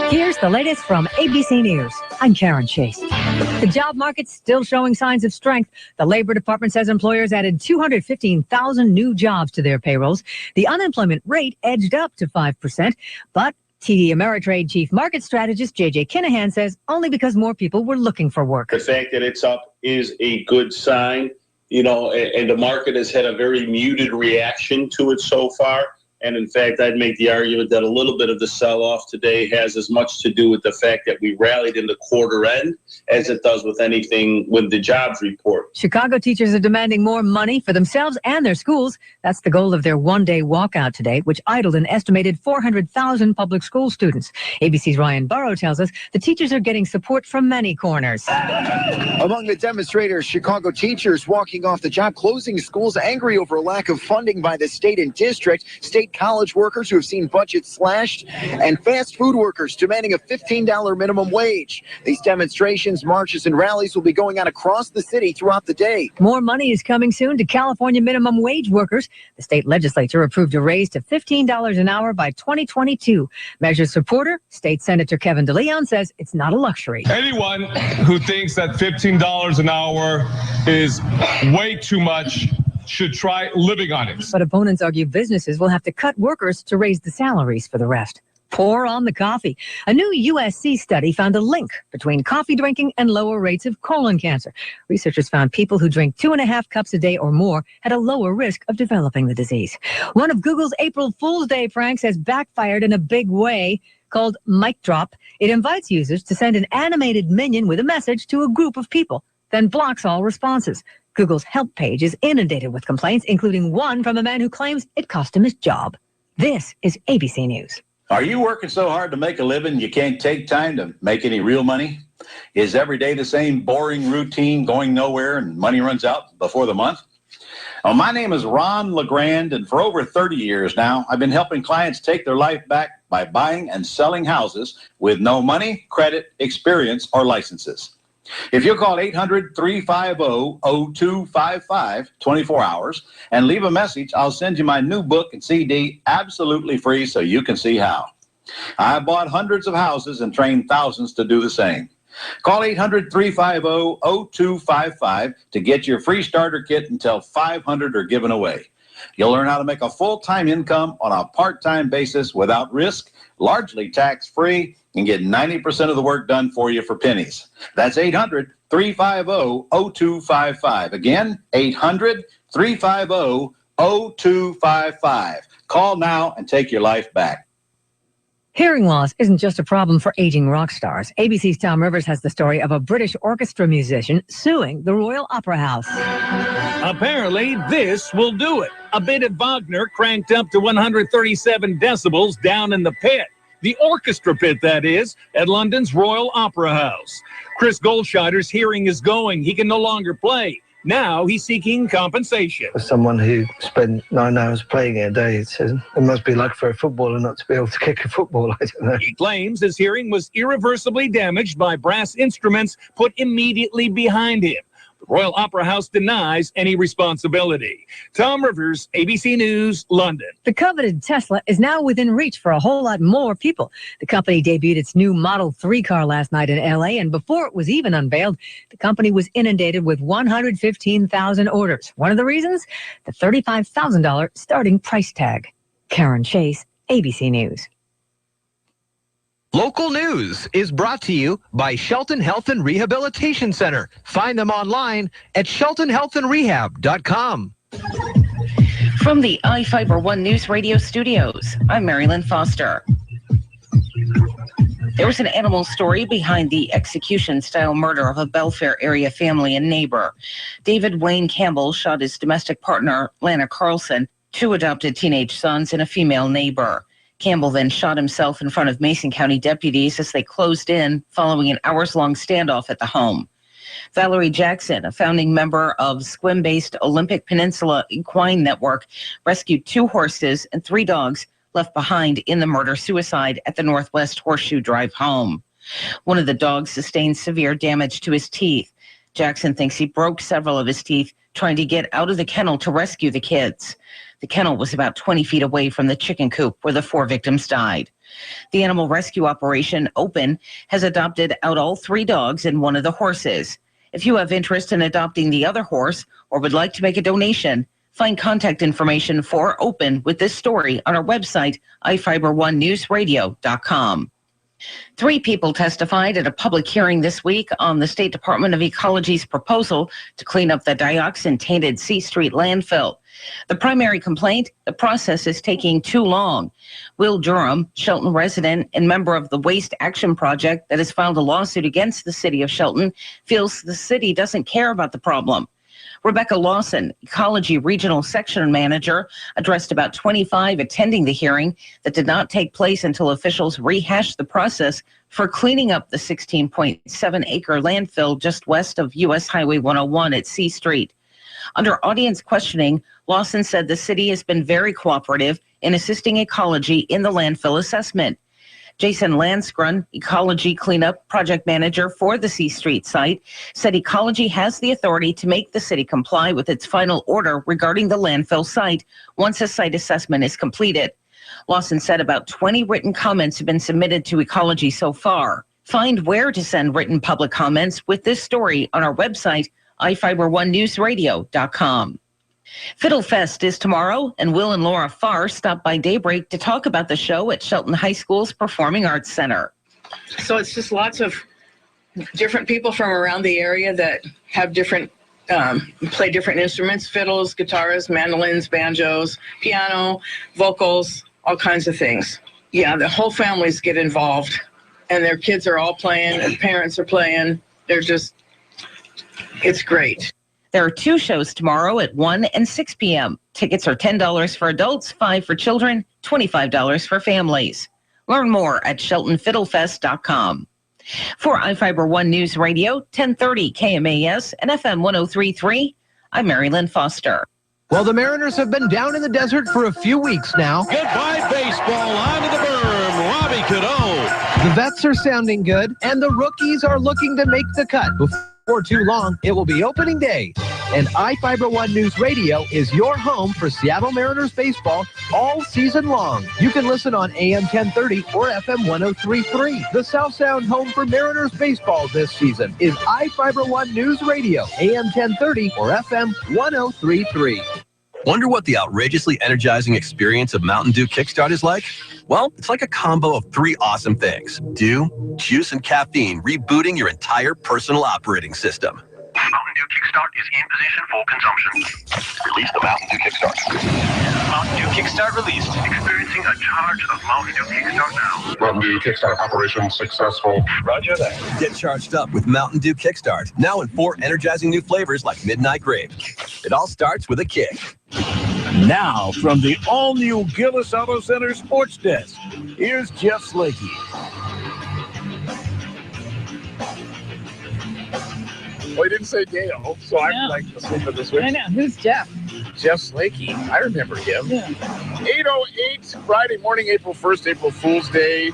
Here's the latest from ABC News. I'm Karen Chase. The job market's still showing signs of strength. The Labor Department says employers added 215,000 new jobs to their payrolls. The unemployment rate edged up to 5%, but TD Ameritrade Chief Market Strategist J.J. Kinahan says only because more people were looking for work. The fact that it's up is a good sign, and the market has had a very muted reaction to it so far. And in fact, I'd make the argument that a little bit of the sell-off today has as much to do with the fact that we rallied in the quarter end as it does with anything with the jobs report. Chicago teachers are demanding more money for themselves and their schools. That's the goal of their one-day walkout today, which idled an estimated 400,000 public school students. ABC's Ryan Burrow tells us the teachers are getting support from many corners. Among the demonstrators, Chicago teachers walking off the job, closing schools, angry over a lack of funding by the state and district. State college workers who have seen budgets slashed, and fast food workers demanding a $15 minimum wage. These demonstrations, marches, and rallies will be going on across the city throughout the day. More money is coming soon to California minimum wage workers. The state legislature approved a raise to $15 an hour by 2022. Measure's supporter, State Senator Kevin DeLeon, says it's not a luxury. Anyone who thinks that $15 an hour is way too much should try living on it. But opponents argue businesses will have to cut workers to raise the salaries for the rest. Pour on the coffee. A new USC study found a link between coffee drinking and lower rates of colon cancer. Researchers found people who drink 2.5 cups a day or more had a lower risk of developing the disease. One of Google's April Fool's Day pranks has backfired in a big way. Called Mic Drop, it invites users to send an animated minion with a message to a group of people, then blocks all responses. Google's help page is inundated with complaints, including one from a man who claims it cost him his job. This is ABC News. Are you working so hard to make a living you can't take time to make any real money? Is every day the same boring routine going nowhere and money runs out before the month? Well, my name is Ron LeGrand, and for over 30 years now, I've been helping clients take their life back by buying and selling houses with no money, credit, experience, or licenses. If you call 800-350-0255, 24 hours, and leave a message, I'll send you my new book and CD absolutely free so you can see how. I bought hundreds of houses and trained thousands to do the same. Call 800-350-0255 to get your free starter kit until 500 are given away. You'll learn how to make a full-time income on a part-time basis without risk, largely tax-free, and get 90% of the work done for you for pennies. That's 800-350-0255. Again, 800-350-0255. Call now and take your life back. Hearing loss isn't just a problem for aging rock stars. ABC's Tom Rivers has the story of a British orchestra musician suing the Royal Opera House. Apparently, this will do it. A bit of Wagner cranked up to 137 decibels down in the pit. The orchestra pit, that is, at London's Royal Opera House. Chris Goldscheider's hearing is going. He can no longer play. Now he's seeking compensation. For someone who spent 9 hours playing a day, it must be like for a footballer not to be able to kick a football. I don't know. He claims his hearing was irreversibly damaged by brass instruments put immediately behind him. The Royal Opera House denies any responsibility. Tom Rivers, ABC News, London. The coveted Tesla is now within reach for a whole lot more people. The company debuted its new Model 3 car last night in L.A., and before it was even unveiled, the company was inundated with 115,000 orders. One of the reasons? The $35,000 starting price tag. Karen Chase, ABC News. Local news is brought to you by Shelton Health and Rehabilitation Center. Find them online at sheltonhealthandrehab.com. From the iFIBER ONE Newsradio studios, I'm Marilyn Foster. There was an animal story behind the execution-style murder of a Belfair area family and neighbor. David Wayne Campbell shot his domestic partner, Lana Carlson, 2 adopted teenage sons, and a female neighbor. Campbell then shot himself in front of Mason County deputies as they closed in following an hours-long standoff at the home. Valerie Jackson, a founding member of Sequim-based Olympic Peninsula Equine Network, rescued 2 horses and 3 dogs left behind in the murder-suicide at the Northwest Horseshoe Drive home. One of the dogs sustained severe damage to his teeth. Jackson thinks he broke several of his teeth trying to get out of the kennel to rescue the kids. The kennel was about 20 feet away from the chicken coop where the 4 victims died. The animal rescue operation, OPEN, has adopted out all 3 dogs and 1 of the horses. If you have interest in adopting the other horse or would like to make a donation, find contact information for OPEN with this story on our website, iFIBER1newsradio.com. 3 people testified at a public hearing this week on the State Department of Ecology's proposal to clean up the dioxin-tainted C Street landfill. The primary complaint, the process is taking too long. Will Durham, Shelton resident and member of the Waste Action Project that has filed a lawsuit against the city of Shelton, feels the city doesn't care about the problem. Rebecca Lawson, Ecology Regional Section Manager, addressed about 25 attending the hearing that did not take place until officials rehashed the process for cleaning up the 16.7-acre landfill just west of U.S. Highway 101 at C Street. Under audience questioning, Lawson said the city has been very cooperative in assisting Ecology in the landfill assessment. Jason Lansgren, Ecology Cleanup Project Manager for the C Street site, said Ecology has the authority to make the city comply with its final order regarding the landfill site once a site assessment is completed. Lawson said about 20 written comments have been submitted to Ecology so far. Find where to send written public comments with this story on our website, iFIBER1newsradio.com. Fiddle Fest is tomorrow, and Will and Laura Farr stopped by Daybreak to talk about the show at Shelton High School's Performing Arts Center. So it's just lots of different people from around the area that have different, play different instruments, fiddles, guitars, mandolins, banjos, piano, vocals, all kinds of things. Yeah, the whole families get involved, and their kids are all playing, and parents are playing. It's great. There are 2 shows tomorrow at 1 and 6 p.m. Tickets are $10 for adults, $5 for children, $25 for families. Learn more at SheltonFiddleFest.com. For iFIBER One News Radio, 1030 KMAS and FM 103.3, I'm Mary Lynn Foster. Well, the Mariners have been down in the desert for a few weeks now. Goodbye baseball, onto the berm, Robbie Cadeau. The vets are sounding good, and the rookies are looking to make the cut. Before too long, it will be opening day. And iFIBER One News Radio is your home for Seattle Mariners baseball all season long. You can listen on AM 1030 or FM 103.3. The South Sound home for Mariners baseball this season is iFIBER One News Radio, AM 1030 or FM 103.3. Wonder what the outrageously energizing experience of Mountain Dew Kickstart is like? Well, it's like a combo of 3 awesome things. Dew, juice, and caffeine rebooting your entire personal operating system. Mountain Dew Kickstart is in position for consumption. Release the Mountain Dew Kickstart. Mountain Dew Kickstart released. Experiencing a charge of Mountain Dew Kickstart now. Mountain Dew Kickstart operation successful. Roger that. Get charged up with Mountain Dew Kickstart. Now in 4 energizing new flavors like Midnight Grape. It all starts with a kick. Now, from the all-new Gillis Auto Center Sports Desk, here's Jeff Slakey. Well, he didn't say Dale, so I'm like asleep at the switch. I know. Who's Jeff? Jeff Slakey. I remember him. Yeah. 8:08, Friday morning, April 1st, April Fool's Day.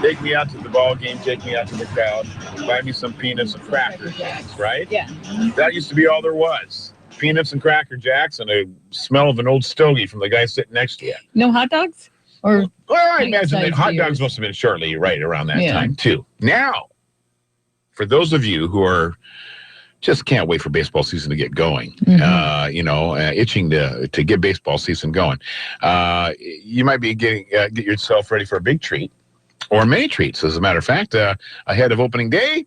Take me out to the ball game, take me out to the crowd, buy me some peanuts and Cracker Jacks, right? Yeah. That used to be all there was. Peanuts and Cracker Jacks and a smell of an old stogie from the guy sitting next to you. No hot dogs? Or well, I imagine that hot dogs must have been shortly right around that time, too. Now, for those of you who are just can't wait for baseball season to get going, itching to get baseball season going, you might be get yourself ready for a big treat or many treats. As a matter of fact, ahead of opening day,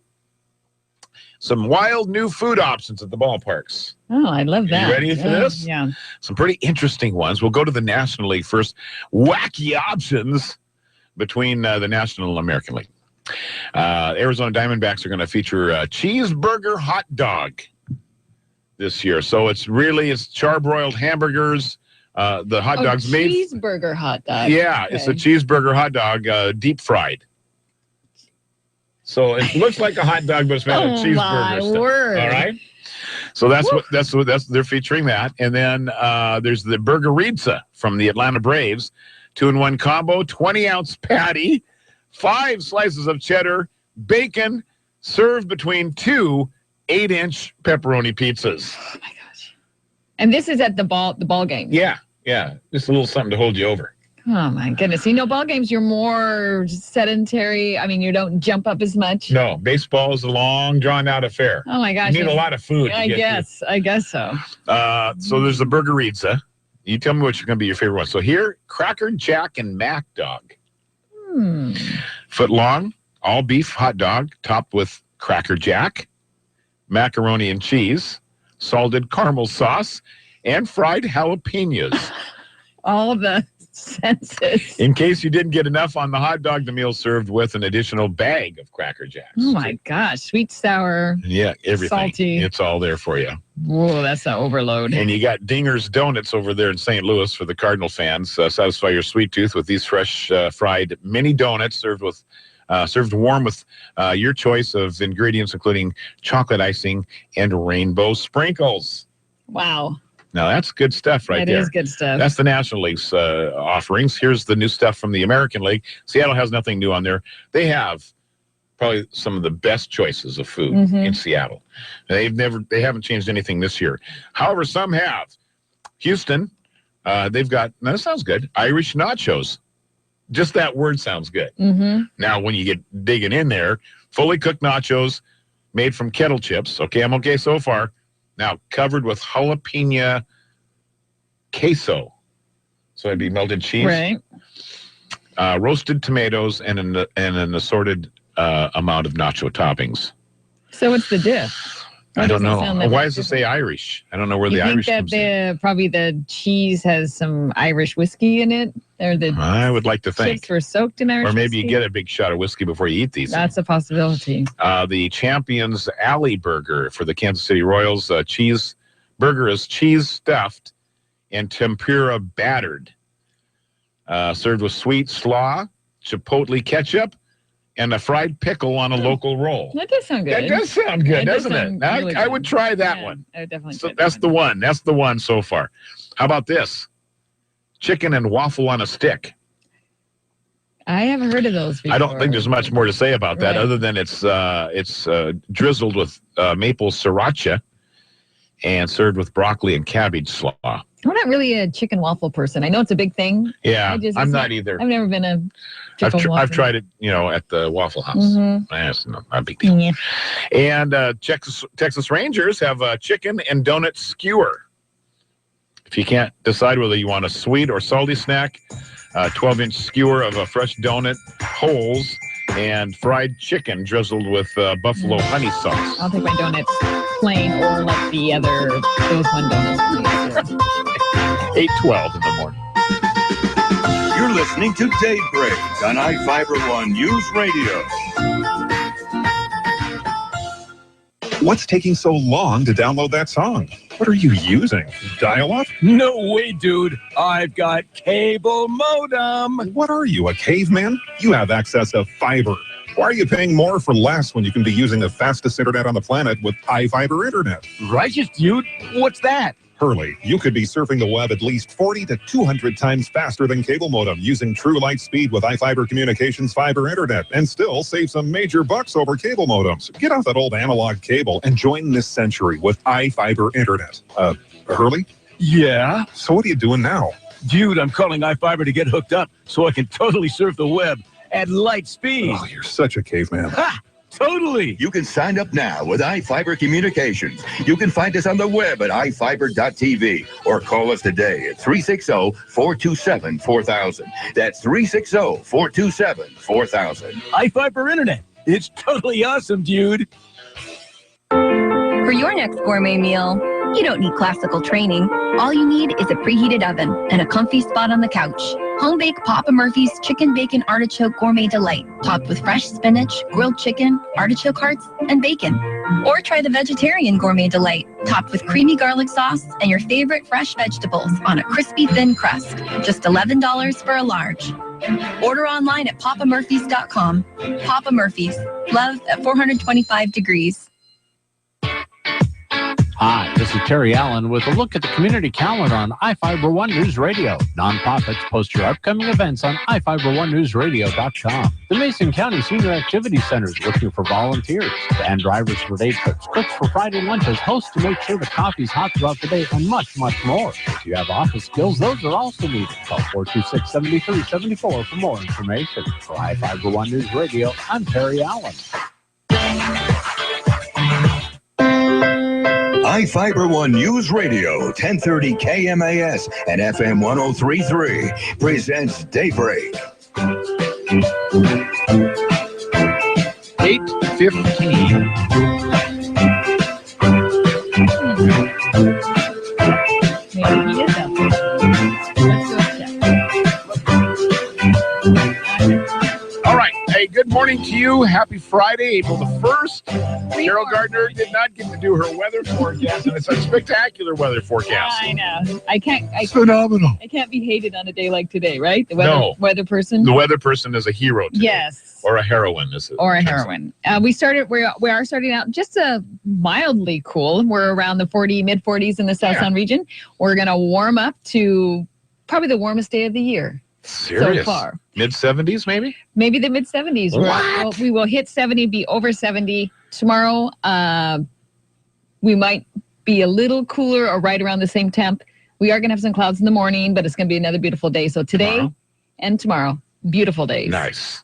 some wild new food options at the ballparks. Oh, I love that. You ready for this? Yeah. Some pretty interesting ones. We'll go to the National League first. Wacky options between the National and American League. Arizona Diamondbacks are going to feature a cheeseburger hot dog this year. So it's charbroiled hamburgers. The hot dog's made. Cheeseburger hot dog. Yeah, okay. It's a cheeseburger hot dog, deep fried. So it looks like a hot dog, but it's made of cheeseburger my stuff. word. All right. So that's they're featuring that. And then there's the Burgerizza from the Atlanta Braves. 2-in-1 combo, 20-ounce patty, 5 slices of cheddar, bacon, served between 2 8-inch pepperoni pizzas. Oh my gosh. And this is at the ball game. Yeah. Just a little something to hold you over. Oh my goodness. Ball games, you're more sedentary. I mean, you don't jump up as much. No, baseball is a long, drawn-out affair. Oh my gosh. You need a lot of food. I guess so. So there's the Burgerizza. You tell me what's going to be your favorite one. So here, Cracker Jack and Mac Dog. Foot long, all beef hot dog, topped with Cracker Jack, macaroni and cheese, salted caramel sauce, and fried jalapenos. All the senses. In case you didn't get enough on the hot dog, the meal served with an additional bag of Cracker Jacks. Oh my gosh. Sweet, sour. Yeah, everything. Salty. It's all there for you. Whoa, that's an overload. And you got Dinger's Donuts over there in St. Louis for the Cardinal fans. Satisfy your sweet tooth with these fresh fried mini donuts served warm with your choice of ingredients, including chocolate icing and rainbow sprinkles. Wow. Now, that's good stuff right there. That is good stuff. That's the National League's offerings. Here's the new stuff from the American League. Seattle has nothing new on there. They have probably some of the best choices of food in Seattle. They haven't changed anything this year. However, some have. Houston, they've got, now that sounds good, Irish nachos. Just that word sounds good. Now, when you get digging in there, fully cooked nachos made from kettle chips. Okay, I'm okay so far. Now, covered with jalapeno queso. So it'd be melted cheese. Right. Roasted tomatoes and an assorted amount of nacho toppings. So what's the diff? I don't know. Why does it say Irish? I don't know where the Irish comes in. You think that probably the cheese has some Irish whiskey in it? Or the I would like to think. Chips were soaked in Irish Or maybe whiskey? you get a big shot of whiskey before you eat these. That's a possibility. The Champions Alley Burger for the Kansas City Royals. Cheese burger is cheese stuffed and tempura battered. Served with sweet slaw, chipotle ketchup, and a fried pickle on a local roll. That does sound good. That does sound good, doesn't it? Really I would try that one. I would definitely So try that's the one. That's the one so far. How about this? Chicken and waffle on a stick. I haven't heard of those before. I don't think there's much more to say about that other than it's drizzled with maple sriracha and served with broccoli and cabbage slaw. I'm not really a chicken waffle person. I know it's a big thing. Yeah, I'm not either. I've never been a chicken waffle. I've tried it, at the Waffle House. That's not a big deal. Yeah. And Texas Rangers have a chicken and donut skewer. If you can't decide whether you want a sweet or salty snack, a 12-inch skewer of a fresh donut, holes, and fried chicken drizzled with buffalo honey sauce. I'll take my donuts plain or like those one donuts. 8:12 in the morning. You're listening to Daybreak on iFIBER ONE Newsradio. What's taking so long to download that song? What are you using? Dial-up? No way, dude. I've got cable modem. What are you, a caveman? You have access to fiber. Why are you paying more for less when you can be using the fastest internet on the planet with iFIBER internet? Righteous, dude. What's that? Hurley, you could be surfing the web at least 40 to 200 times faster than cable modem using true light speed with iFIBER Communications fiber internet and still save some major bucks over cable modems. Get off that old analog cable and join this century with iFIBER internet. Hurley? Yeah? So what are you doing now? Dude, I'm calling iFIBER to get hooked up so I can totally surf the web at light speed. Oh, you're such a caveman. Ha! Totally. You can sign up now with iFIBER Communications. You can find us on the web at iFIBER.tv or call us today at 360-427-4000. That's 360-427-4000. iFIBER Internet. It's totally awesome, dude. For your next gourmet meal, you don't need classical training. All you need is a preheated oven and a comfy spot on the couch. Home bake Papa Murphy's Chicken Bacon Artichoke Gourmet Delight, topped with fresh spinach, grilled chicken, artichoke hearts, and bacon. Or try the Vegetarian Gourmet Delight, topped with creamy garlic sauce and your favorite fresh vegetables on a crispy thin crust. Just $11 for a large. Order online at papamurphys.com. Papa Murphy's. Love at 425 degrees. Hi, this is Terry Allen with a look at the community calendar on iFIBER One News Radio. Nonprofits post your upcoming events on iFIBER1newsradio.com. The Mason County Senior Activity Center is looking for volunteers. Van drivers for day trips, cooks for Friday lunches, hosts to make sure the coffee's hot throughout the day, and much, much more. If you have office skills, those are also needed. Call 426-7374 for more information. For iFIBER One News Radio, I'm Terry Allen. iFIBER One News Radio, 1030 KMAS and FM 103.3 presents Daybreak. 8:15. All right. Hey, good morning to you. Happy Friday, April the 1st. Carol Gardner did not get to do her weather forecast, and it's a spectacular weather forecast. I know. I can't. Phenomenal. I can't be hated on a day like today, right? The weather person. The weather person is a hero today. Yes. Or a heroine. Or a heroine. We are starting out just mildly cool. We're around the mid 40s in the South Sound region. We're going to warm up to probably the warmest day of the year. Serious? So far. Mid-70s, maybe? Maybe the mid-70s. We will hit 70, be over 70 tomorrow. We might be a little cooler or right around the same temp. We are going to have some clouds in the morning, but it's going to be another beautiful day. So today and tomorrow, beautiful days. Nice.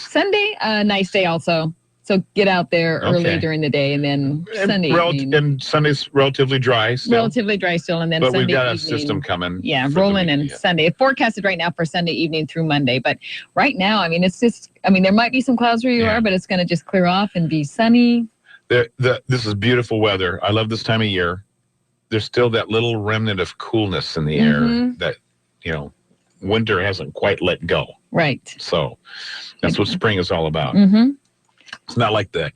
Sunday, nice day also. So get out there early during the day, and then Sunday evening. And Sunday's relatively dry still. And then but Sunday we've got evening, a system coming. Yeah, rolling in Sunday. Forecasted right now for Sunday evening through Monday. But right now, it's just, there might be some clouds where you are, but it's going to just clear off and be sunny. This is beautiful weather. I love this time of year. There's still that little remnant of coolness in the air that, winter hasn't quite let go. Right. So that's what spring is all about. It's not like the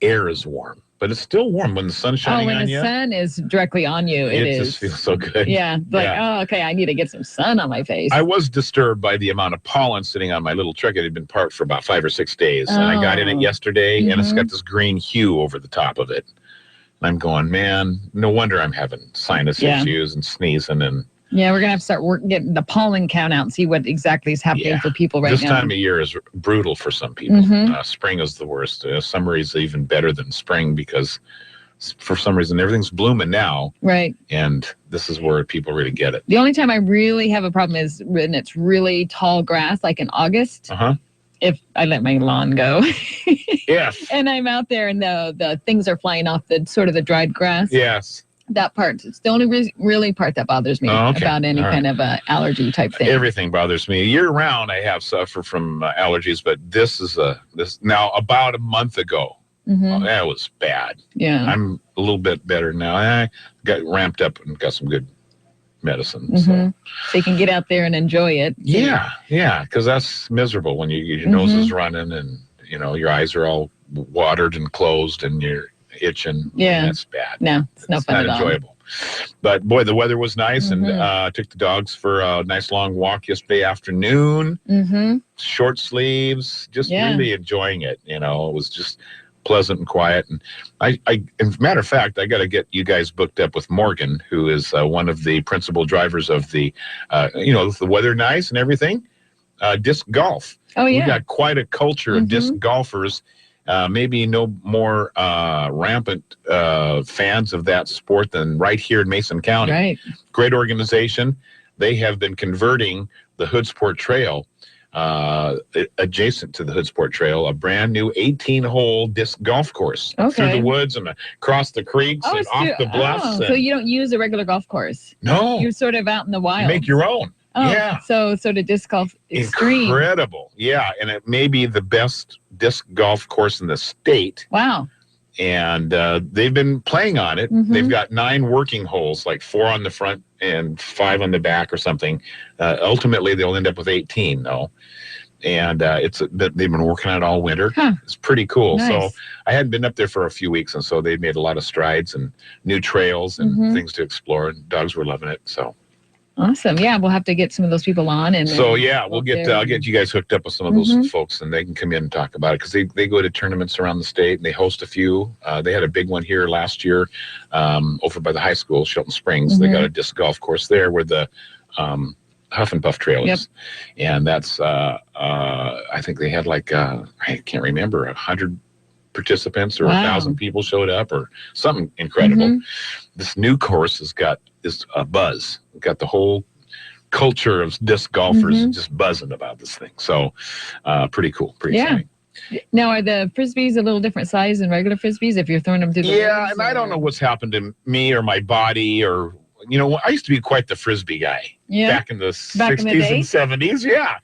air is warm, but it's still warm when the sun's shining on you. When the sun is directly on you, it just feels so good. Yeah. I need to get some sun on my face. I was disturbed by the amount of pollen sitting on my little truck. It had been parked for about 5 or 6 days. And I got in it yesterday, and it's got this green hue over the top of it. And I'm going, man, no wonder I'm having sinus issues and sneezing. And yeah, we're going to have to start getting the pollen count out and see what exactly is happening for people right now. This time of year is brutal for some people. Spring is the worst. Summer is even better than spring because for some reason everything's blooming now. Right. And this is where people really get it. The only time I really have a problem is when it's really tall grass, like in August. If I let my lawn go. Yes. And I'm out there and the things are flying off the sort of the dried grass. Yes. That part, it's the only really part that bothers me about any kind of allergy type thing. Everything bothers me. Year round, I have suffered from allergies, but this now about a month ago. That was bad. Yeah, I'm a little bit better now. I got ramped up and got some good medicine. So Yeah, because that's miserable when your nose is running and your eyes are all watered and closed and you're itching. Yeah, that's bad. No, it's no fun at all. Enjoyable. But boy, the weather was nice, and took the dogs for a nice long walk yesterday afternoon. Short sleeves, just really enjoying it. It was just pleasant and quiet. And as a matter of fact, I got to get you guys booked up with Morgan, who is one of the principal drivers of the, the weather nice and everything. Disc golf. Oh yeah, we got quite a culture of disc golfers. Maybe no more rampant fans of that sport than right here in Mason County. Right. Great organization. They have been converting the Hoodsport Trail, adjacent to the Hoodsport Trail, a brand new 18-hole disc golf course through the woods and across the creeks and off the bluffs. So you don't use a regular golf course? No. You're sort of out in the wild. You make your own. Oh, yeah. So sort of disc golf extreme. Incredible. Yeah, and it may be the best disc golf course in the state. Wow. And they've been playing on it. They've got 9 working holes, like 4 on the front and 5 on the back or something. Ultimately, they'll end up with 18, though. And they've been working on it all winter. It's pretty cool. Nice. So I hadn't been up there for a few weeks, and so they've made a lot of strides and new trails and things to explore, and dogs were loving it. So Awesome. Yeah, we'll have to get some of those people on. And so yeah, I'll get you guys hooked up with some of those folks, and they can come in and talk about it, because they go to tournaments around the state and they host a few. They had a big one here last year over by the high school, Shelton Springs. They got a disc golf course there where the Huff and Puff Trail is, and that's I think they had like I can't remember, 100 participants or 1,000 people showed up or something incredible. This new course has got this buzz. We've got the whole culture of disc golfers just buzzing about this thing. So pretty cool, pretty exciting. Now, are the Frisbees a little different size than regular Frisbees if you're throwing them through the woods, and I don't know what's happened to me or my body, or, you know, I used to be quite the Frisbee guy back in the 60s and 70s. Yeah.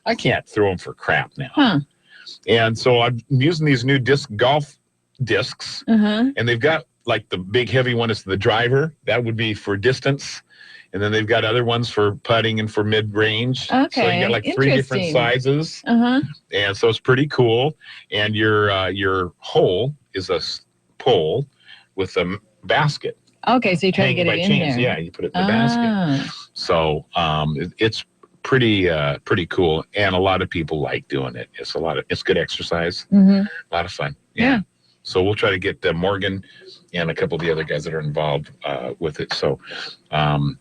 I can't throw them for crap now. And so I'm using these new disc golf discs, and they've got like the big heavy one is the driver. That would be for distance. And then they've got other ones for putting and for mid-range. Okay, so you got like 3 different sizes. And so it's pretty cool. And your hole is a pole with a basket. Okay, so you try to get it in there. Yeah, you put it in the basket. So it's pretty cool, and a lot of people like doing it. It's good exercise, a lot of fun. Yeah. So we'll try to get Morgan and a couple of the other guys that are involved with it. So I'm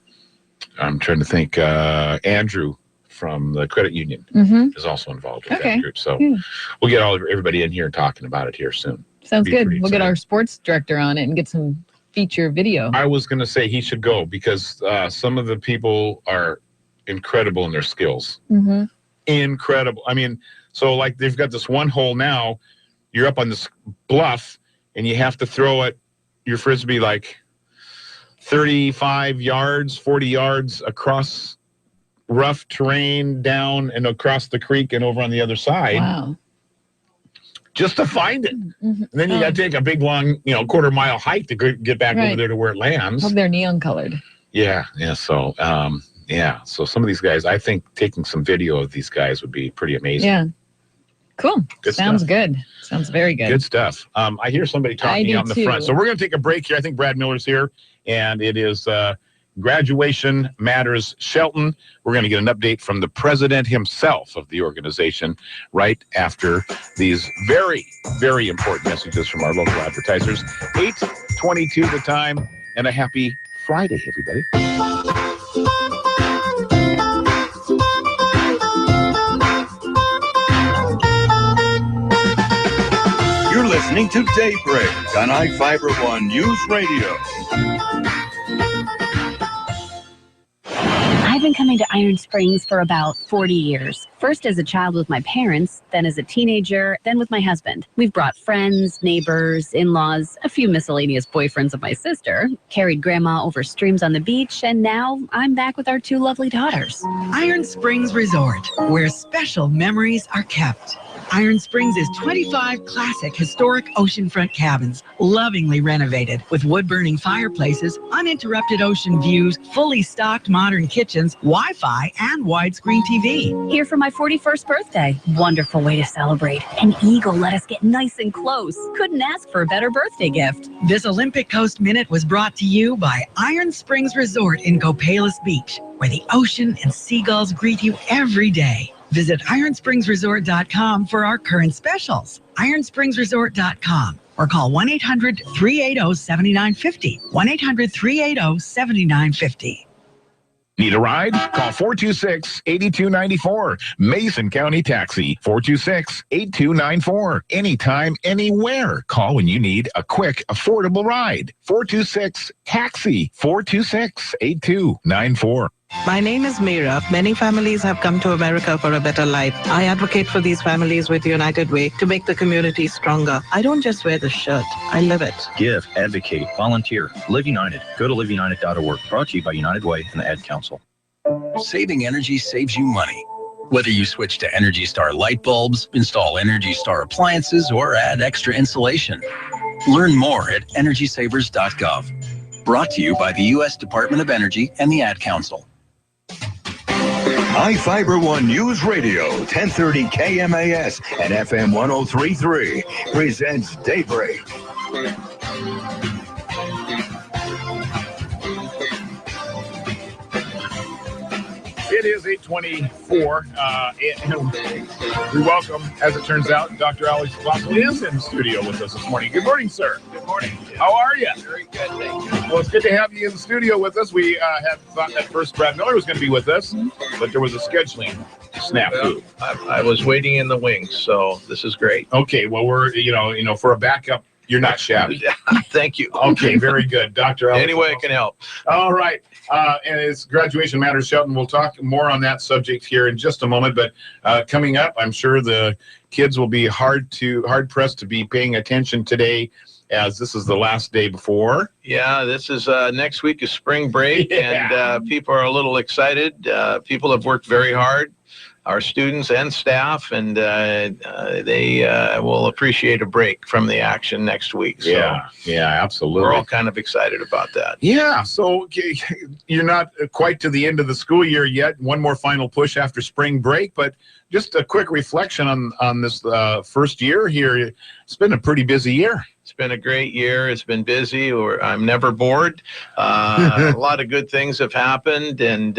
trying to think. Andrew from the credit union is also involved with that group. So we'll get everybody in here and talking about it here soon. Sounds good. We'll get our sports director on it and get some feature video. I was going to say he should go, because some of the people are incredible in their skills. Incredible. I mean, so like they've got this one hole now, you're up on this bluff and you have to throw your Frisbee like 35 yards, 40 yards across rough terrain, down and across the creek and over on the other side. Wow. Just to find it. And then you got to take a big, long, quarter-mile hike to get back over there to where it lands. Hope they're neon colored. Yeah. So, so some of these guys, I think taking some video of these guys would be pretty amazing. Yeah. Cool. Sounds stuff. good. Sounds very good. Good stuff. I hear somebody talking out in the front. So we're going to take a break here. I think Brad Miller's here, and it is Graduation Matters Shelton. We're going to get an update from the president himself of the organization right after these very, very important messages from our local advertisers. 8:22 the time, and a happy Friday, everybody. You're listening to Daybreak on iFIBER ONE Newsradio. I've been coming to Iron Springs for about 40 years. First as a child with my parents, then as a teenager, then with my husband. We've brought friends, neighbors, in-laws, a few miscellaneous boyfriends of my sister, carried grandma over streams on the beach, and now I'm back with our 2 lovely daughters. Iron Springs Resort, where special memories are kept. Iron Springs is 25 classic historic oceanfront cabins, lovingly renovated with wood-burning fireplaces, uninterrupted ocean views, fully stocked modern kitchens, Wi-Fi, and widescreen TV. Here for my 41st birthday. Wonderful way to celebrate. An eagle let us get nice and close. Couldn't ask for a better birthday gift. This Olympic Coast Minute was brought to you by Iron Springs Resort in Copalis Beach, where the ocean and seagulls greet you every day. Visit ironspringsresort.com for our current specials. ironspringsresort.com or call 1-800-380-7950. 1-800-380-7950. Need a ride? Call 426-8294. Mason County Taxi, 426-8294. Anytime, anywhere. Call when you need a quick, affordable ride. 426-TAXI, 426-8294. My name is Meera. Many families have come to America for a better life. I advocate for these families with United Way to make the community stronger. I don't just wear the shirt, I live it. Give, advocate, volunteer. Live United. Go to liveunited.org. Brought to you by United Way and the Ad Council. Saving energy saves you money. Whether you switch to Energy Star light bulbs, install Energy Star appliances, or add extra insulation. Learn more at EnergySavers.gov. Brought to you by the U.S. Department of Energy and the Ad Council. iFIBER ONE Newsradio, 1030 KMAS and FM 103.3 presents Daybreak. It is 8:24, and we welcome, as it turns out, Dr. Alex Fossil is in the studio with us this morning. Good morning, sir. Good morning. How are you? Very good, thank you. Well, it's good to have you in the studio with us. We had thought at first Brad Miller was going to be with us, but there was a scheduling snafu. Well, I was waiting in the wings, so this is great. Okay, well, we're, for a backup, you're not shabby. Thank you. Okay, very good. Dr. Alex. Any way I can help. All right. And it's Graduation Matters, Shelton. We'll talk more on that subject here in just a moment. But coming up, I'm sure the kids will be hard pressed to be paying attention today, as this is the last day before. Yeah, this is next week is spring break, and people are a little excited. People have worked very hard, our students and staff, and they will appreciate a break from the action next week. So yeah, absolutely. We're all kind of excited about that. Yeah, so you're not quite to the end of the school year yet. One more final push after spring break, but just a quick reflection on this first year here. It's been a pretty busy year. It's been a great year. It's been busy. I'm never bored. A lot of good things have happened, and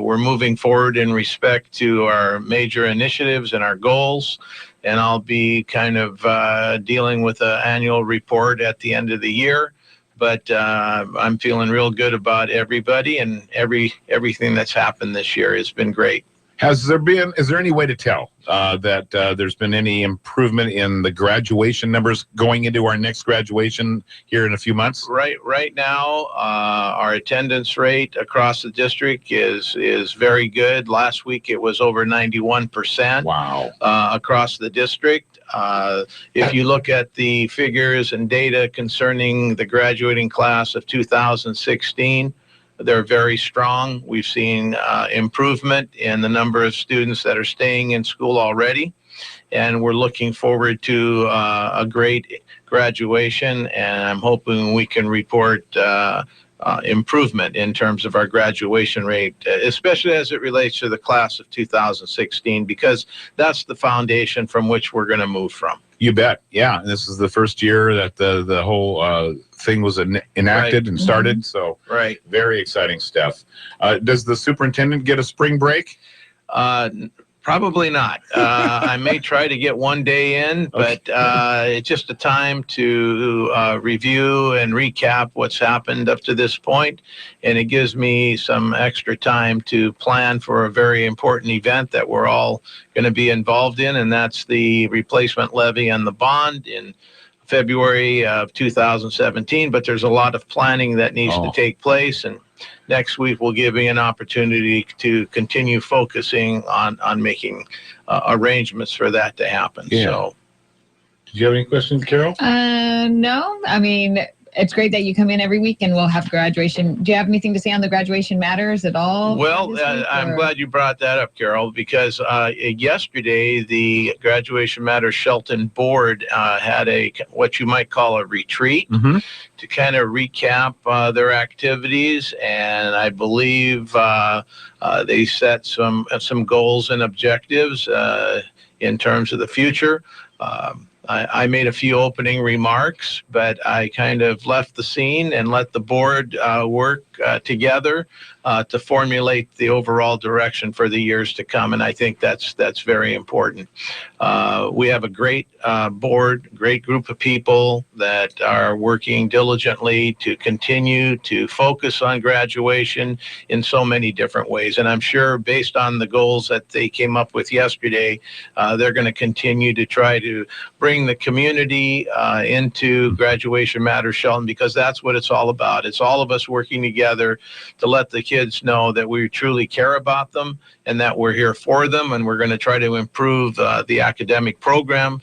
we're moving forward in respect to our major initiatives and our goals. And I'll be kind of dealing with an annual report at the end of the year. But I'm feeling real good about everybody, and everything that's happened this year has been great. Is there any way to tell that there's been any improvement in the graduation numbers going into our next graduation here in a few months? Right now, our attendance rate across the district is very good. Last week, it was over 91%. Wow. Across the district. If you look at the figures and data concerning the graduating class of 2016, they're very strong. We've seen improvement in the number of students that are staying in school already, and we're looking forward to a great graduation, and I'm hoping we can report improvement in terms of our graduation rate, especially as it relates to the class of 2016, because that's the foundation from which we're going to move from. You bet. Yeah. This is the first year that the whole thing was enacted and started. So very exciting stuff. Does the superintendent get a spring break? Probably not. I may try to get one day in, but it's just a time to review and recap what's happened up to this point. And it gives me some extra time to plan for a very important event that we're all going to be involved in, and that's the replacement levy on the bond in February of 2017. But there's a lot of planning that needs to take place, and next week will give me an opportunity to continue focusing on making arrangements for that to happen. Yeah. So, do you have any questions, Carol? No. I mean, it's great that you come in every week and we'll have graduation. Do you have anything to say on the Graduation Matters at all? Well, I'm glad you brought that up, Carol, because yesterday the Graduation Matters Shelton board had what you might call a retreat to kind of recap their activities, and I believe they set some goals and objectives in terms of the future. I made a few opening remarks, but I kind of left the scene and let the board work together to formulate the overall direction for the years to come. And I think that's very important. We have a great board, great group of people that are working diligently to continue to focus on graduation in so many different ways. And I'm sure based on the goals that they came up with yesterday, they're going to continue to try to bring the community into Graduation Matters Shelton, because that's what it's all about. It's all of us working together to let the kids know that we truly care about them and that we're here for them, and we're going to try to improve the academic program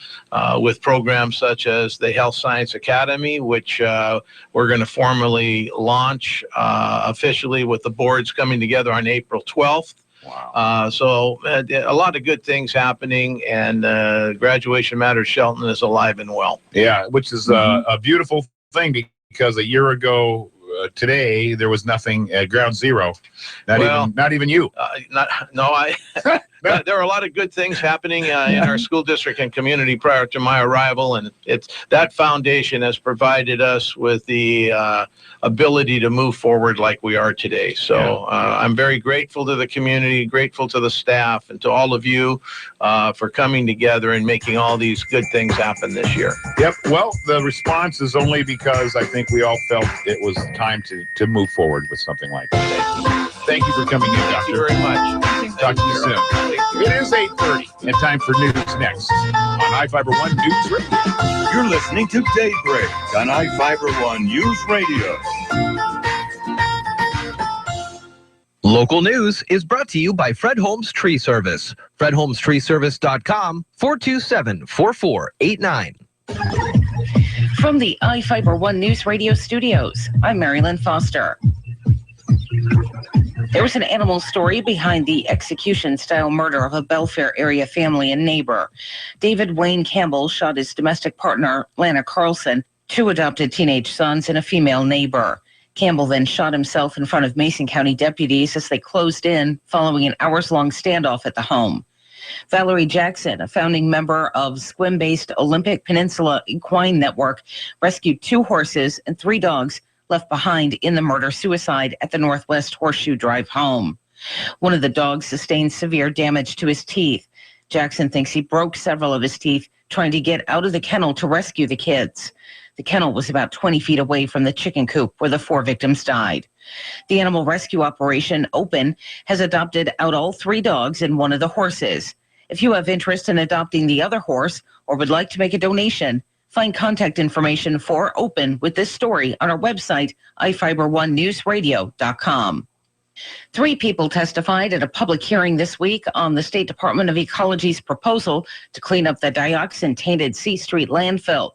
with programs such as the Health Science Academy, which we're going to formally launch officially with the boards coming together on April 12th. Wow. So a lot of good things happening, and Graduation Matters Shelton is alive and well. Yeah, which is a beautiful thing, because a year ago today there was nothing at ground zero. Not even you. There are a lot of good things happening in our school district and community prior to my arrival, and it's that foundation has provided us with the ability to move forward like we are today. So I'm very grateful to the community, grateful to the staff, and to all of you for coming together and making all these good things happen this year. Yep. Well, the response is only because I think we all felt it was time to move forward with something like that. Thank you for coming in, Doctor. Thank you very much. Talk to you soon. It is 8:30 and time for news next on iFIBER ONE News Radio. You're listening to Daybreak on iFIBER ONE News Radio. Local news is brought to you by Fred Holmes Tree Service. FredHolmesTreeService.com 427-4489. From the iFIBER ONE News Radio studios, I'm Marilyn Foster. There was an animal story behind the execution-style murder of a Belfair area family and neighbor. David Wayne Campbell shot his domestic partner, Lana Carlson, 2 adopted teenage sons, and a female neighbor. Campbell then shot himself in front of Mason County deputies as they closed in following an hours-long standoff at the home. Valerie Jackson, a founding member of Sequim-based Olympic Peninsula Equine Network, rescued 2 horses and 3 dogs left behind in the murder-suicide at the Northwest Horseshoe Drive home. One of the dogs sustained severe damage to his teeth. Jackson thinks he broke several of his teeth trying to get out of the kennel to rescue the kids. The kennel was about 20 feet away from the chicken coop where the 4 victims died. The animal rescue operation, OPEN, has adopted out all 3 dogs and 1 of the horses. If you have interest in adopting the other horse or would like to make a donation, find contact information for OPEN with this story on our website, iFIBER1newsradio.com. 3 people testified at a public hearing this week on the State Department of Ecology's proposal to clean up the dioxin-tainted C Street landfill.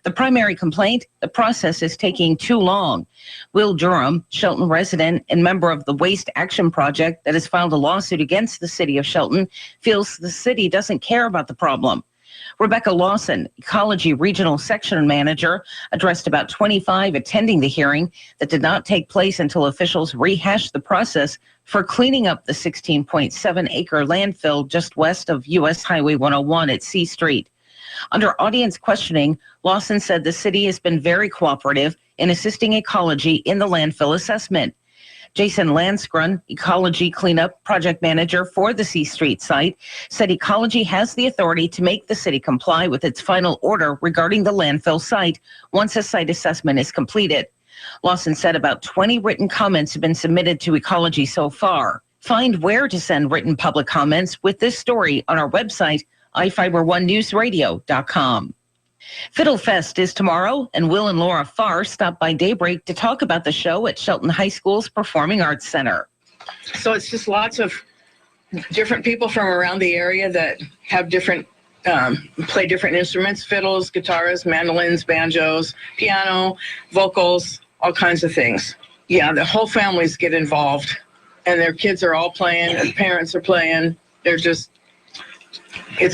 The primary complaint, the process is taking too long. Will Durham, Shelton resident and member of the Waste Action Project that has filed a lawsuit against the city of Shelton, feels the city doesn't care about the problem. Rebecca Lawson, Ecology Regional Section Manager, addressed about 25 attending the hearing that did not take place until officials rehashed the process for cleaning up the 16.7-acre landfill just west of U.S. Highway 101 at C Street. Under audience questioning, Lawson said the city has been very cooperative in assisting Ecology in the landfill assessment. Jason Landskron, Ecology Cleanup Project Manager for the C Street site, said Ecology has the authority to make the city comply with its final order regarding the landfill site once a site assessment is completed. Lawson said about 20 written comments have been submitted to Ecology so far. Find where to send written public comments with this story on our website, iFIBER1newsradio.com. Fiddle Fest is tomorrow, and Will and Laura Farr stopped by Daybreak to talk about the show at Shelton High School's Performing Arts Center. So it's just lots of different people from around the area that have different, play different instruments, fiddles, guitars, mandolins, banjos, piano, vocals, all kinds of things. Yeah, the whole families get involved, and their kids are all playing, their parents are playing. It's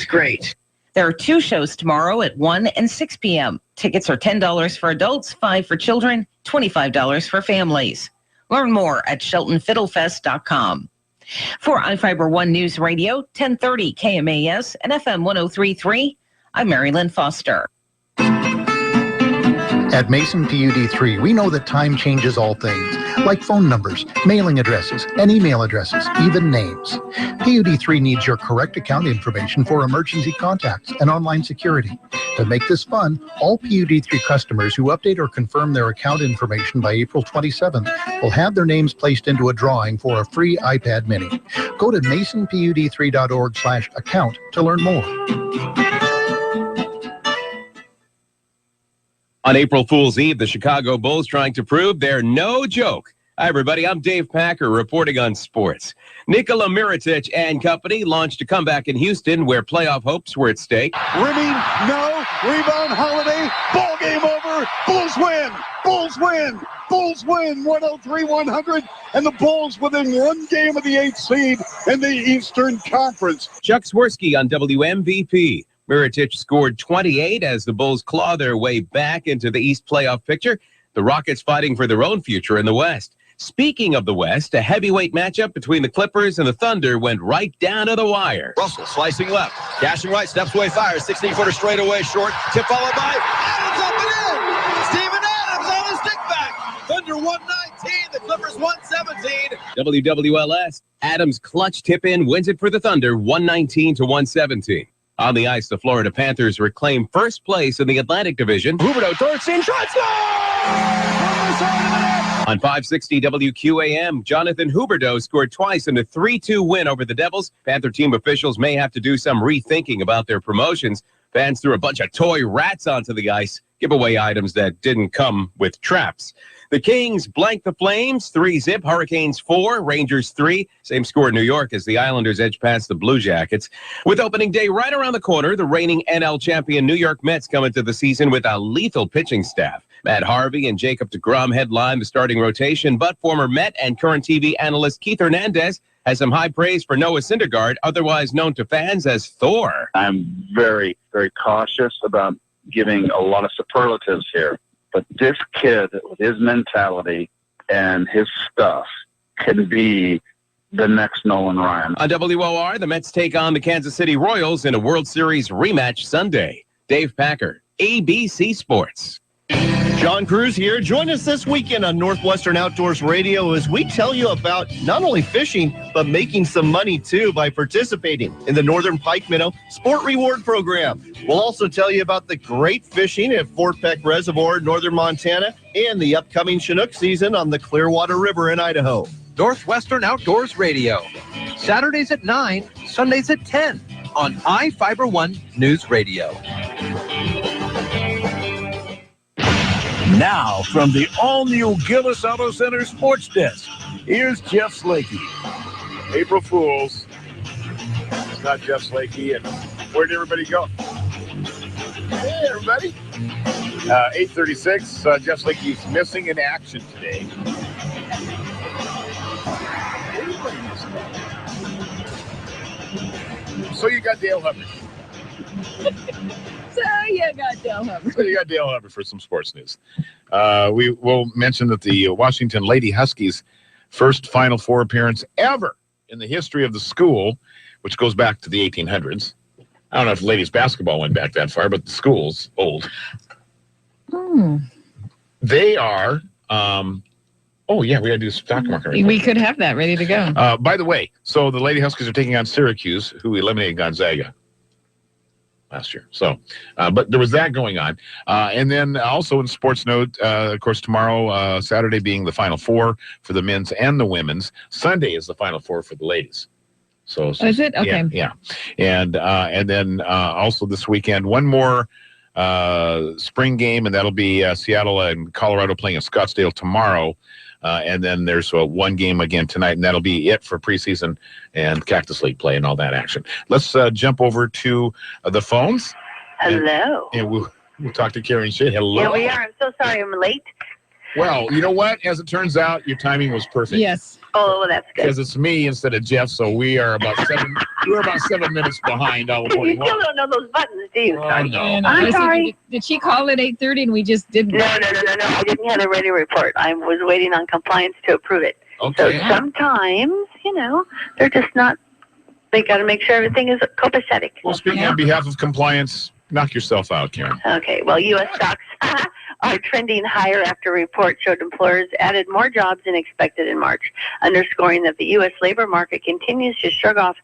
great. There are 2 shows tomorrow at 1 and 6 p.m. Tickets are $10 for adults, $5 for children, $25 for families. Learn more at SheltonFiddleFest.com. For iFIBER ONE News Radio, 1030 KMAS and FM 103.3, I'm Marilyn Foster. At Mason PUD3, we know that time changes all things, like phone numbers, mailing addresses, and email addresses, even names. PUD3 needs your correct account information for emergency contacts and online security. To make this fun, all PUD3 customers who update or confirm their account information by April 27th will have their names placed into a drawing for a free iPad mini. Go to masonpud3.org/account to learn more. On April Fool's Eve, the Chicago Bulls trying to prove they're no joke. Hi, everybody. I'm Dave Packer reporting on sports. Nikola Mirotic and company launched a comeback in Houston where playoff hopes were at stake. Rimming, no. Rebound, Holiday. Ball game over. Bulls win. Bulls win. Bulls win 103-100. And the Bulls within 1 game of the 8th seed in the Eastern Conference. Chuck Swirsky on WMVP. Mirotic scored 28 as the Bulls claw their way back into the East playoff picture. The Rockets fighting for their own future in the West. Speaking of the West, a heavyweight matchup between the Clippers and the Thunder went right down to the wire. Russell slicing left, dashing right, steps away, fires, 16-footer straightaway short, tip followed by Adams up and in! Steven Adams on his stick back! Thunder 119, the Clippers 117. WWLS, Adams' clutch tip-in wins it for the Thunder, 119-117. On the ice, the Florida Panthers reclaim first place in the Atlantic Division. Huberdeau, Dortson, shots On 560 WQAM, Jonathan Huberdeau scored twice in a 3-2 win over the Devils. Panther team officials may have to do some rethinking about their promotions. Fans threw a bunch of toy rats onto the ice, giveaway items that didn't come with traps. The Kings blank the Flames, 3-0, Hurricanes 4, Rangers 3. Same score in New York as the Islanders edge past the Blue Jackets. With opening day right around the corner, the reigning NL champion New York Mets come into the season with a lethal pitching staff. Matt Harvey and Jacob deGrom headline the starting rotation, but former Met and current TV analyst Keith Hernandez has some high praise for Noah Syndergaard, otherwise known to fans as Thor. I'm very, very cautious about giving a lot of superlatives here. But this kid, with his mentality and his stuff, can be the next Nolan Ryan. On WOR, the Mets take on the Kansas City Royals in a World Series rematch Sunday. Dave Packer, ABC Sports. John Cruz here. Join us this weekend on Northwestern Outdoors Radio as we tell you about not only fishing, but making some money too by participating in the Northern Pike Minnow Sport Reward Program. We'll also tell you about the great fishing at Fort Peck Reservoir, northern Montana, and the upcoming Chinook season on the Clearwater River in Idaho. Northwestern Outdoors Radio. Saturdays at 9, Sundays at 10 on iFIBER ONE News Radio. Now, from the all-new Gillis Auto Center Sports Desk, here's Jeff Slakey. April Fools. It's not Jeff Slakey. And where did everybody go? Hey, everybody. 8:36. Jeff Slakey's missing in action today. So you got Dale Hubbard. So you got Dale Hubbard for some sports news. We will mention that the Washington Lady Huskies' first Final Four appearance ever in the history of the school, which goes back to the 1800s. I don't know if ladies basketball went back that far, but the school's old. They are, we got to do stock market. We could have that ready to go. By the way, so the Lady Huskies are taking on Syracuse, who eliminated Gonzaga last year. So, but there was that going on. And then also in sports note, of course, tomorrow, Saturday being the Final Four for the men's and the women's. Sunday is the Final Four for the ladies. So is it? Okay. Yeah. And then also this weekend, one more spring game, and that'll be Seattle and Colorado playing at Scottsdale tomorrow. And then there's one game again tonight, and that'll be it for preseason and Cactus League play and all that action. Let's jump over to the phones. Hello. And we'll talk to Karen Shea. Hello. Here we are. I'm so sorry I'm late. Well, you know what? As it turns out, your timing was perfect. Yes. Oh, well, that's good. Because it's me instead of Jeff, so we are about 7 minutes behind. You still don't know those buttons, do you? I know. I'm sorry. Did she call at 8:30 and we just didn't? No. I didn't have a ready report. I was waiting on compliance to approve it. Okay. So sometimes, they're just not. They got to make sure everything is copacetic. Well, speaking on behalf of compliance, knock yourself out, Karen. Okay. Well, U.S. stocks are trending higher after a report showed employers added more jobs than expected in March, underscoring that the U.S. labor market continues to shrug off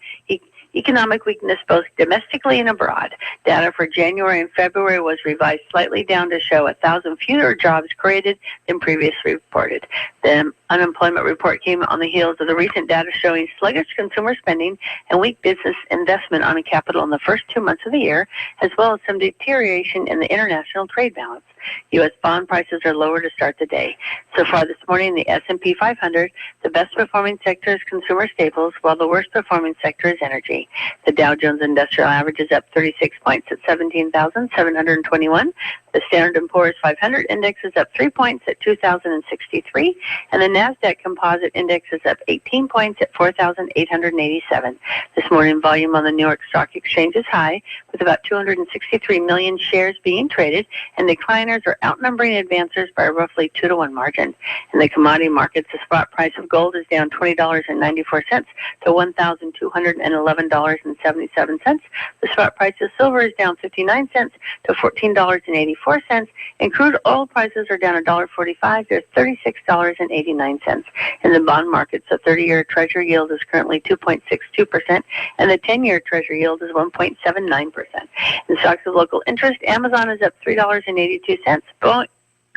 economic weakness both domestically and abroad. Data for January and February was revised slightly down to show 1,000 fewer jobs created than previously reported. The unemployment report came on the heels of the recent data showing sluggish consumer spending and weak business investment on capital in the first 2 months of the year, as well as some deterioration in the international trade balance. U.S. bond prices are lower to start the day. So far this morning, the S&P 500, the best performing sector is consumer staples, while the worst performing sector is energy. The Dow Jones Industrial Average is up 36 points at 17,721. The Standard & Poor's 500 Index is up 3 points at 2,063. And the NASDAQ Composite Index is up 18 points at 4,887. This morning, volume on the New York Stock Exchange is high, with about 263 million shares being traded, and decliners are outnumbering advancers by a roughly 2-to-1 margin. In the commodity markets, the spot price of gold is down $20.94 to $1,211.77. The spot price of silver is down 59 cents to $14.84, and crude oil prices are down $1.45 to $36.89. In the bond markets, the 30-year Treasury yield is currently 2.62%, and the 10-year Treasury yield is 1.79%. In stocks of local interest, Amazon is up $3.82.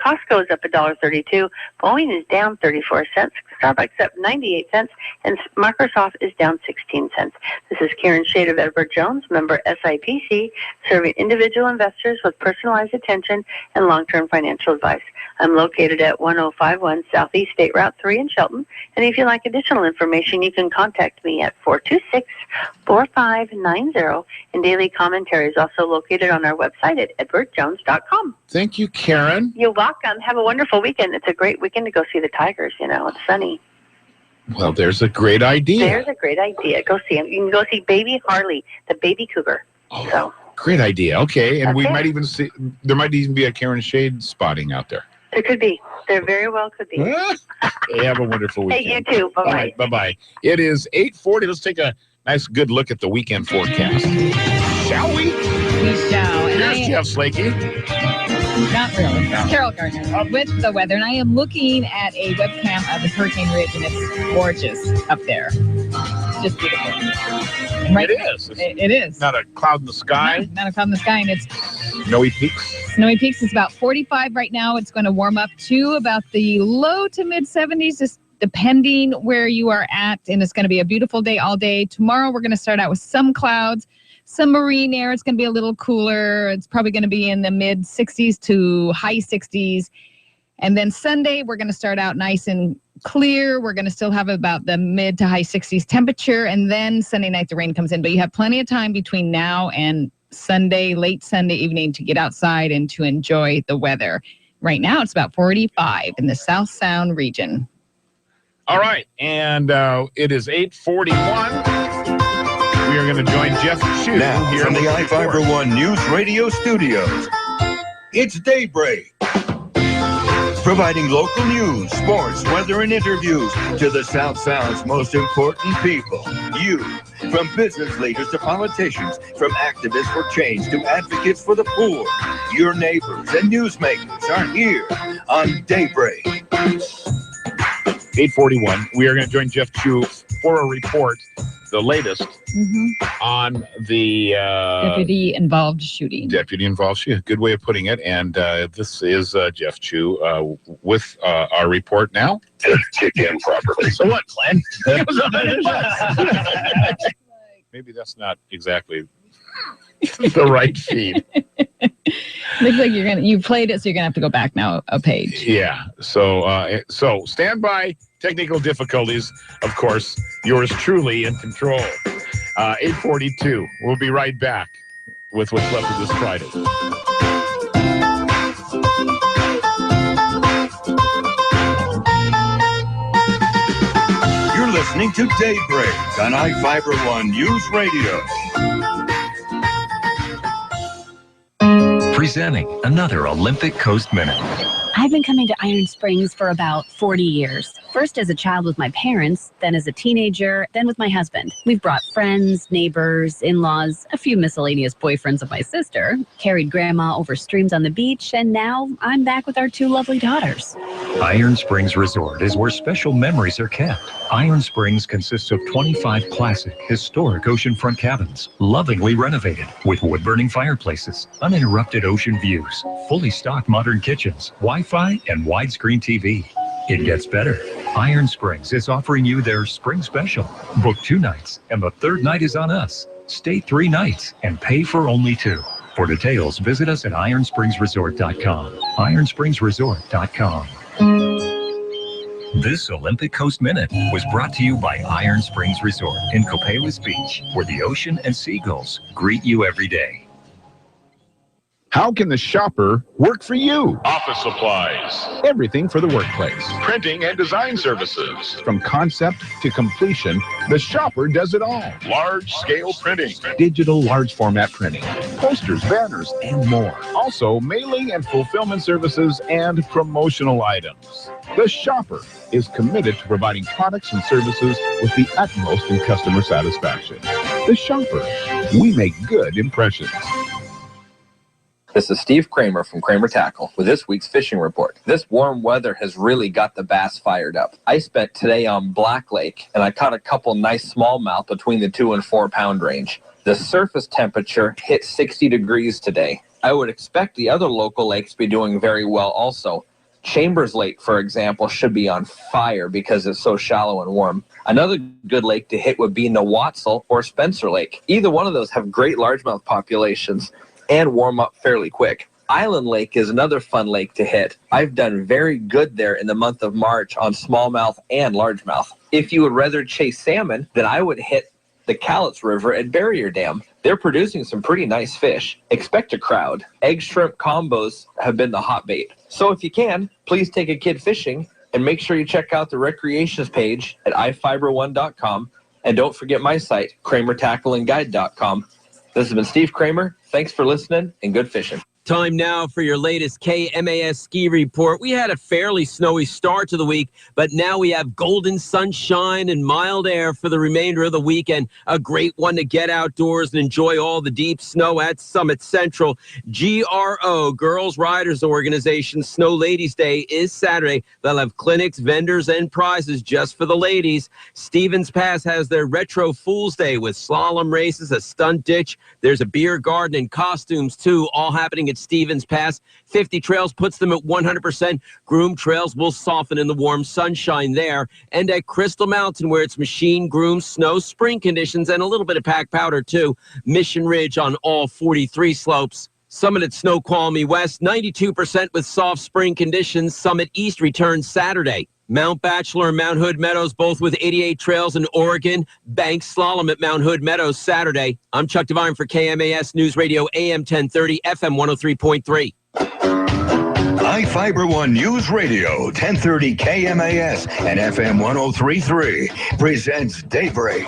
Costco is up $1.32. Boeing is down 34 cents. Starbucks up 98 cents, and Microsoft is down 16 cents. This is Karen Shade of Edward Jones, member SIPC, serving individual investors with personalized attention and long-term financial advice. I'm located at 1051 Southeast State Route 3 in Shelton, and if you'd like additional information, you can contact me at 426-4590, and daily commentary is also located on our website at edwardjones.com. Thank you, Karen. You're welcome. Have a wonderful weekend. It's a great weekend to go see the Tigers. It's sunny. Well, there's a great idea. There's a great idea. Go see him. You can go see Baby Harley, the baby cougar. Great idea. Okay, and we might even see, there might even be a Karen Shade spotting out there. There could be. There very well could be. Hey, have a wonderful weekend. Hey, you too. Bye-bye. All right, bye-bye. It is 8:40. Let's take a nice, good look at the weekend forecast. Shall we? We shall. Here's Jeff Slakey. Not really. No. Carol Gardner with the weather. And I am looking at a webcam of the Hurricane Ridge, and it's gorgeous up there. Just beautiful. Right, it is. It is. Not a cloud in the sky. Not a cloud in the sky, and it's Snowy Peaks. Snowy Peaks is about 45 right now. It's going to warm up to about the low to mid 70s, just depending where you are at. And it's going to be a beautiful day all day. Tomorrow, we're going to start out with some clouds, some marine air. It's going to be a little cooler. It's probably going to be in the mid 60s to high 60s. And then Sunday, we're going to start out nice and clear. We're going to still have about the mid to high 60s temperature. And then Sunday night, the rain comes in. But you have plenty of time between now and Sunday, late Sunday evening, to get outside and to enjoy the weather. Right now, it's about 45 in the South Sound region. All right, and it is 8:41. We are going to join Jeff Chu now here from the iFIBER ONE Newsradio studios. It's Daybreak, providing local news, sports, weather, and interviews to the South Sound's most important people. You, from business leaders to politicians, from activists for change to advocates for the poor, your neighbors and newsmakers are here on Daybreak. 8:41. We are going to join Jeff Chu for a report, the latest on the deputy-involved shooting. Deputy-involved shooting. Good way of putting it. And this is Jeff Chu with our report now. Kick in properly. So what, Glenn? Maybe that's not exactly the right feed. Looks like you played it, so you're gonna have to go back now a page. Yeah. So stand by. Technical difficulties, of course. Yours truly in control. 8:42. We'll be right back with what's left of this Friday. You're listening to Daybreak on iFIBER ONE News Radio. Presenting another Olympic Coast Minute. I've been coming to Iron Springs for about 40 years. First as a child with my parents, then as a teenager, then with my husband. We've brought friends, neighbors, in-laws, a few miscellaneous boyfriends of my sister, carried grandma over streams on the beach, and now I'm back with our two lovely daughters. Iron Springs Resort is where special memories are kept. Iron Springs consists of 25 classic, historic oceanfront cabins, lovingly renovated, with wood-burning fireplaces, uninterrupted ocean views, fully stocked modern kitchens, Wi-Fi, and widescreen TV. It gets better. Iron Springs is offering you their spring special. Book 2 nights, and the third night is on us. Stay 3 nights and pay for only 2. For details, visit us at ironspringsresort.com. ironspringsresort.com. This Olympic Coast Minute was brought to you by Iron Springs Resort in Copalis Beach, where the ocean and seagulls greet you every day. How can the shopper work for you? Office supplies, Everything for the workplace. printing and design services, From concept to completion, the shopper does it all. large-scale printing, Digital large format printing, posters, banners, and more. Also, mailing and fulfillment services and promotional items. The shopper is committed to providing products and services with the utmost in customer satisfaction. The shopper, we make good impressions. This is Steve Kramer from Kramer Tackle with this week's fishing report. This warm weather has really got the bass fired up. I spent today on Black Lake, and I caught a couple nice smallmouth between the 2 and 4 pound range. The surface temperature hit 60 degrees today. I would expect the other local lakes to be doing very well also. Chambers Lake, for example, should be on fire because it's so shallow and warm. Another good lake to hit would be Newatzel or Spencer Lake. Either one of those have great largemouth populations and warm up fairly quick. Island Lake is another fun lake to hit. I've done very good there in the month of March on smallmouth and largemouth. If you would rather chase salmon, then I would hit the Cowlitz River at Barrier Dam. They're producing some pretty nice fish. Expect a crowd. Egg shrimp combos have been the hot bait. So if you can, please take a kid fishing and make sure you check out the recreations page at iFIBER1.com. And don't forget my site, KramerTackleandGuide.com. This has been Steve Kramer. Thanks for listening and good fishing. Time now for your latest KMAS ski report. We had a fairly snowy start to the week, but now we have golden sunshine and mild air for the remainder of the weekend. A great one to get outdoors and enjoy all the deep snow at Summit Central. GRO, Girls Riders Organization, Snow Ladies Day is Saturday. They'll have clinics, vendors, and prizes just for the ladies. Stevens Pass has their Retro Fool's Day with slalom races, a stunt ditch. There's a beer garden and costumes, too, all happening at Stevens Pass. 50 Trails puts them at 100%. Groom Trails will soften in the warm sunshine there. And at Crystal Mountain, where it's machine groomed snow, spring conditions, and a little bit of pack powder, too. Mission Ridge on all 43 slopes. Summit at Snoqualmie West, 92% with soft spring conditions. Summit East returns Saturday. Mount Bachelor and Mount Hood Meadows, both with 88 Trails in Oregon. Bank Slalom at Mount Hood Meadows Saturday. I'm Chuck Devine for KMAS News Radio, AM 1030, FM 103.3. iFIBER One News Radio, 1030 KMAS and FM 103.3 presents Daybreak.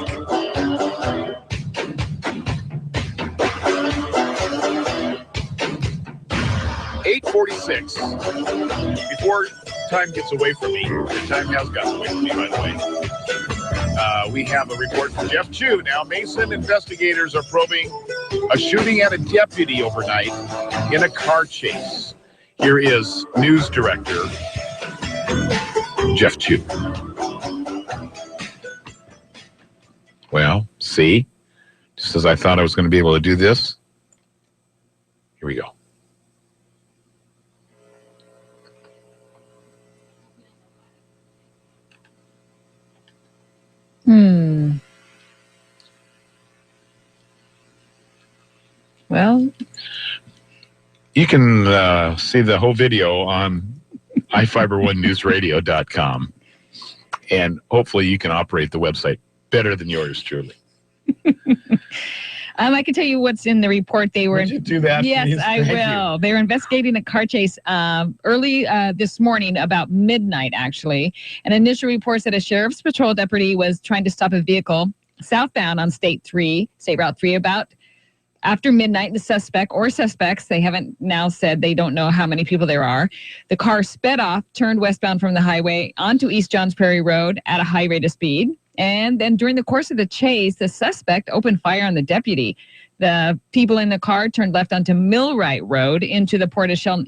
$8:46. Before time gets away from me, time has gotten away from me, by the way. We have a report from Jeff Chu. Now, Mason investigators are probing a shooting at a deputy overnight in a car chase. Here is news director Jeff Chu. Well, see, just as I thought I was going to be able to do this, here we go. Well, you can see the whole video on iFIBER1Newsradio.com, and hopefully you can operate the website better than yours truly. I can tell you what's in the report. They were. Would you do that? Yes, please? I will. They were investigating a car chase early this morning, about midnight, actually. An initial report said a sheriff's patrol deputy was trying to stop a vehicle southbound on State Route 3, about after midnight. The suspect or suspects, they haven't now said, they don't know how many people there are. The car sped off, turned westbound from the highway onto East Johns Prairie Road at a high rate of speed. And then during the course of the chase, the suspect opened fire on the deputy. The people in the car turned left onto Millwright Road into the Port of Shelton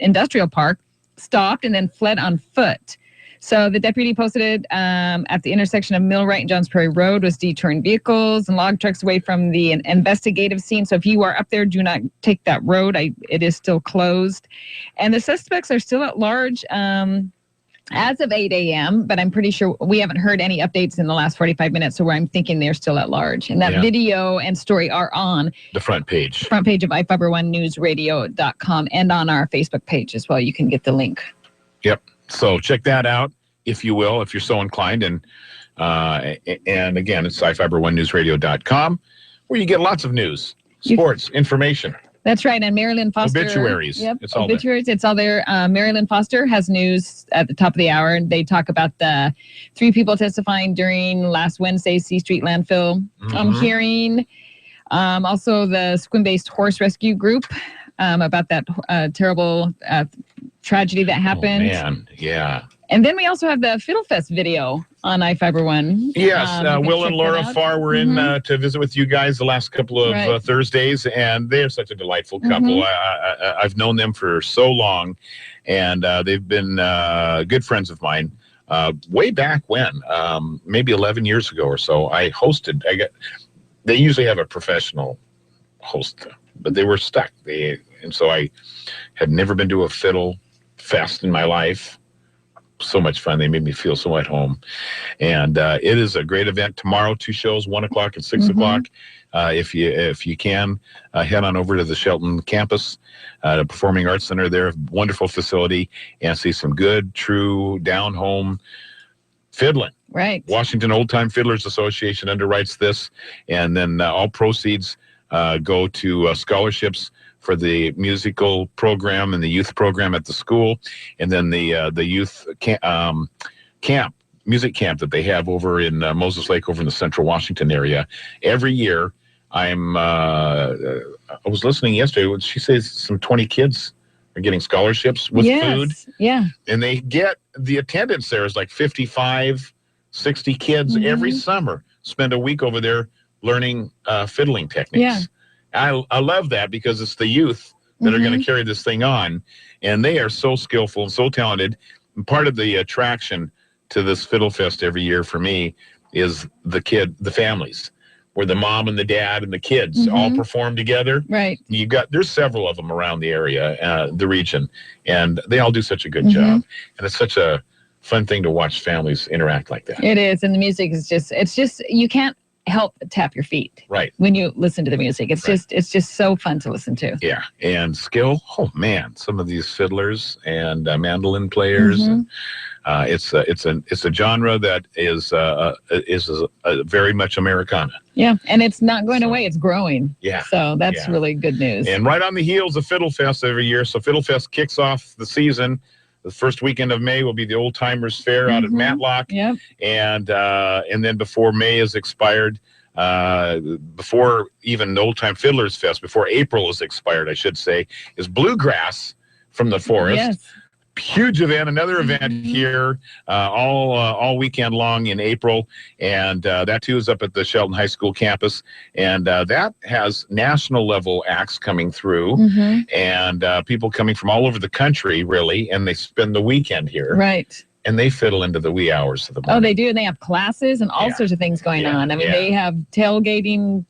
Industrial Park, stopped, and then fled on foot. So the deputy posted at the intersection of Millwright and Johns Prairie Road was deterring vehicles and log trucks away from the investigative scene. So if you are up there, do not take that road. It is still closed. And the suspects are still at large as of 8 a.m., but I'm pretty sure we haven't heard any updates in the last 45 minutes, so I'm thinking they're still at large. And that video and story are on the front page of iFIBER1Newsradio.com and on our Facebook page as well. You can get the link. Yep. So check that out, if you will, if you're so inclined. And again, it's iFIBER1Newsradio.com, where you get lots of news, sports, information, That's right. And Marilyn Foster. Obituaries. Yep. It's all Obituaries. It's all there. Marilyn Foster has news at the top of the hour. And they talk about the 3 people testifying during last Wednesday's C Street landfill hearing. Also, the Sequim-based horse rescue group about that terrible tragedy that happened. Oh, man. Yeah. And then we also have the Fiddle Fest video on iFIBER One. Yes, Will and Laura Farr were in to visit with you guys the last couple of Thursdays, and they are such a delightful couple. I've known them for so long, and they've been good friends of mine way back when, maybe 11 years ago or so. They usually have a professional host, but they were stuck. And so I had never been to a Fiddle Fest in my life. So much fun. They made me feel so at home. And it is a great event tomorrow. 2 shows, 1 o'clock and 6 o'clock. If you can, head on over to the Shelton campus, the Performing Arts Center there, wonderful facility, and see some good, true, down-home fiddling. Right. Washington Old Time Fiddlers Association underwrites this, and then all proceeds go to scholarships for the musical program and the youth program at the school, and then the youth music camp that they have over in Moses Lake over in the Central Washington area. Every year, I was listening yesterday. She says some 20 kids are getting scholarships with food. Yeah. And they get, the attendance there is like 55, 60 kids every summer spend a week over there learning fiddling techniques. Yeah. I love that because it's the youth that are going to carry this thing on, and they are so skillful and so talented. And part of the attraction to this Fiddle Fest every year for me is the families, where the mom and the dad and the kids all perform together. Right. There's several of them around the area, the region, and they all do such a good job. And it's such a fun thing to watch families interact like that. It is, and the music is it's just you can't help but tap your feet when you listen to the music. It's just so fun to listen to. Yeah, and skill. Oh man, some of these fiddlers and mandolin players. And, it's a genre that is very much Americana. Yeah, and it's not going away; it's growing. Yeah, so that's really good news. And right on the heels of Fiddle Fest every year, so Fiddle Fest kicks off the season. The first weekend of May will be the Old Timers Fair out at Matlock. Yep. And then before May is expired, before even the Old Time Fiddlers Fest, before April is expired, I should say, is Bluegrass from the Forest. Yes. Huge event, another event here all weekend long in April, and that too is up at the Shelton High School campus, and that has national level acts coming through, and people coming from all over the country, really, and they spend the weekend here. Right. And they fiddle into the wee hours of the morning. Oh, they do, and they have classes and all sorts of things going on. I mean, they have tailgating.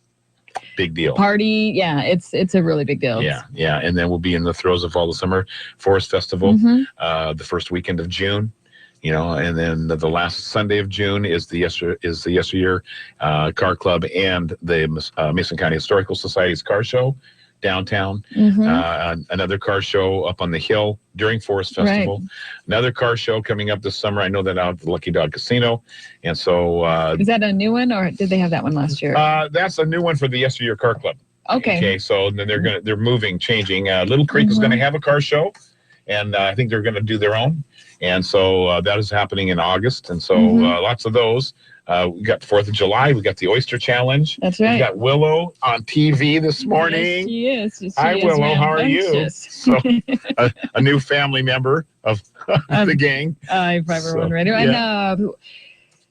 Big deal. Party, it's a really big deal. Yeah, and then we'll be in the throes of Fall the Summer Forest Festival, the first weekend of June, and then the last Sunday of June is the Yesteryear Car Club and the Mason County Historical Society's car show downtown. Another car show up on the hill during Forest Festival. Another car show coming up this summer. I know that out at the Lucky Dog Casino. And so is that a new one, or did they have that one last year? That's a new one for the Yesteryear Car Club. Okay, so then they're changing. Little Creek is going to have a car show, and I think they're going to do their own. And so that is happening in August, and so lots of those. We got the 4th of July. We got the Oyster Challenge. That's right. We got Willow on TV this morning. Yes, she is. Hi, Willow. How are you? So, a new family member of the gang. iFIBER One Radio. And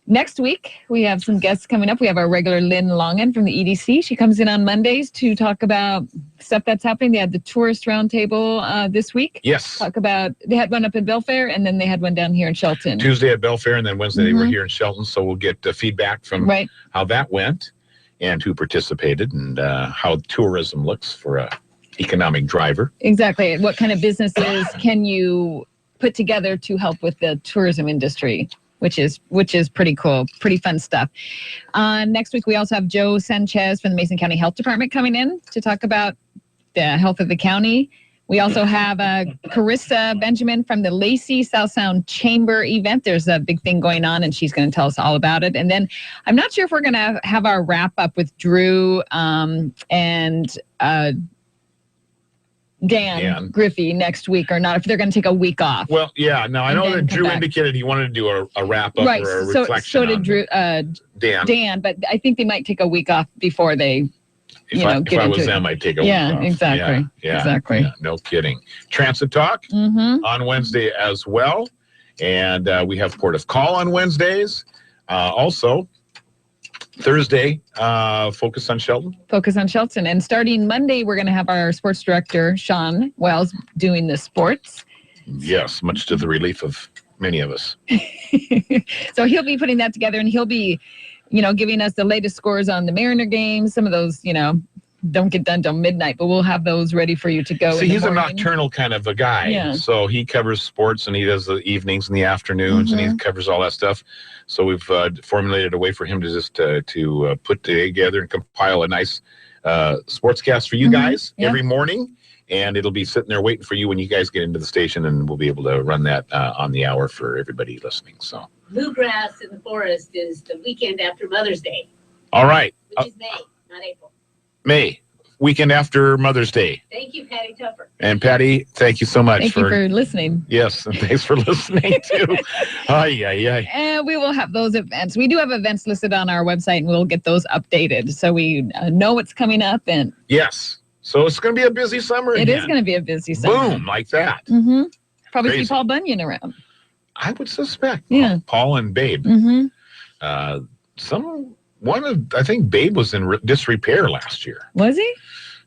next week, we have some guests coming up. We have our regular Lynn Longan from the EDC. She comes in on Mondays to talk about stuff that's happening. They had the tourist roundtable this week. Yes. They had one up in Belfair, and then they had one down here in Shelton. Tuesday at Belfair, and then Wednesday they were here in Shelton. So we'll get feedback from how that went and who participated and how tourism looks for a economic driver. Exactly. What kind of businesses can you put together to help with the tourism industry? Which is pretty cool, pretty fun stuff. Next week, we also have Joe Sanchez from the Mason County Health Department coming in to talk about the health of the county. We also have Carissa Benjamin from the Lacey South Sound Chamber event. There's a big thing going on, and she's going to tell us all about it. And then I'm not sure if we're going to have our wrap up with Drew and Dan Griffey next week or not, if they're going to take a week off. Well, yeah. Now, I know that Drew indicated he wanted to do a wrap-up or a reflection. So did Drew, Dan, but I think they might take a week off before they, if I was them, I'd take a week off. Exactly. Yeah, exactly. Yeah, no kidding. Transit Talk on Wednesday as well. And we have Port of Call on Wednesdays. Also, Thursday, Focus on Shelton. Focus on Shelton. And starting Monday, we're going to have our sports director, Sean Wells, doing the sports. Yes, much to the relief of many of us. So he'll be putting that together, and he'll be, giving us the latest scores on the Mariner games. Some of those, don't get done till midnight, but we'll have those ready for you to go. See, he's a nocturnal kind of a guy. Yeah. So he covers sports, and he does the evenings and the afternoons, and he covers all that stuff. So we've formulated a way for him to just to put together and compile a nice sportscast for you guys every morning. And it'll be sitting there waiting for you when you guys get into the station, and we'll be able to run that on the hour for everybody listening. So Bluegrass in the Forest is the weekend after Mother's Day. All right. Which is May, not April. May, weekend after Mother's Day. Thank you, Patty Tupper. And Patty, thank you so much Thank you for listening. Yes, and thanks for listening too. And we will have those events. We do have events listed on our website, and we'll get those updated so we know what's coming up. And yes, so it's going to be a busy summer. It is going to be a busy summer. Boom, like that. Probably Crazy. see Paul Bunyan around. I would suspect. Yeah, Paul and Babe. I think Babe was in disrepair last year. Was he?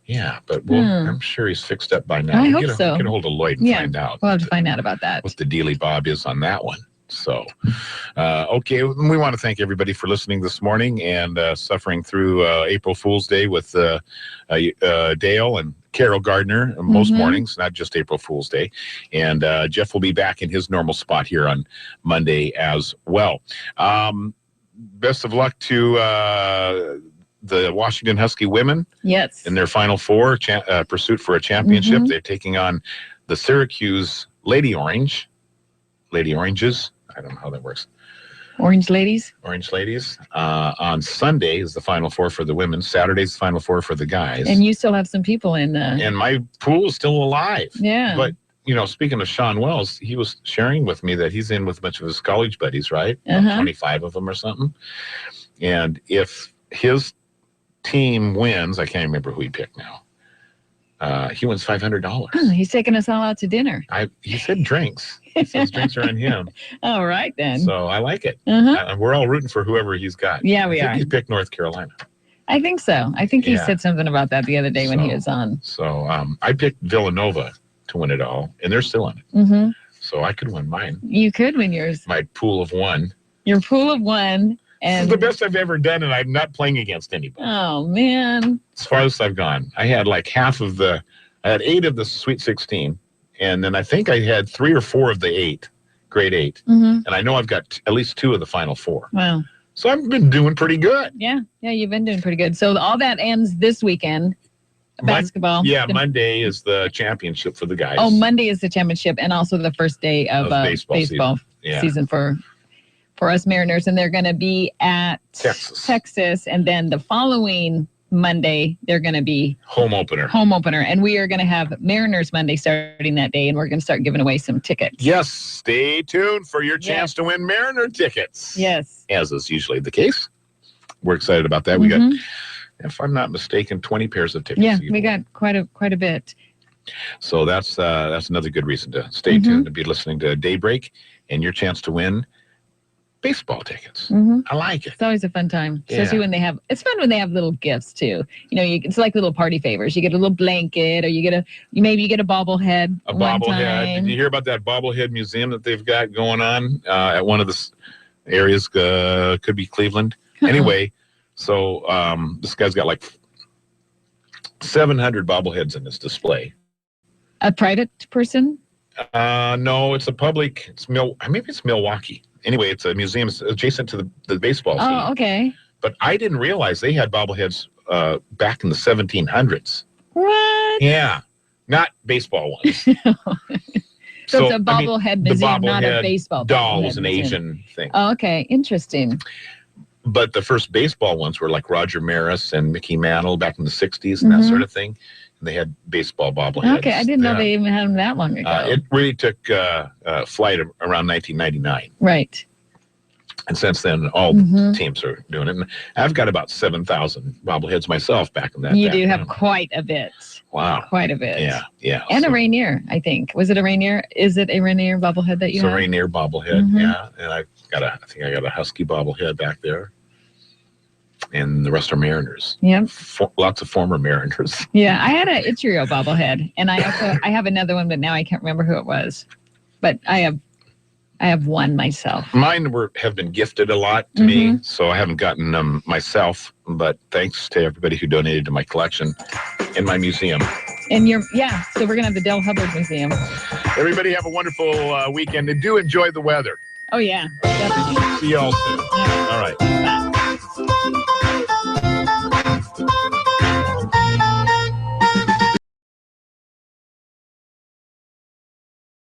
Yeah, but I'm sure he's fixed up by now. I hope so. Get a hold of Lloyd and find out. We'll have to find out about that. What the dealy bob is on that one. So, okay, we want to thank everybody for listening this morning and suffering through April Fool's Day with Dale and Carol Gardner most mornings, not just April Fool's Day. And Jeff will be back in his normal spot here on Monday as well. Best of luck to the Washington Husky women. Yes. In their Final Four pursuit for a championship. They're taking on the Syracuse Lady Oranges. I don't know how that works. Orange Ladies. Orange Ladies. On Sunday is the Final Four for the women. Saturday's the Final Four for the guys. And you still have some people in. And my pool is still alive. Yeah. But, speaking of Sean Wells, he was sharing with me that he's in with a bunch of his college buddies, right? 25 of them or something. And if his team wins, I can't remember who he picked now. He wins $500. Oh, he's taking us all out to dinner. He said drinks. He says drinks are on him. All right, then. So I like it. We're all rooting for whoever he's got. Yeah, we I think are. He picked North Carolina. I think so. I think he said something about that the other day when he was on. So I picked Villanova to win it all, and they're still in it. So I could win mine. You could win yours. My pool of one. Your pool of one. This is the best I've ever done, and I'm not playing against anybody. Oh, man. As far as I've gone, I had like I had 8 of the Sweet 16, and then I think I had 3 or 4 of the grade 8. And I know I've got at least 2 of the Final Four. Wow. So I've been doing pretty good. Yeah, you've been doing pretty good. So all that ends this weekend. Basketball. Monday is the championship for the guys. Oh, Monday is the championship, and also the first day of baseball season for us Mariners, and they're going to be at Texas, and then the following Monday they're going to be home opener, and we are going to have Mariners Monday starting that day, and we're going to start giving away some tickets. Yes, stay tuned for your chance to win Mariner tickets. Yes, as is usually the case. We're excited about that. We got, if I'm not mistaken, 20 pairs of tickets. Yeah, we got quite a bit. So that's another good reason to stay tuned to be listening to Daybreak and your chance to win baseball tickets. I like it. It's always a fun time, especially when it's fun when they have little gifts too. It's like little party favors. You get a little blanket, or maybe you get a bobblehead. A bobblehead. Did you hear about that bobblehead museum that they've got going on at one of the areas? Could be Cleveland. Anyway, so this guy's got like 700 bobbleheads in this display. A private person? No, it's a public. Maybe it's Milwaukee. Anyway, it's a museum adjacent to the baseball team. Oh, okay. But I didn't realize they had bobbleheads back in the 1700s. What? Yeah, not baseball ones. So it's a bobblehead museum, not a baseball doll was an museum. Asian thing. Oh, okay, interesting. But the first baseball ones were like Roger Maris and Mickey Mantle back in the 60s and that sort of thing. They had baseball bobbleheads. Okay, I didn't know they even had them that long ago. It really took flight around 1999. Right. And since then, all teams are doing it. And I've got about 7,000 bobbleheads myself back in that. You do have quite a bit. Wow. Quite a bit. Yeah. And a Rainier, I think. Was it a Rainier? Is it a Rainier bobblehead that you have? It's a Rainier bobblehead, yeah. And I think I got a Husky bobblehead back there. And the rest are Mariners. Yep. Lots of former Mariners. Yeah, I had an Ichiro bobblehead, and I have another one, but now I can't remember who it was. But I have one myself. Mine have been gifted a lot to me, so I haven't gotten them myself. But thanks to everybody who donated to my collection in my museum. And so we're gonna have the Del Hubbard Museum. Everybody have a wonderful weekend, and do enjoy the weather. Oh yeah, definitely. See you all soon. All right.